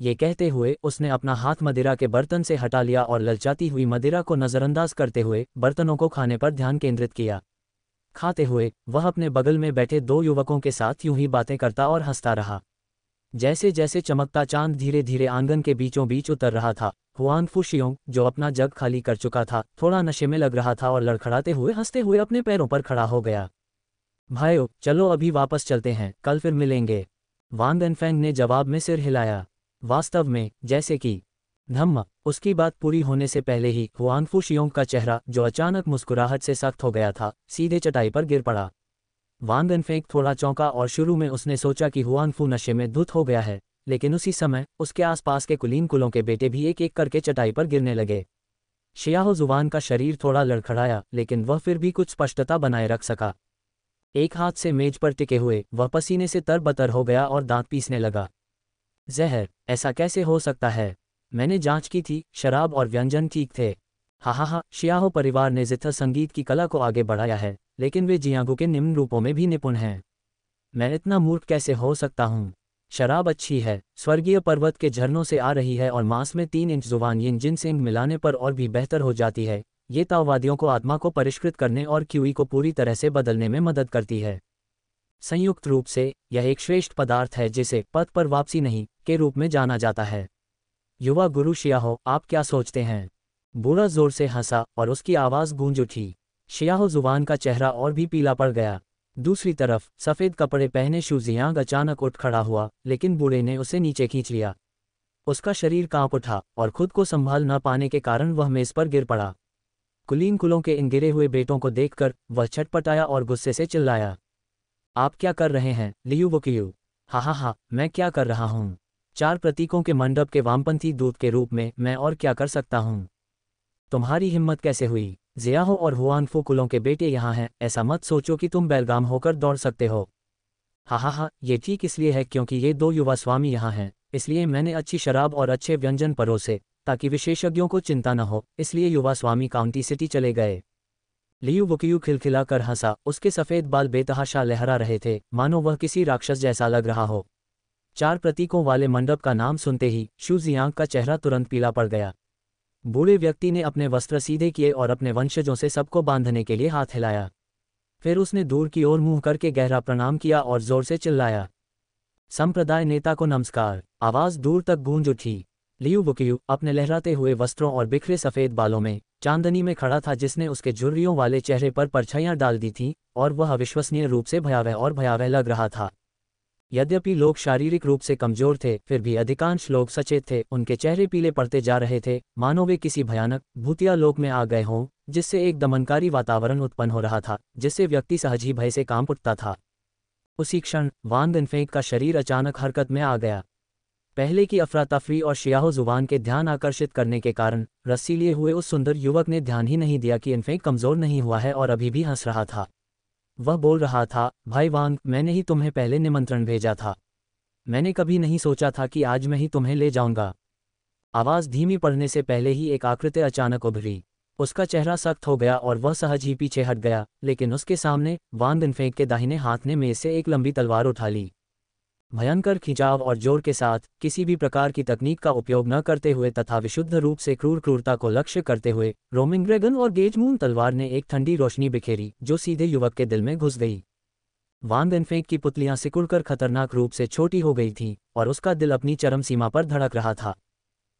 ये कहते हुए उसने अपना हाथ मदिरा के बर्तन से हटा लिया और ललचाती हुई मदिरा को नज़रअंदाज करते हुए बर्तनों को खाने पर ध्यान केंद्रित किया। खाते हुए वह अपने बगल में बैठे 2 युवकों के साथ यूं ही बातें करता और हंसता रहा। जैसे जैसे चमकता चांद धीरे धीरे आंगन के बीचों बीच उतर रहा था, हुआंगफू शियोंग, जो अपना जग खाली कर चुका था, थोड़ा नशे में लग रहा था और लड़खड़ाते हुए हंसते हुए अपने पैरों पर खड़ा हो गया। भाइयों, चलो अभी वापस चलते हैं, कल फिर मिलेंगे। वांग एनफेंग ने जवाब में सिर हिलाया। वास्तव में, जैसे कि धम्म। उसकी बात पूरी होने से पहले ही हुआंगफू शियोंग का चेहरा, जो अचानक मुस्कुराहट से सख्त हो गया था, सीधे चटाई पर गिर पड़ा। वांग एनफेंग थोड़ा चौंका और शुरू में उसने सोचा कि हुआंगफू नशे में धुत हो गया है, लेकिन उसी समय उसके आसपास के कुलीन कुलों के बेटे भी एक एक करके चटाई पर गिरने लगे। शियाहो जुबान का शरीर थोड़ा लड़खड़ाया, लेकिन वह फिर भी कुछ स्पष्टता बनाए रख सका। एक हाथ से मेज पर टिके हुए वह पसीने से तरबतर हो गया और दांत पीसने लगा। जहर, ऐसा कैसे हो सकता है? मैंने जांच की थी, शराब और व्यंजन ठीक थे। हा, शियाहो परिवार ने जिथर संगीत की कला को आगे बढ़ाया है, लेकिन वे जियांगू के निम्न रूपों में भी निपुण हैं। मैं इतना मूर्ख कैसे हो सकता हूँ? शराब अच्छी है, स्वर्गीय पर्वत के झरनों से आ रही है और मांस में 3 इंच जुबान यिन जिनसेंग मिलाने पर और भी बेहतर हो जाती है। ये ताओवादियों को आत्मा को परिष्कृत करने और क्यूई को पूरी तरह से बदलने में मदद करती है। संयुक्त रूप से यह एक श्रेष्ठ पदार्थ है जिसे पथ पर वापसी नहीं के रूप में जाना जाता है। युवा गुरु शियाहो, आप क्या सोचते हैं? बूढ़ा जोर से हंसा और उसकी आवाज़ गूंज उठी। शियाहो जुबान का चेहरा और भी पीला पड़ गया। दूसरी तरफ सफ़ेद कपड़े पहने शू जियांग अचानक उठ खड़ा हुआ, लेकिन बूढ़े ने उसे नीचे खींच लिया। उसका शरीर कांप उठा और खुद को संभाल न पाने के कारण वह मेज पर गिर पड़ा। कुलीन कुलों के इन गिरे हुए बेटों को देखकर वह छटपटाया और गुस्से से चिल्लाया, आप क्या कर रहे हैं लियू वोकियू? हा, मैं क्या कर रहा हूँ? 4 प्रतीकों के मंडप के वामपंथी दूत के रूप में मैं और क्या कर सकता हूँ? तुम्हारी हिम्मत कैसे हुई? जियाहो और हुआंगफू कुलों के बेटे यहाँ हैं, ऐसा मत सोचो कि तुम बेलगाम होकर दौड़ सकते हो। हा, ये ठीक इसलिए है क्योंकि ये 2 युवा स्वामी यहाँ हैं, इसलिए मैंने अच्छी शराब और अच्छे व्यंजन परोसे, ताकि विशेषज्ञों को चिंता न हो। इसलिए युवा स्वामी काउंटी सिटी चले गए। लियू वोकियू खिलखिलाकर हंसा, उसके सफ़ेद बाल बेतहाशा लहरा रहे थे, मानो वह किसी राक्षस जैसा लग रहा हो। 4 प्रतीकों वाले मंडप का नाम सुनते ही शू जियांग का चेहरा तुरंत पीला पड़ गया। बूढ़े व्यक्ति ने अपने वस्त्र सीधे किए और अपने वंशजों से सबको बांधने के लिए हाथ हिलाया। फिर उसने दूर की ओर मुंह करके गहरा प्रणाम किया और जोर से चिल्लाया, संप्रदाय नेता को नमस्कार। आवाज़ दूर तक गूंज उठी। लियू वोकियू अपने लहराते हुए वस्त्रों और बिखरे सफ़ेद बालों में चांदनी में खड़ा था, जिसने उसके झुर्रियों वाले चेहरे पर परछाइयां डाल दी थीं, और वह अविश्वसनीय रूप से भयावह लग रहा था। यद्यपि लोग शारीरिक रूप से कमजोर थे, फिर भी अधिकांश लोग सचेत थे। उनके चेहरे पीले पड़ते जा रहे थे, मानो वे किसी भयानक भूतिया लोक में आ गए हों, जिससे एक दमनकारी वातावरण उत्पन्न हो रहा था, जिससे व्यक्ति सहज ही भय से कांप उठता था। उसी क्षण वांग एनफेंग का शरीर अचानक हरकत में आ गया। पहले की अफरा तफरी और शियाहो जुबान के ध्यान आकर्षित करने के कारण रस्सी लिए हुए उस सुंदर युवक ने ध्यान ही नहीं दिया कि एनफेंग कमजोर नहीं हुआ है और अभी भी हंस रहा था। वह बोल रहा था, भाई वांग, मैंने ही तुम्हें पहले निमंत्रण भेजा था। मैंने कभी नहीं सोचा था कि आज मैं ही तुम्हें ले जाऊंगा। आवाज़ धीमी पड़ने से पहले ही एक आकृति अचानक उभरी। उसका चेहरा सख्त हो गया और वह सहज ही पीछे हट गया, लेकिन उसके सामने वांग एनफेंग के दाहिने हाथ ने मेज से एक लंबी तलवार उठा ली। भयंकर खिंचाव और जोर के साथ, किसी भी प्रकार की तकनीक का उपयोग न करते हुए तथा विशुद्ध रूप से क्रूरता को लक्ष्य करते हुए, रोमिंग ड्रैगन और गेजमून तलवार ने एक ठंडी रोशनी बिखेरी जो सीधे युवक के दिल में घुस गई। वान वेनफेंग की पुतलियां सिकुड़कर खतरनाक रूप से छोटी हो गई थीं और उसका दिल अपनी चरम सीमा पर धड़क रहा था।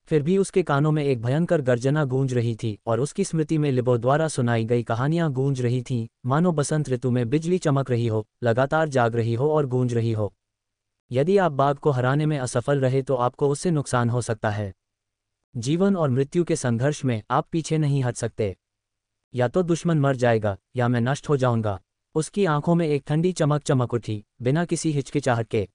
फिर भी उसके कानों में एक भयंकर गर्जना गूंज रही थी और उसकी स्मृति में लिबो द्वारा सुनाई गई कहानियां गूंज रही थीं, मानो बसंत ऋतु में बिजली चमक रही हो, लगातार जाग रही हो और गूंज रही हो। यदि आप बाघ को हराने में असफल रहे तो आपको उससे नुकसान हो सकता है। जीवन और मृत्यु के संघर्ष में आप पीछे नहीं हट सकते। या तो दुश्मन मर जाएगा या मैं नष्ट हो जाऊंगा। उसकी आंखों में एक ठंडी चमक चमक उठी, बिना किसी हिचकिचाहट के।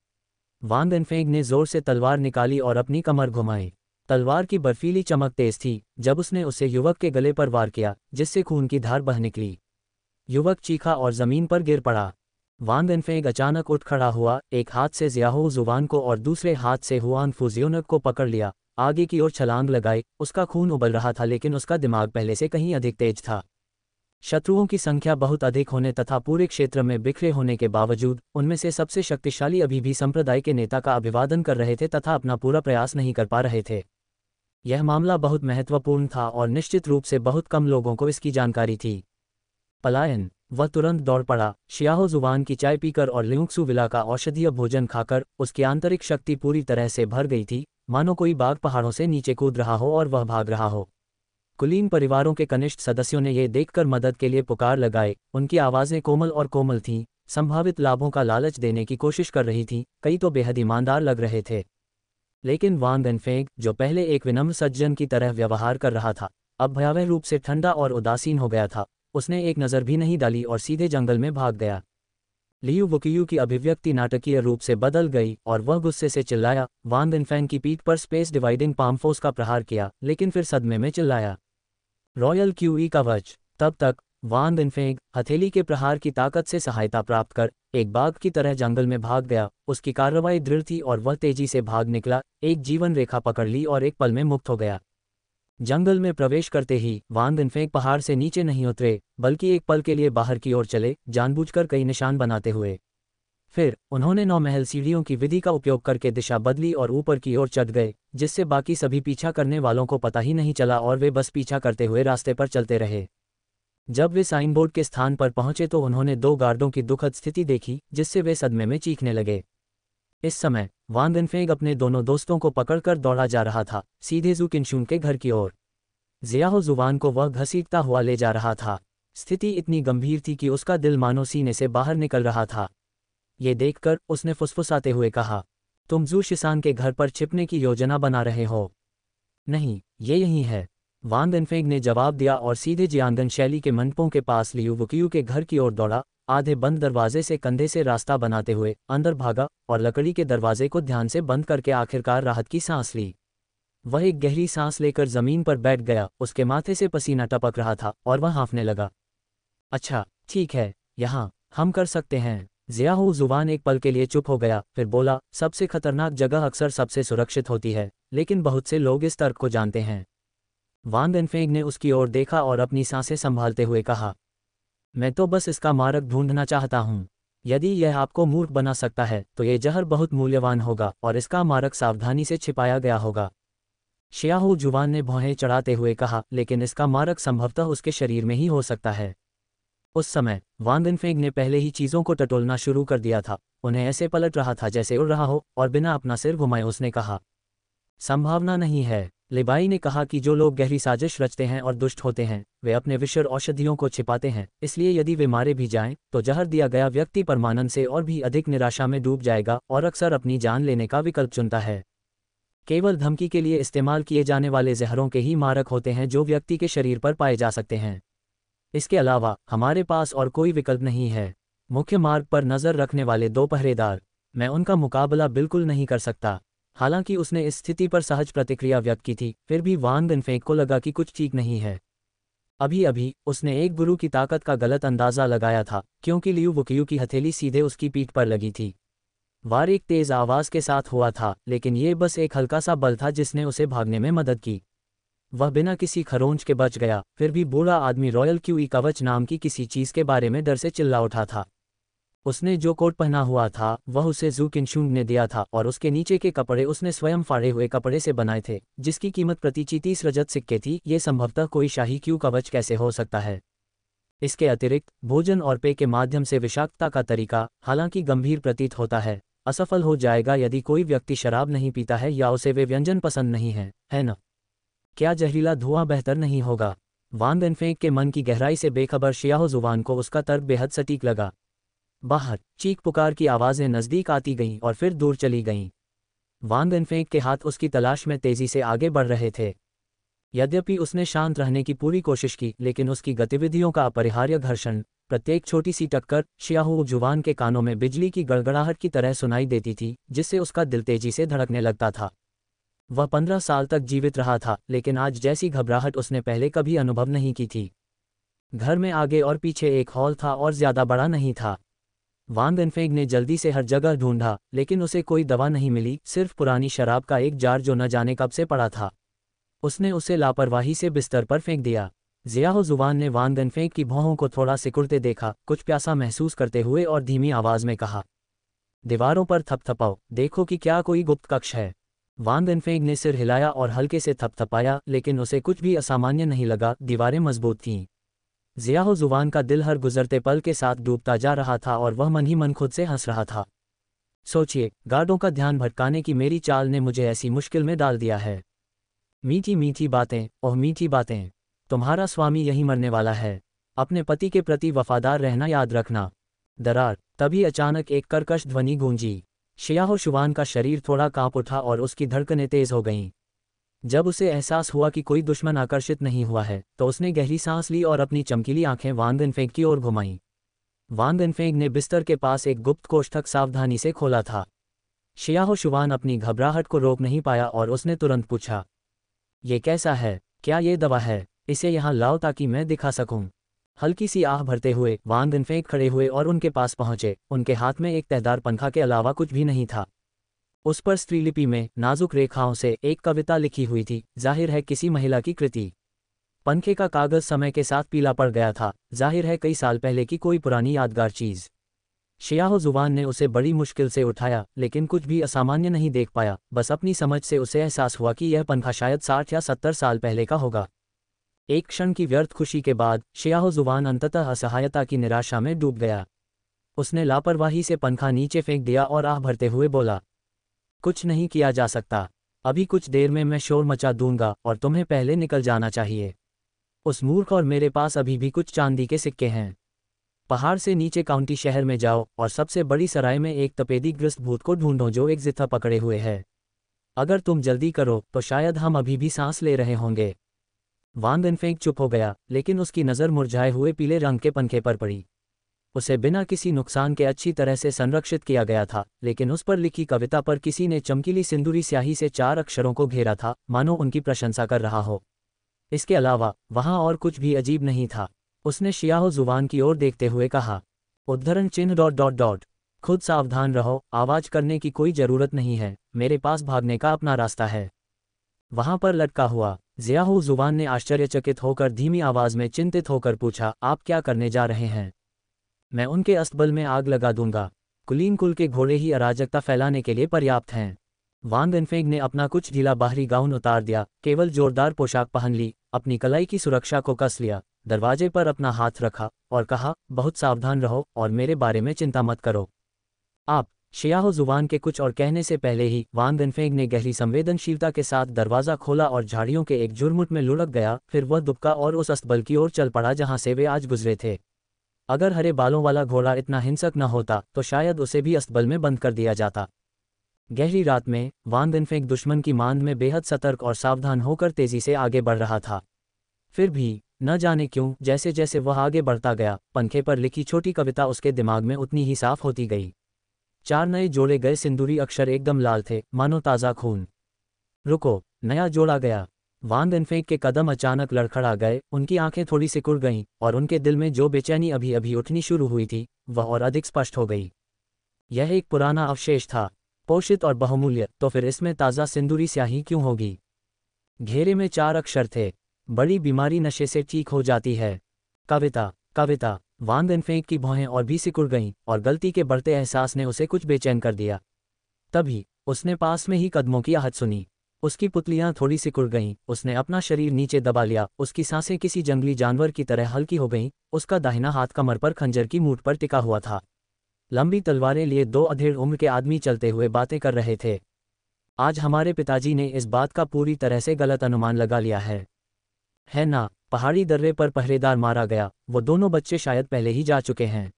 वान वेनफेंग ने जोर से तलवार निकाली और अपनी कमर घुमाई। तलवार की बर्फीली चमक तेज थी जब उसने उसे युवक के गले पर वार किया, जिससे खून की धार बह निकली। युवक चीखा और जमीन पर गिर पड़ा। वान वेनफेंग अचानक उठ खड़ा हुआ, एक हाथ से ज़ियाओ जुवान को और दूसरे हाथ से हुआन फुजियोनग को पकड़ लिया, आगे की ओर छलांग लगाई। उसका खून उबल रहा था लेकिन उसका दिमाग पहले से कहीं अधिक तेज था। शत्रुओं की संख्या बहुत अधिक होने तथा पूरे क्षेत्र में बिखरे होने के बावजूद उनमें से सबसे शक्तिशाली अभी भी संप्रदाय के नेता का अभिवादन कर रहे थे तथा अपना पूरा प्रयास नहीं कर पा रहे थे। यह मामला बहुत महत्वपूर्ण था और निश्चित रूप से बहुत कम लोगों को इसकी जानकारी थी। पलायन। वह तुरंत दौड़ पड़ा, शियाहो जुबान की चाय पीकर और लिंगसू विला का औषधीय भोजन खाकर। उसकी आंतरिक शक्ति पूरी तरह से भर गई थी, मानो कोई बाघ पहाड़ों से नीचे कूद रहा हो और वह भाग रहा हो। कुलीन परिवारों के कनिष्ठ सदस्यों ने ये देखकर मदद के लिए पुकार लगाए। उनकी आवाज़ें कोमल और कोमल थीं, संभावित लाभों का लालच देने की कोशिश कर रही थीं, कई तो बेहद ईमानदार लग रहे थे। लेकिन वान वेनफेंग, जो पहले एक विनम्र सज्जन की तरह व्यवहार कर रहा था, अब भयावह रूप से ठंडा और उदासीन हो गया था। उसने एक नज़र भी नहीं डाली और सीधे जंगल में भाग गया। लियू वुकियू की अभिव्यक्ति नाटकीय रूप से बदल गई और वह गुस्से से चिल्लाया। वान वेनफेंग की पीठ पर स्पेस डिवाइडिंग पामफोर्स का प्रहार किया, लेकिन फिर सदमे में चिल्लाया, रॉयल क्यूई कवच। तब तक वान वेनफेंग हथेली के प्रहार की ताकत से सहायता प्राप्त कर एक बाघ की तरह जंगल में भाग गया। उसकी कार्रवाई दृढ़ थी और वह तेजी से भाग निकला, एक जीवन रेखा पकड़ ली और एक पल में मुक्त हो गया। जंगल में प्रवेश करते ही वान वेनफेंग पहाड़ से नीचे नहीं उतरे, बल्कि एक पल के लिए बाहर की ओर चले, जानबूझकर कई निशान बनाते हुए। फिर उन्होंने 9 महल सीढ़ियों की विधि का उपयोग करके दिशा बदली और ऊपर की ओर चढ़ गए, जिससे बाकी सभी पीछा करने वालों को पता ही नहीं चला और वे बस पीछा करते हुए रास्ते पर चलते रहे। जब वे साइन बोर्ड के स्थान पर पहुंचे तो उन्होंने 2 गार्डों की दुखद स्थिति देखी, जिससे वे सदमे में चीखने लगे। इस समय वान वेनफेंग अपने दोनों दोस्तों को पकड़कर दौड़ा जा रहा था, सीधे जू किनशुन के घर की ओर। ज़ियाओ जुबान को वह घसीटता हुआ ले जा रहा था। स्थिति इतनी गंभीर थी कि उसका दिल मानो सीने से बाहर निकल रहा था। ये देखकर उसने फुसफुसाते हुए कहा, तुम जू शिसान के घर पर छिपने की योजना बना रहे हो? नहीं, ये यही है, वान वेनफेंग ने जवाब दिया और सीधे जियांगन शैली के मंडपों के पास लियू वुकियू के घर की ओर दौड़ा। आधे बंद दरवाजे से कंधे से रास्ता बनाते हुए अंदर भागा और लकड़ी के दरवाजे को ध्यान से बंद करके आखिरकार राहत की सांस ली। वह एक गहरी सांस लेकर जमीन पर बैठ गया, उसके माथे से पसीना टपक रहा था और वह हाँफने लगा। अच्छा, ठीक है, यहाँ हम कर सकते हैं। ज़ियाओ जुबान एक पल के लिए चुप हो गया, फिर बोला, सबसे खतरनाक जगह अक्सर सबसे सुरक्षित होती है, लेकिन बहुत से लोग इस तर्क को जानते हैं। वान वेनफेंग ने उसकी ओर देखा और अपनी सांसें संभालते हुए कहा, मैं तो बस इसका मार्ग ढूंढना चाहता हूँ। यदि यह आपको मूर्ख बना सकता है तो ये जहर बहुत मूल्यवान होगा और इसका मार्ग सावधानी से छिपाया गया होगा। शियाहो जुबान ने भौहें चढ़ाते हुए कहा, लेकिन इसका मार्ग संभवतः उसके शरीर में ही हो सकता है। उस समय वान वेनफेंग ने पहले ही चीज़ों को टटोलना शुरू कर दिया था, उन्हें ऐसे पलट रहा था जैसे उड़ रहा हो, और बिना अपना सिर घुमाए उसने कहा, संभावना नहीं है। लिबाई ने कहा कि जो लोग गहरी साजिश रचते हैं और दुष्ट होते हैं, वे अपने विषर औषधियों को छिपाते हैं, इसलिए यदि वे मारे भी जाएं, तो जहर दिया गया व्यक्ति परमानंद से और भी अधिक निराशा में डूब जाएगा और अक्सर अपनी जान लेने का विकल्प चुनता है। केवल धमकी के लिए इस्तेमाल किए जाने वाले जहरों के ही मारक होते हैं जो व्यक्ति के शरीर पर पाए जा सकते हैं। इसके अलावा हमारे पास और कोई विकल्प नहीं है। मुख्य मार्ग पर नज़र रखने वाले 2 पहरेदार, मैं उनका मुकाबला बिल्कुल नहीं कर सकता। हालांकि उसने इस स्थिति पर सहज प्रतिक्रिया व्यक्त की थी, फिर भी वान वेनफेंग को लगा कि कुछ ठीक नहीं है। अभी अभी उसने एक गुरु की ताकत का गलत अंदाज़ा लगाया था, क्योंकि लियू वुकियू की हथेली सीधे उसकी पीठ पर लगी थी। वार एक तेज आवाज़ के साथ हुआ था, लेकिन ये बस एक हल्का सा बल था जिसने उसे भागने में मदद की। वह बिना किसी खरोंच के बच गया। फिर भी बूढ़ा आदमी रॉयल क्यूई कवच नाम की किसी चीज़ के बारे में डर से चिल्ला उठा था। उसने जो कोट पहना हुआ था वह उसे जू किनशुंग ने दिया था और उसके नीचे के कपड़े उसने स्वयं फाड़े हुए कपड़े से बनाए थे, जिसकी कीमत प्रति 30 रजत सिक्के थी। ये संभवतः कोई शाही क्यू कवच कैसे हो सकता है। इसके अतिरिक्त भोजन और पेय के माध्यम से विषाक्तता का तरीका, हालांकि गंभीर प्रतीत होता है, असफल हो जाएगा यदि कोई व्यक्ति शराब नहीं पीता है या उसे वे व्यंजन पसंद नहीं है न? क्या जहरीला धुआं बेहतर नहीं होगा? वान देनफेंग के मन की गहराई से बेखबर शियाहो जुवान को उसका तर्क बेहद सटीक लगा। बाहर चीख पुकार की आवाज़ें नज़दीक आती गईं और फिर दूर चली गईं। वान देनफेंग के हाथ उसकी तलाश में तेजी से आगे बढ़ रहे थे। यद्यपि उसने शांत रहने की पूरी कोशिश की, लेकिन उसकी गतिविधियों का अपरिहार्य घर्षण, प्रत्येक छोटी सी टक्कर शियाहो जुवान के कानों में बिजली की गड़गड़ाहट की तरह सुनाई देती थी, जिससे उसका दिल तेजी से धड़कने लगता था। वह 15 साल तक जीवित रहा था, लेकिन आज जैसी घबराहट उसने पहले कभी अनुभव नहीं की थी। घर में आगे और पीछे एक हॉल था और ज्यादा बड़ा नहीं था। वान देनफेंग ने जल्दी से हर जगह ढूंढा, लेकिन उसे कोई दवा नहीं मिली, सिर्फ पुरानी शराब का एक जार जो न जाने कब से पड़ा था। उसने उसे लापरवाही से बिस्तर पर फेंक दिया। ज़ियाहो जुवान ने वान देनफेंग की भौहों को थोड़ा सिकुड़ते देखा, कुछ प्यासा महसूस करते हुए और धीमी आवाज में कहा, दीवारों पर थपथपाओ, देखो कि क्या कोई गुप्त कक्ष है। वान देनफेंग ने सिर हिलाया और हल्के से थपथपाया, लेकिन उसे कुछ भी असामान्य नहीं लगा। दीवारें मजबूत थीं। ज़ियाहो जुवान का दिल हर गुजरते पल के साथ डूबता जा रहा था और वह मन ही मन खुद से हंस रहा था। सोचिए, गार्डों का ध्यान भटकाने की मेरी चाल ने मुझे ऐसी मुश्किल में डाल दिया है। मीठी मीठी बातें, ओह मीठी बातें। तुम्हारा स्वामी यही मरने वाला है। अपने पति के प्रति वफादार रहना याद रखना। दरार। तभी अचानक एक कर्कश ध्वनि गूंजी। शियाहो जुवान का शरीर थोड़ा कांप उठा और उसकी धड़कनें तेज हो गईं। जब उसे एहसास हुआ कि कोई दुश्मन आकर्षित नहीं हुआ है, तो उसने गहरी सांस ली और अपनी चमकीली आंखें वान देनफेंग की ओर घुमाईं। वान देनफेंग ने बिस्तर के पास एक गुप्त कोष्ठक सावधानी से खोला था। शियाहो जुवान अपनी घबराहट को रोक नहीं पाया और उसने तुरंत पूछा, ये कैसा है? क्या ये दवा है? इसे यहाँ लाओ ताकि मैं दिखा सकूं। हल्की सी आह भरते हुए वान देनफेंग खड़े हुए और उनके पास पहुंचे। उनके हाथ में एक तहदार पंखा के अलावा कुछ भी नहीं था। उस पर स्त्रीलिपि में नाजुक रेखाओं से एक कविता लिखी हुई थी, जाहिर है किसी महिला की कृति। पंखे का कागज समय के साथ पीला पड़ गया था, जाहिर है कई साल पहले की कोई पुरानी यादगार चीज। शियाहो जुवान ने उसे बड़ी मुश्किल से उठाया, लेकिन कुछ भी असामान्य नहीं देख पाया। बस अपनी समझ से उसे एहसास हुआ कि यह पंखा शायद 60 या 70 साल पहले का होगा। एक क्षण की व्यर्थ खुशी के बाद शियाहो जुवान अंततः असहायता की निराशा में डूब गया। उसने लापरवाही से पंखा नीचे फेंक दिया और आह भरते हुए बोला, कुछ नहीं किया जा सकता। अभी कुछ देर में मैं शोर मचा दूंगा और तुम्हें पहले निकल जाना चाहिए। उस मूर्ख और मेरे पास अभी भी कुछ चांदी के सिक्के हैं। पहाड़ से नीचे काउंटी शहर में जाओ और सबसे बड़ी सराय में एक तपेदीग्रस्त भूत को ढूंढो जो एक जित्था पकड़े हुए है। अगर तुम जल्दी करो तो शायद हम अभी भी सांस ले रहे होंगे। वान देनफेंग चुप हो गया, लेकिन उसकी नज़र मुरझाए हुए पीले रंग के पंखे पर पड़ी। उसे बिना किसी नुकसान के अच्छी तरह से संरक्षित किया गया था, लेकिन उस पर लिखी कविता पर किसी ने चमकीली सिंदूरी स्याही से 4 अक्षरों को घेरा था, मानो उनकी प्रशंसा कर रहा हो। इसके अलावा वहां और कुछ भी अजीब नहीं था। उसने शियाहो जुवान की ओर देखते हुए कहा, उद्धरण चिन्ह ... खुद सावधान रहो, आवाज करने की कोई जरूरत नहीं है, मेरे पास भागने का अपना रास्ता है। वहां पर लटका हुआ ज़ियाहो जुवान ने आश्चर्यचकित होकर धीमी आवाज में चिंतित होकर पूछा, आप क्या करने जा रहे हैं? मैं उनके अस्तबल में आग लगा दूंगा। कुलीन कुल के घोड़े ही अराजकता फैलाने के लिए पर्याप्त हैं। वान देनफेंग ने अपना कुछ ढीला बाहरी गाउन उतार दिया, केवल जोरदार पोशाक पहन ली, अपनी कलाई की सुरक्षा को कस लिया, दरवाजे पर अपना हाथ रखा और कहा, बहुत सावधान रहो और मेरे बारे में चिंता मत करो। आप। शियाहो जुवान के कुछ और कहने से पहले ही वान देनफेंग ने गहरी संवेदनशीलता के साथ दरवाजा खोला और झाड़ियों के एक झुरमुट में लुढ़क गया। फिर वह दुबका और उस अस्तबल की ओर चल पड़ा जहां से वे आज गुजरे थे। अगर हरे बालों वाला घोड़ा इतना हिंसक न होता तो शायद उसे भी अस्तबल में बंद कर दिया जाता। गहरी रात में वान देनफेंग दुश्मन की मांद में बेहद सतर्क और सावधान होकर तेजी से आगे बढ़ रहा था। फिर भी न जाने क्यों, जैसे जैसे वह आगे बढ़ता गया, पंखे पर लिखी छोटी कविता उसके दिमाग में उतनी ही साफ होती गई। 4 नए जोड़े गए सिंदूरी अक्षर एकदम लाल थे, मानो ताज़ा खून। रुको, नया जोड़ा गया। वान देनफेंग के कदम अचानक लड़खड़ा गए, उनकी आंखें थोड़ी सिकुड़ गईं और उनके दिल में जो बेचैनी अभी अभी उठनी शुरू हुई थी वह और अधिक स्पष्ट हो गई। यह एक पुराना अवशेष था, पोषित और बहुमूल्य, तो फिर इसमें ताज़ा सिंदूरी स्याही क्यों होगी? घेरे में 4 अक्षर थे, बड़ी बीमारी नशे से ठीक हो जाती है। कविता, कविता। वान वेनफेंग की भौहें और भी सिकुड़ गईं और गलती के बढ़ते एहसास ने उसे कुछ बेचैन कर दिया। तभी उसने पास में ही कदमों की आहट सुनी। उसकी पुतलियां थोड़ी सिकुड़ गईं, उसने अपना शरीर नीचे दबा लिया, उसकी सांसें किसी जंगली जानवर की तरह हल्की हो गईं। उसका दाहिना हाथ कमर पर खंजर की मूठ पर टिका हुआ था। लंबी तलवारें लिए दो अधेड़ उम्र के आदमी चलते हुए बातें कर रहे थे। आज हमारे पिताजी ने इस बात का पूरी तरह से गलत अनुमान लगा लिया है ना? पहाड़ी दर्रे पर पहरेदार मारा गया, वो दोनों बच्चे शायद पहले ही जा चुके हैं।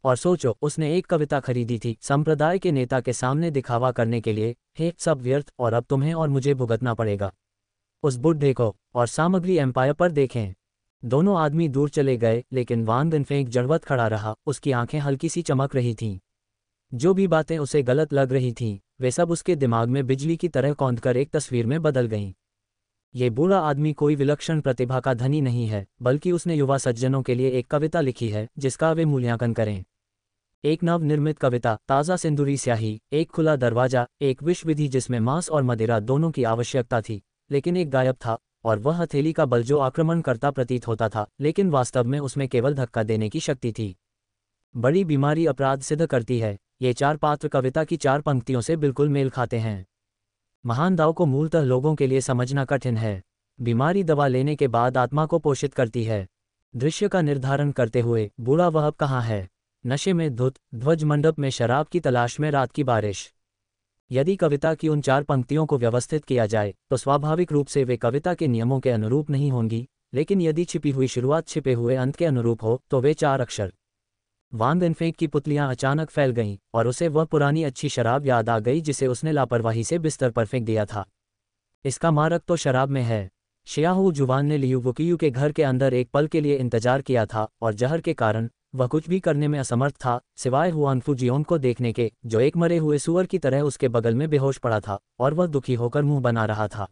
और सोचो, उसने एक कविता खरीदी थी संप्रदाय के नेता के सामने दिखावा करने के लिए। हे सब व्यर्थ, और अब तुम्हें और मुझे भुगतना पड़ेगा। उस बुढ़े को और सामग्री एम्पायर पर देखें। दोनों आदमी दूर चले गए, लेकिन वान वेनफेंग जड़वत खड़ा रहा। उसकी आंखें हल्की सी चमक रही थीं। जो भी बातें उसे गलत लग रही थीं, वे सब उसके दिमाग में बिजली की तरह कौंधकर एक तस्वीर में बदल गईं। ये बूढ़ा आदमी कोई विलक्षण प्रतिभा का धनी नहीं है, बल्कि उसने युवा सज्जनों के लिए एक कविता लिखी है जिसका वे मूल्यांकन करें। एक नवनिर्मित कविता, ताज़ा सिंदूरी स्याही, एक खुला दरवाजा, एक विश्वविधि जिसमें मांस और मदिरा दोनों की आवश्यकता थी, लेकिन एक गायब था। और वह हथेली का बल जो आक्रमणकर्ता प्रतीत होता था, लेकिन वास्तव में उसमें केवल धक्का देने की शक्ति थी। बड़ी बीमारी अपराध सिद्ध करती है। ये चार पात्र कविता की चार पंक्तियों से बिल्कुल मेल खाते हैं। महान दाव को मूलतः लोगों के लिए समझना कठिन है। बीमारी दवा लेने के बाद आत्मा को पोषित करती है। दृश्य का निर्धारण करते हुए, बूढ़ा वह अब कहाँ है? नशे में धुत, ध्वज मंडप में शराब की तलाश में रात की बारिश। यदि कविता की उन चार पंक्तियों को व्यवस्थित किया जाए तो स्वाभाविक रूप से वे कविता के नियमों के अनुरूप नहीं होंगी, लेकिन यदि छिपी हुई शुरुआत छिपे हुए अंत के अनुरूप हो तो वे चार अक्षर। वान वेनफेंग की पुतलियां अचानक फैल गईं और उसे वह पुरानी अच्छी शराब याद आ गई जिसे उसने लापरवाही से बिस्तर पर फेंक दिया था। इसका मारक तो शराब में है। शियाहू जुवान ने लियू वुकियू के घर के अंदर एक पल के लिए इंतजार किया था, और जहर के कारण वह कुछ भी करने में असमर्थ था, सिवाय हुआन फुजियोन को देखने के, जो एक मरे हुए सुअर की तरह उसके बगल में बेहोश पड़ा था और वह दुखी होकर मुंह बना रहा था।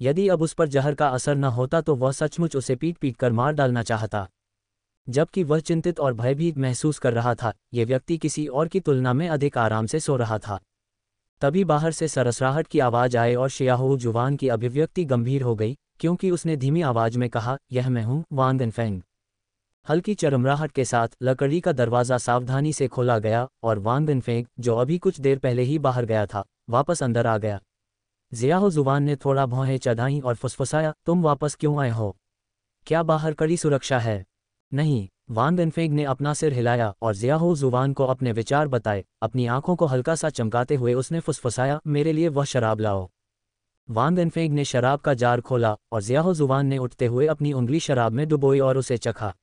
यदि अब उस पर जहर का असर न होता तो वह सचमुच उसे पीट पीट कर मार डालना चाहता। जबकि वह चिंतित और भयभीत महसूस कर रहा था, ये व्यक्ति किसी और की तुलना में अधिक आराम से सो रहा था। तभी बाहर से सरसराहट की आवाज़ आए और शियाहू जुवान की अभिव्यक्ति गंभीर हो गई, क्योंकि उसने धीमी आवाज में कहा, यह मैं हूँ, वान वेनफेंग। हल्की चरमराहट के साथ लकड़ी का दरवाज़ा सावधानी से खोला गया और वान वेनफेंग, जो अभी कुछ देर पहले ही बाहर गया था, वापस अंदर आ गया। ज़ियाहो जुवान ने थोड़ा भौहें चढ़ाईं और फुसफुसाया, तुम वापस क्यों आए हो? क्या बाहर कड़ी सुरक्षा है? नहीं, वान वेनफेंग ने अपना सिर हिलाया और ज़ियाहो जुवान को अपने विचार बताए। अपनी आंखों को हल्का सा चमकाते हुए उसने फुसफुसाया, मेरे लिए वह शराब लाओ। वान वेनफेंग ने शराब का जार खोला और ज़ियाहो जुवान ने उठते हुए अपनी उंगली शराब में डुबोई और उसे चखा।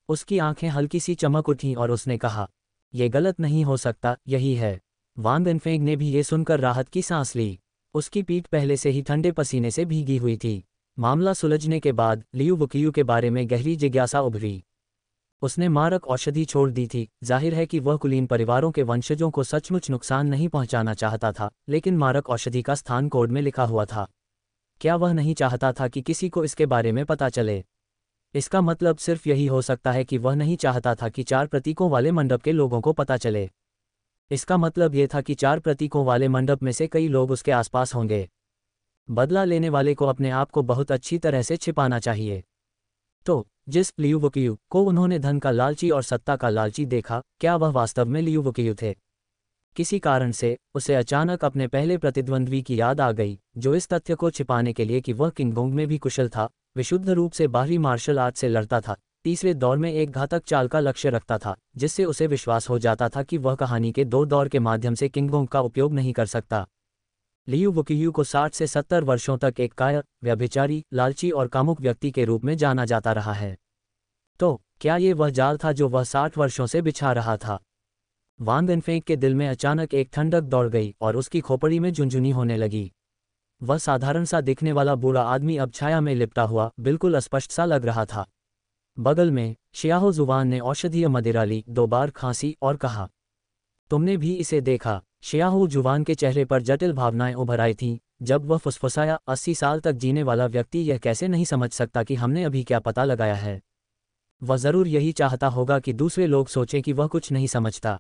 उसकी आंखें हल्की सी चमक उठीं और उसने कहा, यह गलत नहीं हो सकता, यही है। वान वेनफेंग ने भी ये सुनकर राहत की सांस ली। उसकी पीठ पहले से ही ठंडे पसीने से भीगी हुई थी। मामला सुलझने के बाद लियू वुकियू के बारे में गहरी जिज्ञासा उभरी। उसने मारक औषधि छोड़ दी थी। जाहिर है कि वह कुलीन परिवारों के वंशजों को सचमुच नुकसान नहीं पहुंचाना चाहता था, लेकिन मारक औषधि का स्थान कोड में लिखा हुआ था। क्या वह नहीं चाहता था कि किसी को इसके बारे में पता चले? इसका मतलब सिर्फ यही हो सकता है कि वह नहीं चाहता था कि चार प्रतीकों वाले मंडप के लोगों को पता चले। इसका मतलब यह था कि चार प्रतीकों वाले मंडप में से कई लोग उसके आसपास होंगे। बदला लेने वाले को अपने आप को बहुत अच्छी तरह से छिपाना चाहिए। तो जिस लियू वुकियू को उन्होंने धन का लालची और सत्ता का लालची देखा, क्या वह वास्तव में लियू वुकियू थे? किसी कारण से उसे अचानक अपने पहले प्रतिद्वंद्वी की याद आ गई, जो इस तथ्य को छिपाने के लिए कि वह किंगडोंग में भी कुशल था, विशुद्ध रूप से बाहरी मार्शल आर्ट से लड़ता था, तीसरे दौर में एक घातक चाल का लक्ष्य रखता था, जिससे उसे विश्वास हो जाता था कि वह कहानी के दो दौर के माध्यम से किंगडोंग का उपयोग नहीं कर सकता। लियू वुकियू को 60 से 70 वर्षों तक एक कायर, व्यभिचारी, लालची और कामुक व्यक्ति के रूप में जाना जाता रहा है। तो क्या ये वह जाल था जो वह 60 वर्षों से बिछा रहा था? वान वेनफेंग के दिल में अचानक एक ठंडक दौड़ गई और उसकी खोपड़ी में झुनझुनी होने लगी। वह साधारण सा दिखने वाला बूढ़ा आदमी अब छाया में लिपटा हुआ बिल्कुल अस्पष्ट सा लग रहा था। बगल में शियाहो जुवान ने औषधीय मदिरा ली, 2 बार खांसी और कहा, तुमने भी इसे देखा? शियाहो जुवान के चेहरे पर जटिल भावनाएं उभर आई थीं जब वह फुसफुसाया, 80 साल तक जीने वाला व्यक्ति यह कैसे नहीं समझ सकता कि हमने अभी क्या पता लगाया है? वह जरूर यही चाहता होगा कि दूसरे लोग सोचें कि वह कुछ नहीं समझता।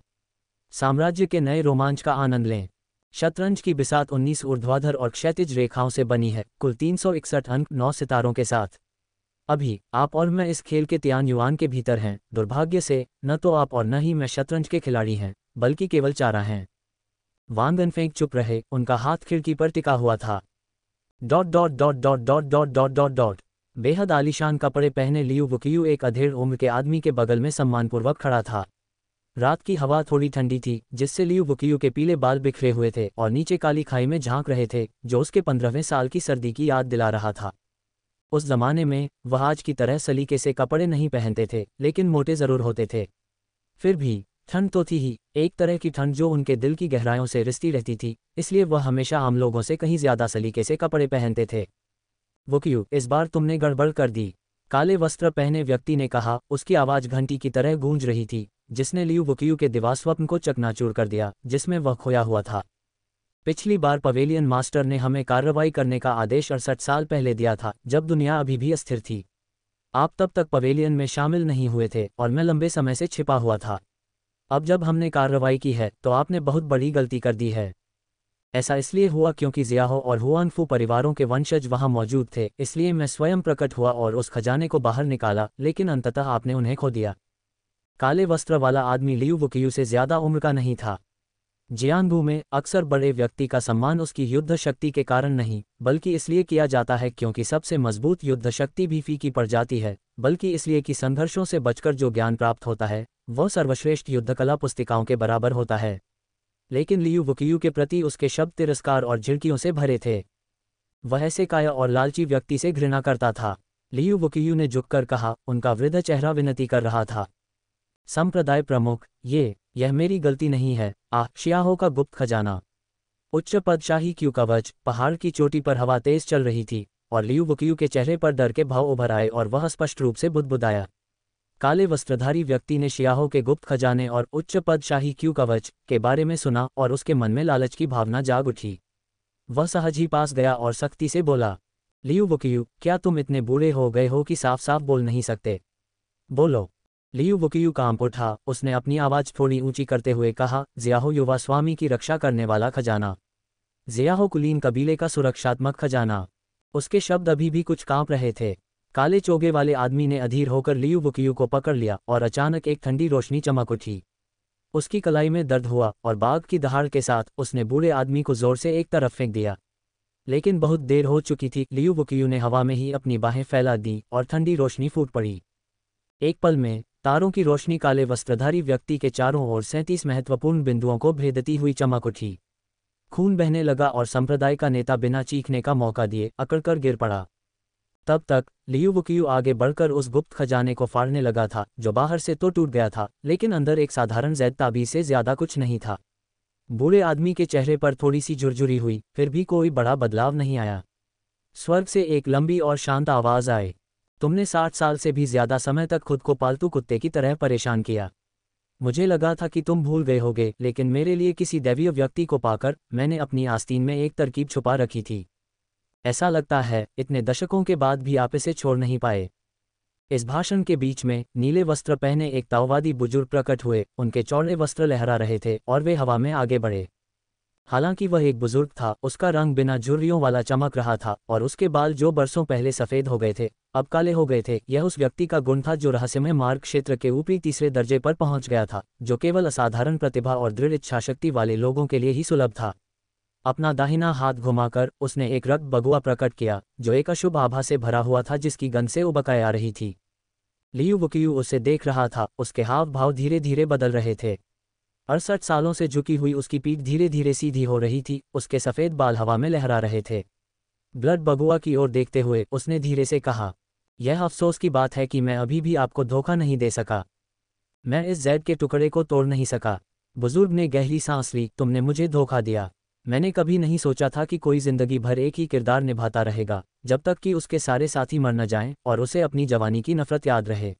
साम्राज्य के नए रोमांच का आनंद लें। शतरंज की बिसात 19 ऊर्ध्वाधर और क्षैतिज रेखाओं से बनी है, कुल 361 अंक 9 सितारों के साथ। अभी आप और मैं इस खेल के तियान युआन के भीतर हैं। दुर्भाग्य से न तो आप और न ही मैं शतरंज के खिलाड़ी हैं, बल्कि केवल चारा हैं। वांग गनफेंग चुप रहे, उनका हाथ खिड़की पर टिका हुआ था। Dot dot dot dot dot dot dot dot dot. बेहद आलीशान कपड़े पहने लियू वुकियू एक अधेड़ उम्र के आदमी के बगल में सम्मानपूर्वक खड़ा था। रात की हवा थोड़ी ठंडी थी, जिससे लियू वुकियू के पीले बाल बिखरे हुए थे और नीचे काली खाई में झांक रहे थे, जो उसके 15वें साल की सर्दी की याद दिला रहा था। उस जमाने में वह आज की तरह सलीके से कपड़े नहीं पहनते थे, लेकिन मोटे जरूर होते थे। फिर भी ठंड तो थी ही, एक तरह की ठंड जो उनके दिल की गहराइयों से रिश्ती रहती थी, इसलिए वह हमेशा आम लोगों से कहीं ज्यादा सलीके से कपड़े पहनते थे। वुकियू, इस बार तुमने गड़बड़ कर दी, काले वस्त्र पहने व्यक्ति ने कहा। उसकी आवाज घंटी की तरह गूंज रही थी, जिसने लियू वुकियू के दिवास्वप्न को चकनाचूर कर दिया, जिसमें वह खोया हुआ था। पिछली बार पवेलियन मास्टर ने हमें कार्रवाई करने का आदेश 68 साल पहले दिया था, जब दुनिया अभी भी अस्थिर थी। आप तब तक पवेलियन में शामिल नहीं हुए थे और मैं लंबे समय से छिपा हुआ था। अब जब हमने कार्रवाई की है तो आपने बहुत बड़ी गलती कर दी है। ऐसा इसलिए हुआ क्योंकि जियाहो और हुआनफू परिवारों के वंशज वहां मौजूद थे, इसलिए मैं स्वयं प्रकट हुआ और उस खजाने को बाहर निकाला, लेकिन अंततः आपने उन्हें खो दिया। काले वस्त्र वाला आदमी लियू वुकियू से ज्यादा उम्र का नहीं था। जियानबू में अक्सर बड़े व्यक्ति का सम्मान उसकी युद्ध शक्ति के कारण नहीं, बल्कि इसलिए किया जाता है क्योंकि सबसे मजबूत युद्ध शक्ति भी फीकी पड़ जाती है, बल्कि इसलिए कि संघर्षों से बचकर जो ज्ञान प्राप्त होता है वह सर्वश्रेष्ठ युद्धकला पुस्तिकाओं के बराबर होता है। लेकिन लियू वुकियू के प्रति उसके शब्द तिरस्कार और झिड़कियों से भरे थे। वह ऐसे काया और लालची व्यक्ति से घृणा करता था। लियू वुकियू ने झुककर कहा, उनका वृद्ध चेहरा विनती कर रहा था। संप्रदाय प्रमुख, यह मेरी गलती नहीं है। शियाहो का गुप्त खजाना। उच्च पदशाही क्यू कवच। पहाड़ की चोटी पर हवा तेज चल रही थी और लियू वुकियू के चेहरे पर डर के भाव उभर आए और वह स्पष्ट रूप से बुदबुदाया। काले वस्त्रधारी व्यक्ति ने शियाहो के गुप्त खजाने और उच्च पदशाही क्यू कवच के बारे में सुना और उसके मन में लालच की भावना जाग उठी। वह सहज ही पास गया और सख्ती से बोला, लियू वुकियू, क्या तुम इतने बूढ़े हो गए हो कि साफ साफ बोल नहीं सकते? बोलो। लियू वुकियू कांप उठा। उसने अपनी आवाज थोड़ी ऊंची करते हुए कहा, जियाहो युवा स्वामी की रक्षा करने वाला खजाना। जियाहो कुलीन कबीले का सुरक्षात्मक खजाना। उसके शब्द अभी भी कुछ कांप रहे थे। काले चोगे वाले आदमी ने अधीर होकर लियू वुकियू को पकड़ लिया और अचानक एक ठंडी रोशनी चमक उठी। उसकी कलाई में दर्द हुआ और बाघ की दहाड़ के साथ उसने बूढ़े आदमी को जोर से एक तरफ फेंक दिया। लेकिन बहुत देर हो चुकी थी। लियू वुकियू ने हवा में ही अपनी बाहें फैला दी और ठंडी रोशनी फूट पड़ी। एक पल में तारों की रोशनी काले वस्त्रधारी व्यक्ति के चारों ओर 37 महत्वपूर्ण बिंदुओं को भेदती हुई चमक उठी। खून बहने लगा और संप्रदाय का नेता बिना चीखने का मौका दिए अकड़कर गिर पड़ा। तब तक लियू वुकियू आगे बढ़कर उस गुप्त खजाने को फाड़ने लगा था, जो बाहर से तो टूट गया था, लेकिन अंदर एक साधारण जैद ताबीज से ज्यादा कुछ नहीं था। बूढ़े आदमी के चेहरे पर थोड़ी सी झुरझुरी हुई, फिर भी कोई बड़ा बदलाव नहीं आया। स्वर्ग से एक लंबी और शांत आवाज आए, तुमने 60 साल से भी ज्यादा समय तक खुद को पालतू कुत्ते की तरह परेशान किया। मुझे लगा था कि तुम भूल गए होगे, लेकिन मेरे लिए किसी दैवीय व्यक्ति को पाकर मैंने अपनी आस्तीन में एक तरकीब छुपा रखी थी। ऐसा लगता है इतने दशकों के बाद भी आप इसे छोड़ नहीं पाए। इस भाषण के बीच में नीले वस्त्र पहने एक ताओवादी बुजुर्ग प्रकट हुए। उनके चौड़े वस्त्र लहरा रहे थे और वे हवा में आगे बढ़े। हालांकि वह एक बुजुर्ग था, उसका रंग बिना झुर्रियों वाला चमक रहा था और उसके बाल जो बरसों पहले सफेद हो गए थे अब काले हो गए थे। यह उस व्यक्ति का गुण था जो रहस्यमय मार्ग क्षेत्र के ऊपरी तीसरे दर्जे पर पहुंच गया था, जो केवल असाधारण प्रतिभा और दृढ़ इच्छाशक्ति वाले लोगों के लिए ही सुलभ था। अपना दाहिना हाथ घुमाकर उसने एक रक्त बगुआ प्रकट किया, जो एक अशुभ आभा से भरा हुआ था, जिसकी गंध से उबकाई आ रही थी। लियू वुकियू उसे देख रहा था। उसके हाव भाव धीरे धीरे बदल रहे थे। 68 सालों से झुकी हुई उसकी पीठ धीरे धीरे सीधी हो रही थी। उसके सफ़ेद बाल हवा में लहरा रहे थे। ब्लड बगुआ की ओर देखते हुए उसने धीरे से कहा, यह अफसोस की बात है कि मैं अभी भी आपको धोखा नहीं दे सका। मैं इस जैद के टुकड़े को तोड़ नहीं सका। बुजुर्ग ने गहरी सांस ली। तुमने मुझे धोखा दिया। मैंने कभी नहीं सोचा था कि कोई जिंदगी भर एक ही किरदार निभाता रहेगा, जब तक कि उसके सारे साथी मर न जाएं और उसे अपनी जवानी की नफरत याद रहे।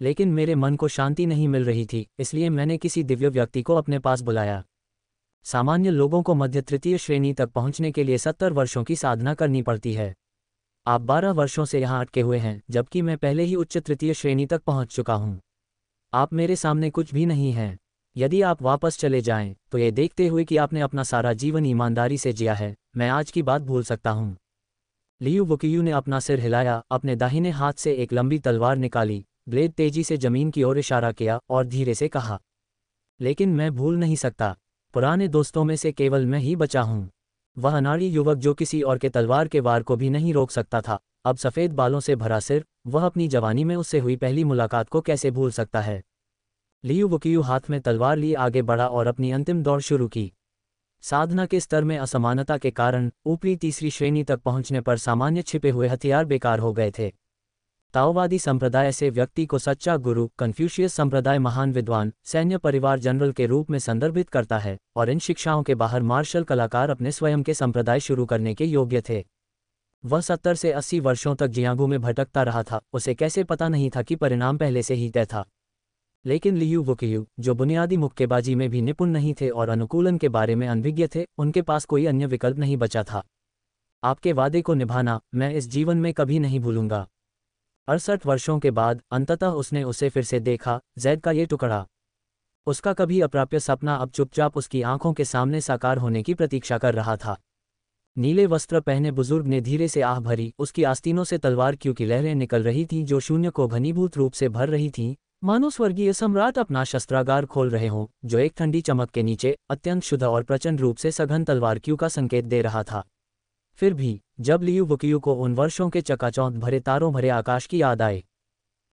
लेकिन मेरे मन को शांति नहीं मिल रही थी, इसलिए मैंने किसी दिव्य व्यक्ति को अपने पास बुलाया। सामान्य लोगों को मध्य तृतीय श्रेणी तक पहुंचने के लिए 70 वर्षों की साधना करनी पड़ती है। आप 12 वर्षों से यहाँ अटके हुए हैं, जबकि मैं पहले ही उच्च तृतीय श्रेणी तक पहुंच चुका हूँ। आप मेरे सामने कुछ भी नहीं हैं। यदि आप वापस चले जाएं, तो ये देखते हुए कि आपने अपना सारा जीवन ईमानदारी से जिया है, मैं आज की बात भूल सकता हूँ। लियू वुकियू ने अपना सिर हिलाया, अपने दाहिने हाथ से एक लंबी तलवार निकाली, ब्लेड तेजी से जमीन की ओर इशारा किया और धीरे से कहा, लेकिन मैं भूल नहीं सकता, पुराने दोस्तों में से केवल मैं ही बचा हूं। वह अनाड़ी युवक जो किसी और के तलवार के वार को भी नहीं रोक सकता था, अब सफ़ेद बालों से भरा सिर, वह अपनी जवानी में उससे हुई पहली मुलाकात को कैसे भूल सकता है। लियू वुकियू हाथ में तलवार लिए आगे बढ़ा और अपनी अंतिम दौड़ शुरू की। साधना के स्तर में असमानता के कारण ऊपरी तीसरी श्रेणी तक पहुंचने पर सामान्य छिपे हुए हथियार बेकार हो गए थे। ताओवादी संप्रदाय से व्यक्ति को सच्चा गुरु, कन्फ्यूशियस संप्रदाय महान विद्वान, सैन्य परिवार जनरल के रूप में संदर्भित करता है, और इन शिक्षाओं के बाहर मार्शल कलाकार अपने स्वयं के संप्रदाय शुरू करने के योग्य थे। वह 70 से 80 वर्षों तक जियांगू में भटकता रहा था, उसे कैसे पता नहीं था कि परिणाम पहले से ही तय था। लेकिन लियू वुकियू, जो बुनियादी मुक्केबाजी में भी निपुण नहीं थे और अनुकूलन के बारे में अनभिज्ञ थे, उनके पास कोई अन्य विकल्प नहीं बचा था। आपके वादे को निभाना मैं इस जीवन में कभी नहीं भूलूंगा। 68 वर्षों के बाद अंततः उसने उसे फिर से देखा, जैद का ये टुकड़ा। उसका कभी अप्राप्य सपना अब चुपचाप उसकी आंखों के सामने साकार होने की प्रतीक्षा कर रहा था। नीले वस्त्र पहने बुजुर्ग ने धीरे से आह भरी, उसकी आस्तीनों से तलवार क्यों की लहरें निकल रही थीं जो शून्य को घनीभूत रूप से भर रही थीं, मानो स्वर्गीय सम्राट अपना शस्त्रागार खोल रहे हों, जो एक ठंडी चमक के नीचे अत्यंत शुद्ध और प्रचंड रूप से सघन तलवार क्यों का संकेत दे रहा था। फिर भी जब लियू वुकियू को उन वर्षों के चकाचौंध भरे तारों भरे आकाश की याद आए,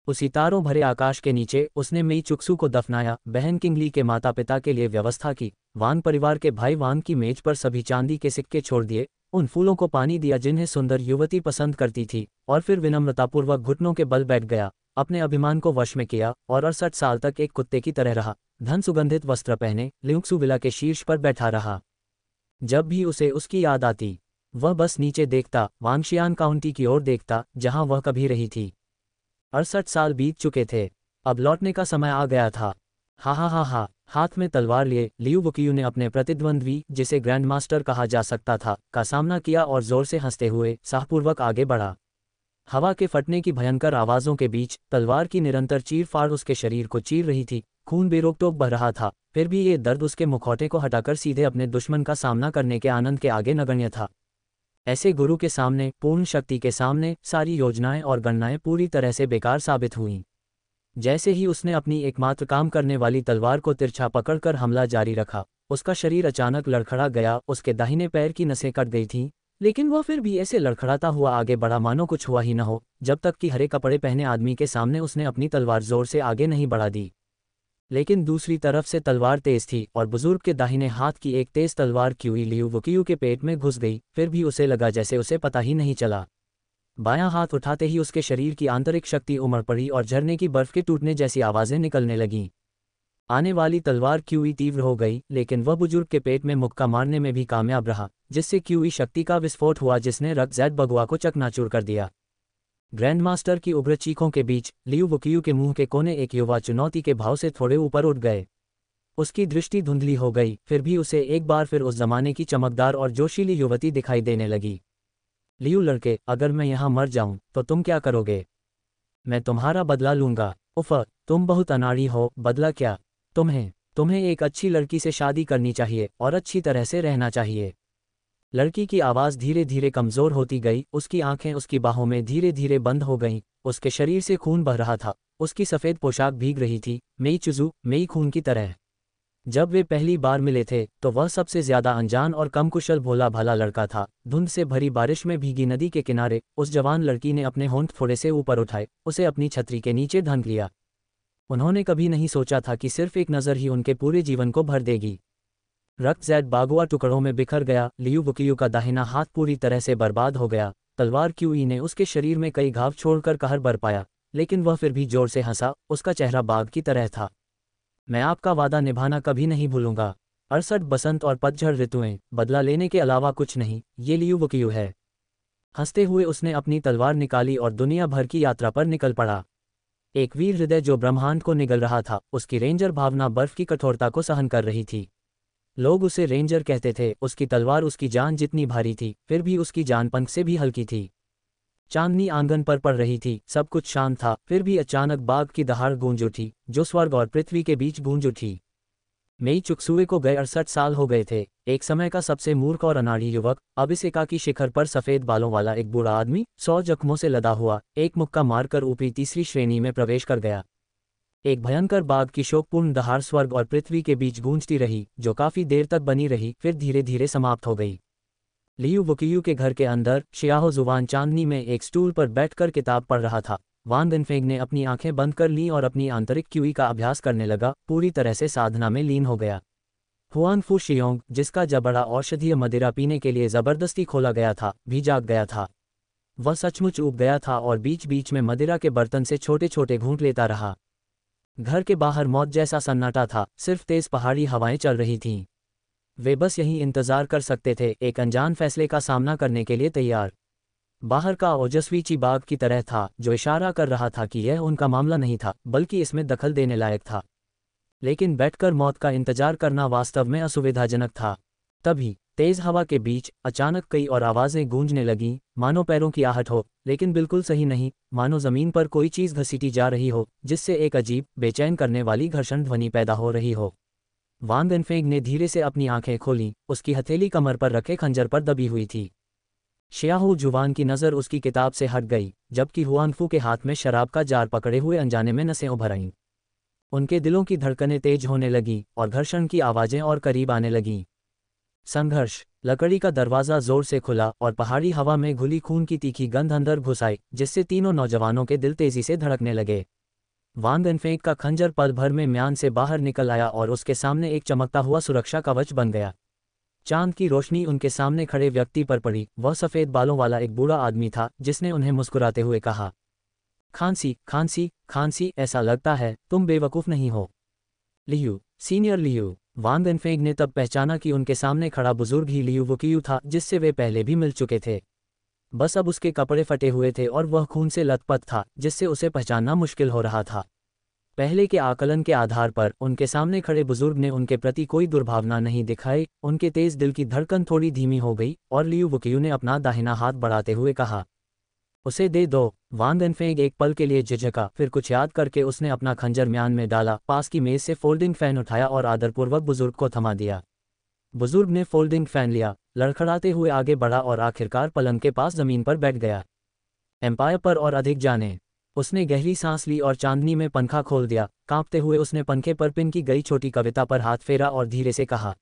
उसी तारों भरे आकाश के नीचे उसने मेई चुक्सू को दफनाया, बहन किंगली के माता पिता के लिए व्यवस्था की, वांग परिवार के भाई वांग की मेज पर सभी चांदी के सिक्के छोड़ दिए, उन फूलों को पानी दिया जिन्हें सुंदर युवती पसंद करती थी, और फिर विनम्रतापूर्वक घुटनों के बल बैठ गया, अपने अभिमान को वश में किया और 68 साल तक एक कुत्ते की तरह रहा, धन सुगंधित वस्त्र पहने लिंगसू विला के शीर्ष पर बैठा रहा। जब भी उसे उसकी याद आती, वह बस नीचे देखता, वांगशियान काउंटी की ओर देखता, जहां वह कभी रही थी। 68 साल बीत चुके थे, अब लौटने का समय आ गया था। हा हा हा हा, हाथ में तलवार लिए लियू वुकियू ने अपने प्रतिद्वंद्वी, जिसे ग्रैंड मास्टर कहा जा सकता था, का सामना किया और जोर से हंसते हुए साहपूर्वक आगे बढ़ा। हवा के फटने की भयंकर आवाज़ों के बीच तलवार की निरंतर चीर-फाड़ उसके शरीर को चीर रही थी, खून बेरोक-टोक बह रहा था, फिर भी ये दर्द उसके मुखौटे को हटाकर सीधे अपने दुश्मन का सामना करने के आनंद के आगे नगण्य था। ऐसे गुरु के सामने, पूर्ण शक्ति के सामने, सारी योजनाएं और गणनाएं पूरी तरह से बेकार साबित हुईं। जैसे ही उसने अपनी एकमात्र काम करने वाली तलवार को तिरछा पकड़कर हमला जारी रखा, उसका शरीर अचानक लड़खड़ा गया, उसके दाहिने पैर की नसें कट गई थीं, लेकिन वह फिर भी ऐसे लड़खड़ाता हुआ आगे बढ़ा मानो कुछ हुआ ही न हो, जब तक कि हरे कपड़े पहने आदमी के सामने उसने अपनी तलवार जोर से आगे नहीं बढ़ा दी। लेकिन दूसरी तरफ से तलवार तेज थी और बुजुर्ग के दाहिने हाथ की एक तेज तलवार क्यूई लियू वुकियू के पेट में घुस गई, फिर भी उसे लगा जैसे उसे पता ही नहीं चला। बायां हाथ उठाते ही उसके शरीर की आंतरिक शक्ति उमड़ पड़ी और झरने की बर्फ के टूटने जैसी आवाजें निकलने लगीं। आने वाली तलवार क्यूई तीव्र हो गई, लेकिन वह बुजुर्ग के पेट में मुक्का मारने में भी कामयाब रहा, जिससे क्यूई शक्ति का विस्फोट हुआ जिसने रक्तजैद बगुआ को चकनाचूर कर दिया। ग्रैंडमास्टर की उग्र चीखों के बीच लियू वुकियू के मुंह के कोने एक युवा चुनौती के भाव से थोड़े ऊपर उठ गए। उसकी दृष्टि धुंधली हो गई, फिर भी उसे एक बार फिर उस जमाने की चमकदार और जोशीली युवती दिखाई देने लगी। लियू लड़के, अगर मैं यहाँ मर जाऊं तो तुम क्या करोगे? मैं तुम्हारा बदला लूंगा। उफ, तुम बहुत अनाड़ी हो। बदला क्या? तुम्हें एक अच्छी लड़की से शादी करनी चाहिए और अच्छी तरह से रहना चाहिए। लड़की की आवाज़ धीरे धीरे कमज़ोर होती गई, उसकी आंखें उसकी बाहों में धीरे धीरे बंद हो गईं, उसके शरीर से खून बह रहा था, उसकी सफ़ेद पोशाक भीग रही थी, मेई चुजू, मेई खून की तरह। जब वे पहली बार मिले थे तो वह सबसे ज्यादा अनजान और कम कुशल भोला भाला लड़का था। धुंध से भरी बारिश में भीगी नदी के किनारे उस जवान लड़की ने अपने होंठ थोड़े से ऊपर उठाए, उसे अपनी छतरी के नीचे ढंक लिया। उन्होंने कभी नहीं सोचा था कि सिर्फ एक नज़र ही उनके पूरे जीवन को भर देगी। रक्तजैद बागुआ टुकड़ों में बिखर गया, लियू वुकियू का दाहिना हाथ पूरी तरह से बर्बाद हो गया। तलवार क्यूई ने उसके शरीर में कई घाव छोड़कर कहर बरपाया, लेकिन वह फिर भी जोर से हंसा, उसका चेहरा बाघ की तरह था। मैं आपका वादा निभाना कभी नहीं भूलूंगा। 68 बसंत और पतझड़ ऋतुएं, बदला लेने के अलावा कुछ नहीं, ये लियू वुकियू है। हंसते हुए उसने अपनी तलवार निकाली और दुनिया भर की यात्रा पर निकल पड़ा। एक वीर हृदय जो ब्रह्मांड को निगल रहा था, उसकी रेंजर भावना बर्फ की कठोरता को सहन कर रही थी। लोग उसे रेंजर कहते थे, उसकी तलवार उसकी जान जितनी भारी थी, फिर भी उसकी जान पंख से भी हल्की थी। चांदनी आंगन पर पड़ रही थी, सब कुछ शांत था, फिर भी अचानक बाघ की दहाड़ गूंज उठी, जो स्वर्ग और पृथ्वी के बीच गूंज उठी। मेई चुकसुए को गए 68 साल हो गए थे। एक समय का सबसे मूर्ख और अनाड़ी युवक अब इस एकाकी शिखर पर सफेद बालों वाला एक बूढ़ा आदमी 100 जख्मों से लदा हुआ एक मुक्का मारकर ऊपरी तीसरी श्रेणी में प्रवेश कर गया। एक भयंकर बाघ की शोकपूर्ण दहाड़ स्वर्ग और पृथ्वी के बीच गूंजती रही, जो काफी देर तक बनी रही, फिर धीरे धीरे समाप्त हो गई। लियू वुकियू के घर के अंदर शियाहो जुबान चांदनी में एक स्टूल पर बैठकर किताब पढ़ रहा था। वान दिनफेंग ने अपनी आंखें बंद कर लीं और अपनी आंतरिक क्यूई का अभ्यास करने लगा, पूरी तरह से साधना में लीन हो गया। हुआन फू शियोंग, जिसका जबड़ा औषधीय मदिरा पीने के लिए जबरदस्ती खोला गया था, भी जाग गया था। वह सचमुच ऊब गया था और बीच बीच में मदिरा के बर्तन से छोटे छोटे घूंट लेता रहा। घर के बाहर मौत जैसा सन्नाटा था, सिर्फ तेज पहाड़ी हवाएं चल रही थीं। वे बस यही इंतजार कर सकते थे, एक अनजान फैसले का सामना करने के लिए तैयार। बाहर का ओजस्वी चिबाग की तरह था, जो इशारा कर रहा था कि यह उनका मामला नहीं था, बल्कि इसमें दखल देने लायक था। लेकिन बैठकर मौत का इंतजार करना वास्तव में असुविधाजनक था। तभी तेज हवा के बीच अचानक कई और आवाजें गूंजने लगीं, मानो पैरों की आहट हो, लेकिन बिल्कुल सही नहीं, मानो जमीन पर कोई चीज घसीटी जा रही हो, जिससे एक अजीब, बेचैन करने वाली घर्षण ध्वनि पैदा हो रही हो। वान दिनफेंग ने धीरे से अपनी आंखें खोलीं, उसकी हथेली कमर पर रखे खंजर पर दबी हुई थी। शियाहो जुवान की नज़र उसकी किताब से हट गई, जबकि हुआनफू के हाथ में शराब का जार पकड़े हुए अनजाने में नसें उभर आईं। उनके दिलों की धड़कनें तेज होने लगीं और घर्षण की आवाजें और करीब आने लगीं। संघर्ष। लकड़ी का दरवाज़ा जोर से खुला और पहाड़ी हवा में घुली खून की तीखी गंध अंदर घुस आई, जिससे तीनों नौजवानों के दिल तेजी से धड़कने लगे। वान दिनफेंग का खंजर पल भर में म्यान से बाहर निकल आया और उसके सामने एक चमकता हुआ सुरक्षा कवच बन गया। चांद की रोशनी उनके सामने खड़े व्यक्ति पर पड़ी। वह सफ़ेद बालों वाला एक बूढ़ा आदमी था, जिसने उन्हें मुस्कुराते हुए कहा, खांसी खांसी खांसी, ऐसा लगता है तुम बेवकूफ़ नहीं हो। Liu, senior Liu. Wan Dinfeng ने तब पहचाना कि उनके सामने खड़ा बुजुर्ग ही लियू वुकियू था, जिससे वे पहले भी मिल चुके थे। बस अब उसके कपड़े फटे हुए थे और वह खून से लथपथ था, जिससे उसे पहचानना मुश्किल हो रहा था। पहले के आकलन के आधार पर उनके सामने खड़े बुजुर्ग ने उनके प्रति कोई दुर्भावना नहीं दिखाई। उनके तेज दिल की धड़कन थोड़ी धीमी हो गई और लियू वुकियू ने अपना दाहिना हाथ बढ़ाते हुए कहा, उसे दे दो। वान दिनफेंग एक पल के लिए झिझका, फिर कुछ याद करके उसने अपना खंजर म्यान में डाला, पास की मेज से फोल्डिंग फैन उठाया और आदरपूर्वक बुजुर्ग को थमा दिया। बुजुर्ग ने फोल्डिंग फैन लिया, लड़खड़ाते हुए आगे बढ़ा और आखिरकार पलंग के पास जमीन पर बैठ गया। एम्पायर पर और अधिक जाने। उसने गहरी सांस ली और चांदनी में पंखा खोल दिया। कांपते हुए उसने पंखे पर पिन की गई छोटी कविता पर हाथ फेरा और धीरे से कहा,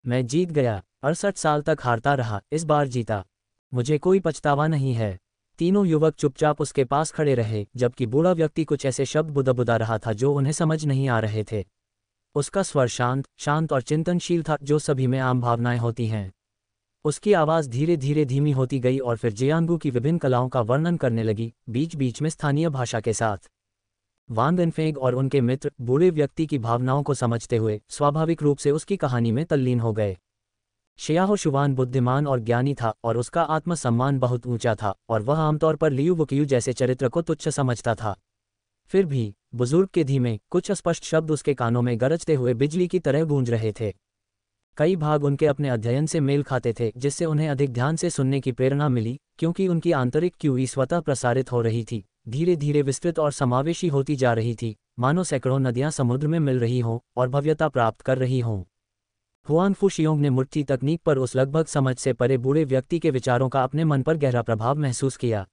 मैं जीत गया। 68 साल तक हारता रहा, इस बार जीता। मुझे कोई पछतावा नहीं है। तीनों युवक चुपचाप उसके पास खड़े रहे, जबकि बूढ़ा व्यक्ति कुछ ऐसे शब्द बुदबुदा रहा था जो उन्हें समझ नहीं आ रहे थे। उसका स्वर शांत शांत और चिंतनशील था, जो सभी में आम भावनाएं होती हैं। उसकी आवाज़ धीरे धीरे धीमी होती गई और फिर जियांगू की विभिन्न कलाओं का वर्णन करने लगी, बीच बीच में स्थानीय भाषा के साथ। वान दिनफेंग और उनके मित्र बूढ़े व्यक्ति की भावनाओं को समझते हुए स्वाभाविक रूप से उसकी कहानी में तल्लीन हो गए। शियाहो शुवान बुद्धिमान और ज्ञानी था और उसका आत्मसम्मान बहुत ऊंचा था, और वह आमतौर पर लियू वुकियू जैसे चरित्र को तुच्छ समझता था। फिर भी बुजुर्ग के धीमे, कुछ अस्पष्ट शब्द उसके कानों में गरजते हुए बिजली की तरह गूंज रहे थे। कई भाग उनके अपने अध्ययन से मेल खाते थे, जिससे उन्हें अधिक ध्यान से सुनने की प्रेरणा मिली, क्योंकि उनकी आंतरिक क्यूई स्वतः प्रसारित हो रही थी, धीरे धीरे विस्तृत और समावेशी होती जा रही थी, मानो सैकड़ों नदियां समुद्र में मिल रही हों और भव्यता प्राप्त कर रही हों। हुआन फू शियोंग ने मुट्ठी तकनीक पर उस लगभग समझ से परे बूढ़े व्यक्ति के विचारों का अपने मन पर गहरा प्रभाव महसूस किया।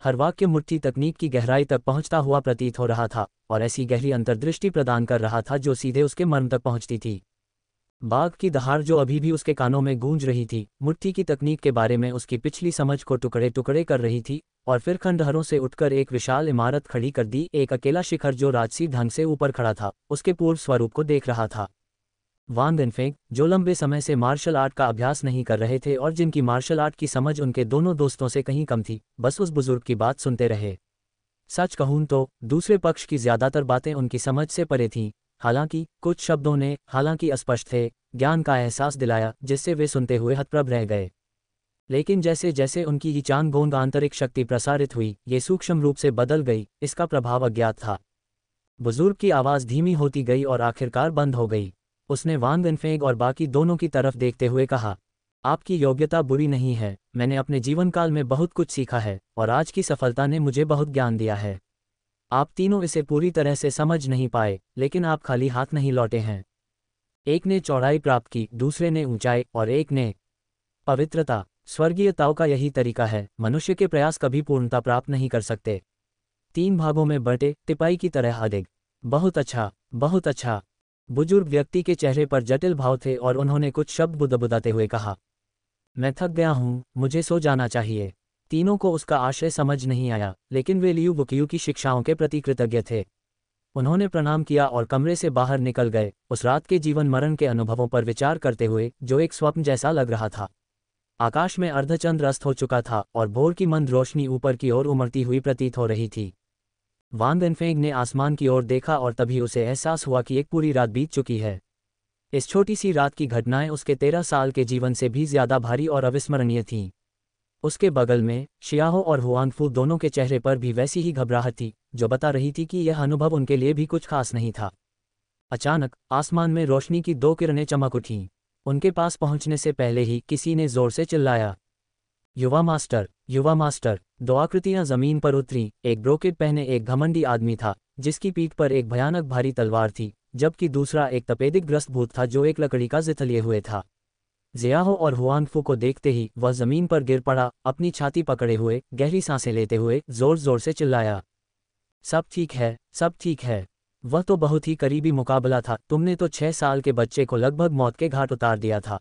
हर वाक्य मुट्ठी तकनीक की गहराई तक पहुंचता हुआ प्रतीत हो रहा था और ऐसी गहरी अंतर्दृष्टि प्रदान कर रहा था जो सीधे उसके मर्म तक पहुंचती थी। बाघ की दहाड़ जो अभी भी उसके कानों में गूंज रही थी, मुट्ठी की तकनीक के बारे में उसकी पिछली समझ को टुकड़े टुकड़े कर रही थी और फिर खंडहरों से उठकर एक विशाल इमारत खड़ी कर दी। एक अकेला शिखर जो राजसी ढंग से ऊपर खड़ा था, उसके पूर्व स्वरूप को देख रहा था। वान दिनफेंग, जो लंबे समय से मार्शल आर्ट का अभ्यास नहीं कर रहे थे और जिनकी मार्शल आर्ट की समझ उनके दोनों दोस्तों से कहीं कम थी, बस उस बुजुर्ग की बात सुनते रहे। सच कहूं तो दूसरे पक्ष की ज्यादातर बातें उनकी समझ से परे थीं। हालांकि कुछ शब्दों ने, हालांकि अस्पष्ट थे, ज्ञान का एहसास दिलाया, जिससे वे सुनते हुए हतप्रभ रह गए। लेकिन जैसे जैसे उनकी ये चांद गोंद आंतरिक शक्ति प्रसारित हुई, ये सूक्ष्म रूप से बदल गई। इसका प्रभाव अज्ञात था। बुजुर्ग की आवाज़ धीमी होती गई और आखिरकार बंद हो गई। उसने वान दिनफेंग और बाकी दोनों की तरफ देखते हुए कहा, आपकी योग्यता बुरी नहीं है। मैंने अपने जीवनकाल में बहुत कुछ सीखा है और आज की सफलता ने मुझे बहुत ज्ञान दिया है। आप तीनों इसे पूरी तरह से समझ नहीं पाए, लेकिन आप खाली हाथ नहीं लौटे हैं। एक ने चौड़ाई प्राप्त की, दूसरे ने ऊंचाई और एक ने पवित्रता। स्वर्गीय ताओ का यही तरीका है, मनुष्य के प्रयास कभी पूर्णता प्राप्त नहीं कर सकते। 3 भागों में बंटे, तिपाई की तरह अधिक। बहुत अच्छा, बहुत अच्छा। बुजुर्ग व्यक्ति के चेहरे पर जटिल भाव थे और उन्होंने कुछ शब्द बुदबुदाते हुए कहा, मैं थक गया हूँ, मुझे सो जाना चाहिए। तीनों को उसका आशय समझ नहीं आया, लेकिन वे लियू बुकियू की शिक्षाओं के प्रति कृतज्ञ थे। उन्होंने प्रणाम किया और कमरे से बाहर निकल गए, उस रात के जीवन मरण के अनुभवों पर विचार करते हुए जो एक स्वप्न जैसा लग रहा था। आकाश में अर्धचंद्र अस्त हो चुका था और भोर की मंद रोशनी ऊपर की ओर उमड़ती हुई प्रतीत हो रही थी। वान वेनफेंग ने आसमान की ओर देखा और तभी उसे एहसास हुआ कि एक पूरी रात बीत चुकी है। इस छोटी सी रात की घटनाएं उसके 13 साल के जीवन से भी ज्यादा भारी और अविस्मरणीय थीं। उसके बगल में शियाहो और हुआनफू दोनों के चेहरे पर भी वैसी ही घबराहट थी, जो बता रही थी कि यह अनुभव उनके लिए भी कुछ खास नहीं था। अचानक आसमान में रोशनी की 2 किरणें चमक उठीं। उनके पास पहुंचने से पहले ही किसी ने जोर से चिल्लाया, युवा मास्टर, युवा मास्टर। 2 आकृतियां जमीन पर उतरीं। एक ब्रोकेड पहने एक घमंडी आदमी था, जिसकी पीठ पर एक भयानक भारी तलवार थी, जबकि दूसरा एक तपेदिक ग्रस्त भूत था जो एक लकड़ी का जिथ लिए हुए था। जियाहो और हुआनफू को देखते ही वह जमीन पर गिर पड़ा, अपनी छाती पकड़े हुए गहरी सांसें लेते हुए जोर जोर से चिल्लाया, सब ठीक है, सब ठीक है। वह तो बहुत ही करीबी मुकाबला था, तुमने तो 6 साल के बच्चे को लगभग मौत के घाट उतार दिया था।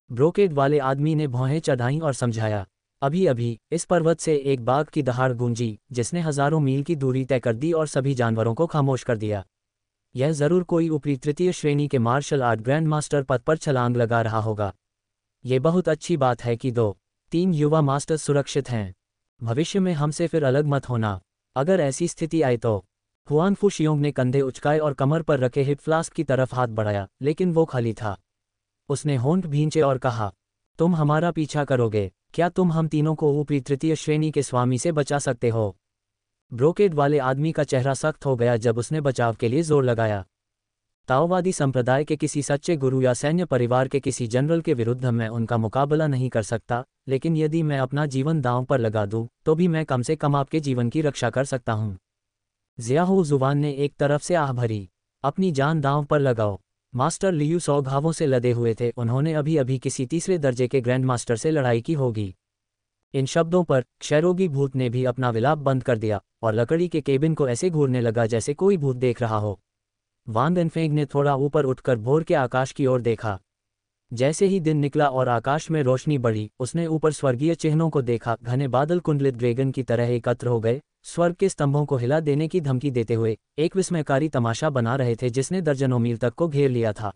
ब्रोकेड वाले आदमी ने भौहें चढ़ाईं और समझाया, अभी अभी इस पर्वत से एक बाघ की दहाड़ गूंजी, जिसने हजारों मील की दूरी तय कर दी और सभी जानवरों को खामोश कर दिया। यह जरूर कोई ऊपरी तृतीय श्रेणी के मार्शल आर्ट ग्रैंड मास्टर पद पर छलांग लगा रहा होगा। ये बहुत अच्छी बात है कि 2-3 युवा मास्टर्स सुरक्षित हैं। भविष्य में हमसे फिर अलग मत होना, अगर ऐसी स्थिति आए तो। हुआनफू शियोंग ने कंधे उचकाए और कमर पर रखे हिप फ्लास्क की तरफ हाथ बढ़ाया, लेकिन वो खाली था। उसने होंठ भींचे और कहा, तुम हमारा पीछा करोगे? क्या तुम हम तीनों को ऊपरी तृतीय श्रेणी के स्वामी से बचा सकते हो? ब्रोकेड वाले आदमी का चेहरा सख्त हो गया जब उसने बचाव के लिए जोर लगाया। ताओवादी संप्रदाय के किसी सच्चे गुरु या सैन्य परिवार के किसी जनरल के विरुद्ध मैं उनका मुकाबला नहीं कर सकता, लेकिन यदि मैं अपना जीवन दांव पर लगा दूं, तो भी मैं कम से कम आपके जीवन की रक्षा कर सकता हूं। जियाहो जुबान ने एक तरफ से आह भरी, अपनी जान दांव पर लगाओ। मास्टर लियू 100 घावों से लदे हुए थे, उन्होंने अभी अभी किसी तीसरे दर्जे के ग्रैंड मास्टर से लड़ाई की होगी। इन शब्दों पर क्षयरोगी भूत ने भी अपना विलाप बंद कर दिया और लकड़ी के केबिन को ऐसे घूरने लगा जैसे कोई भूत देख रहा हो। वान वेनफेंग ने थोड़ा ऊपर उठकर भोर के आकाश की ओर देखा। जैसे ही दिन निकला और आकाश में रोशनी बढ़ी, उसने ऊपर स्वर्गीय चिन्हों को देखा। घने बादल कुंडलित ड्रैगन की तरह एकत्र हो गए, स्वर्ग के स्तंभों को हिला देने की धमकी देते हुए एक विस्मयकारी तमाशा बना रहे थे जिसने दर्जनों मील तक को घेर लिया था।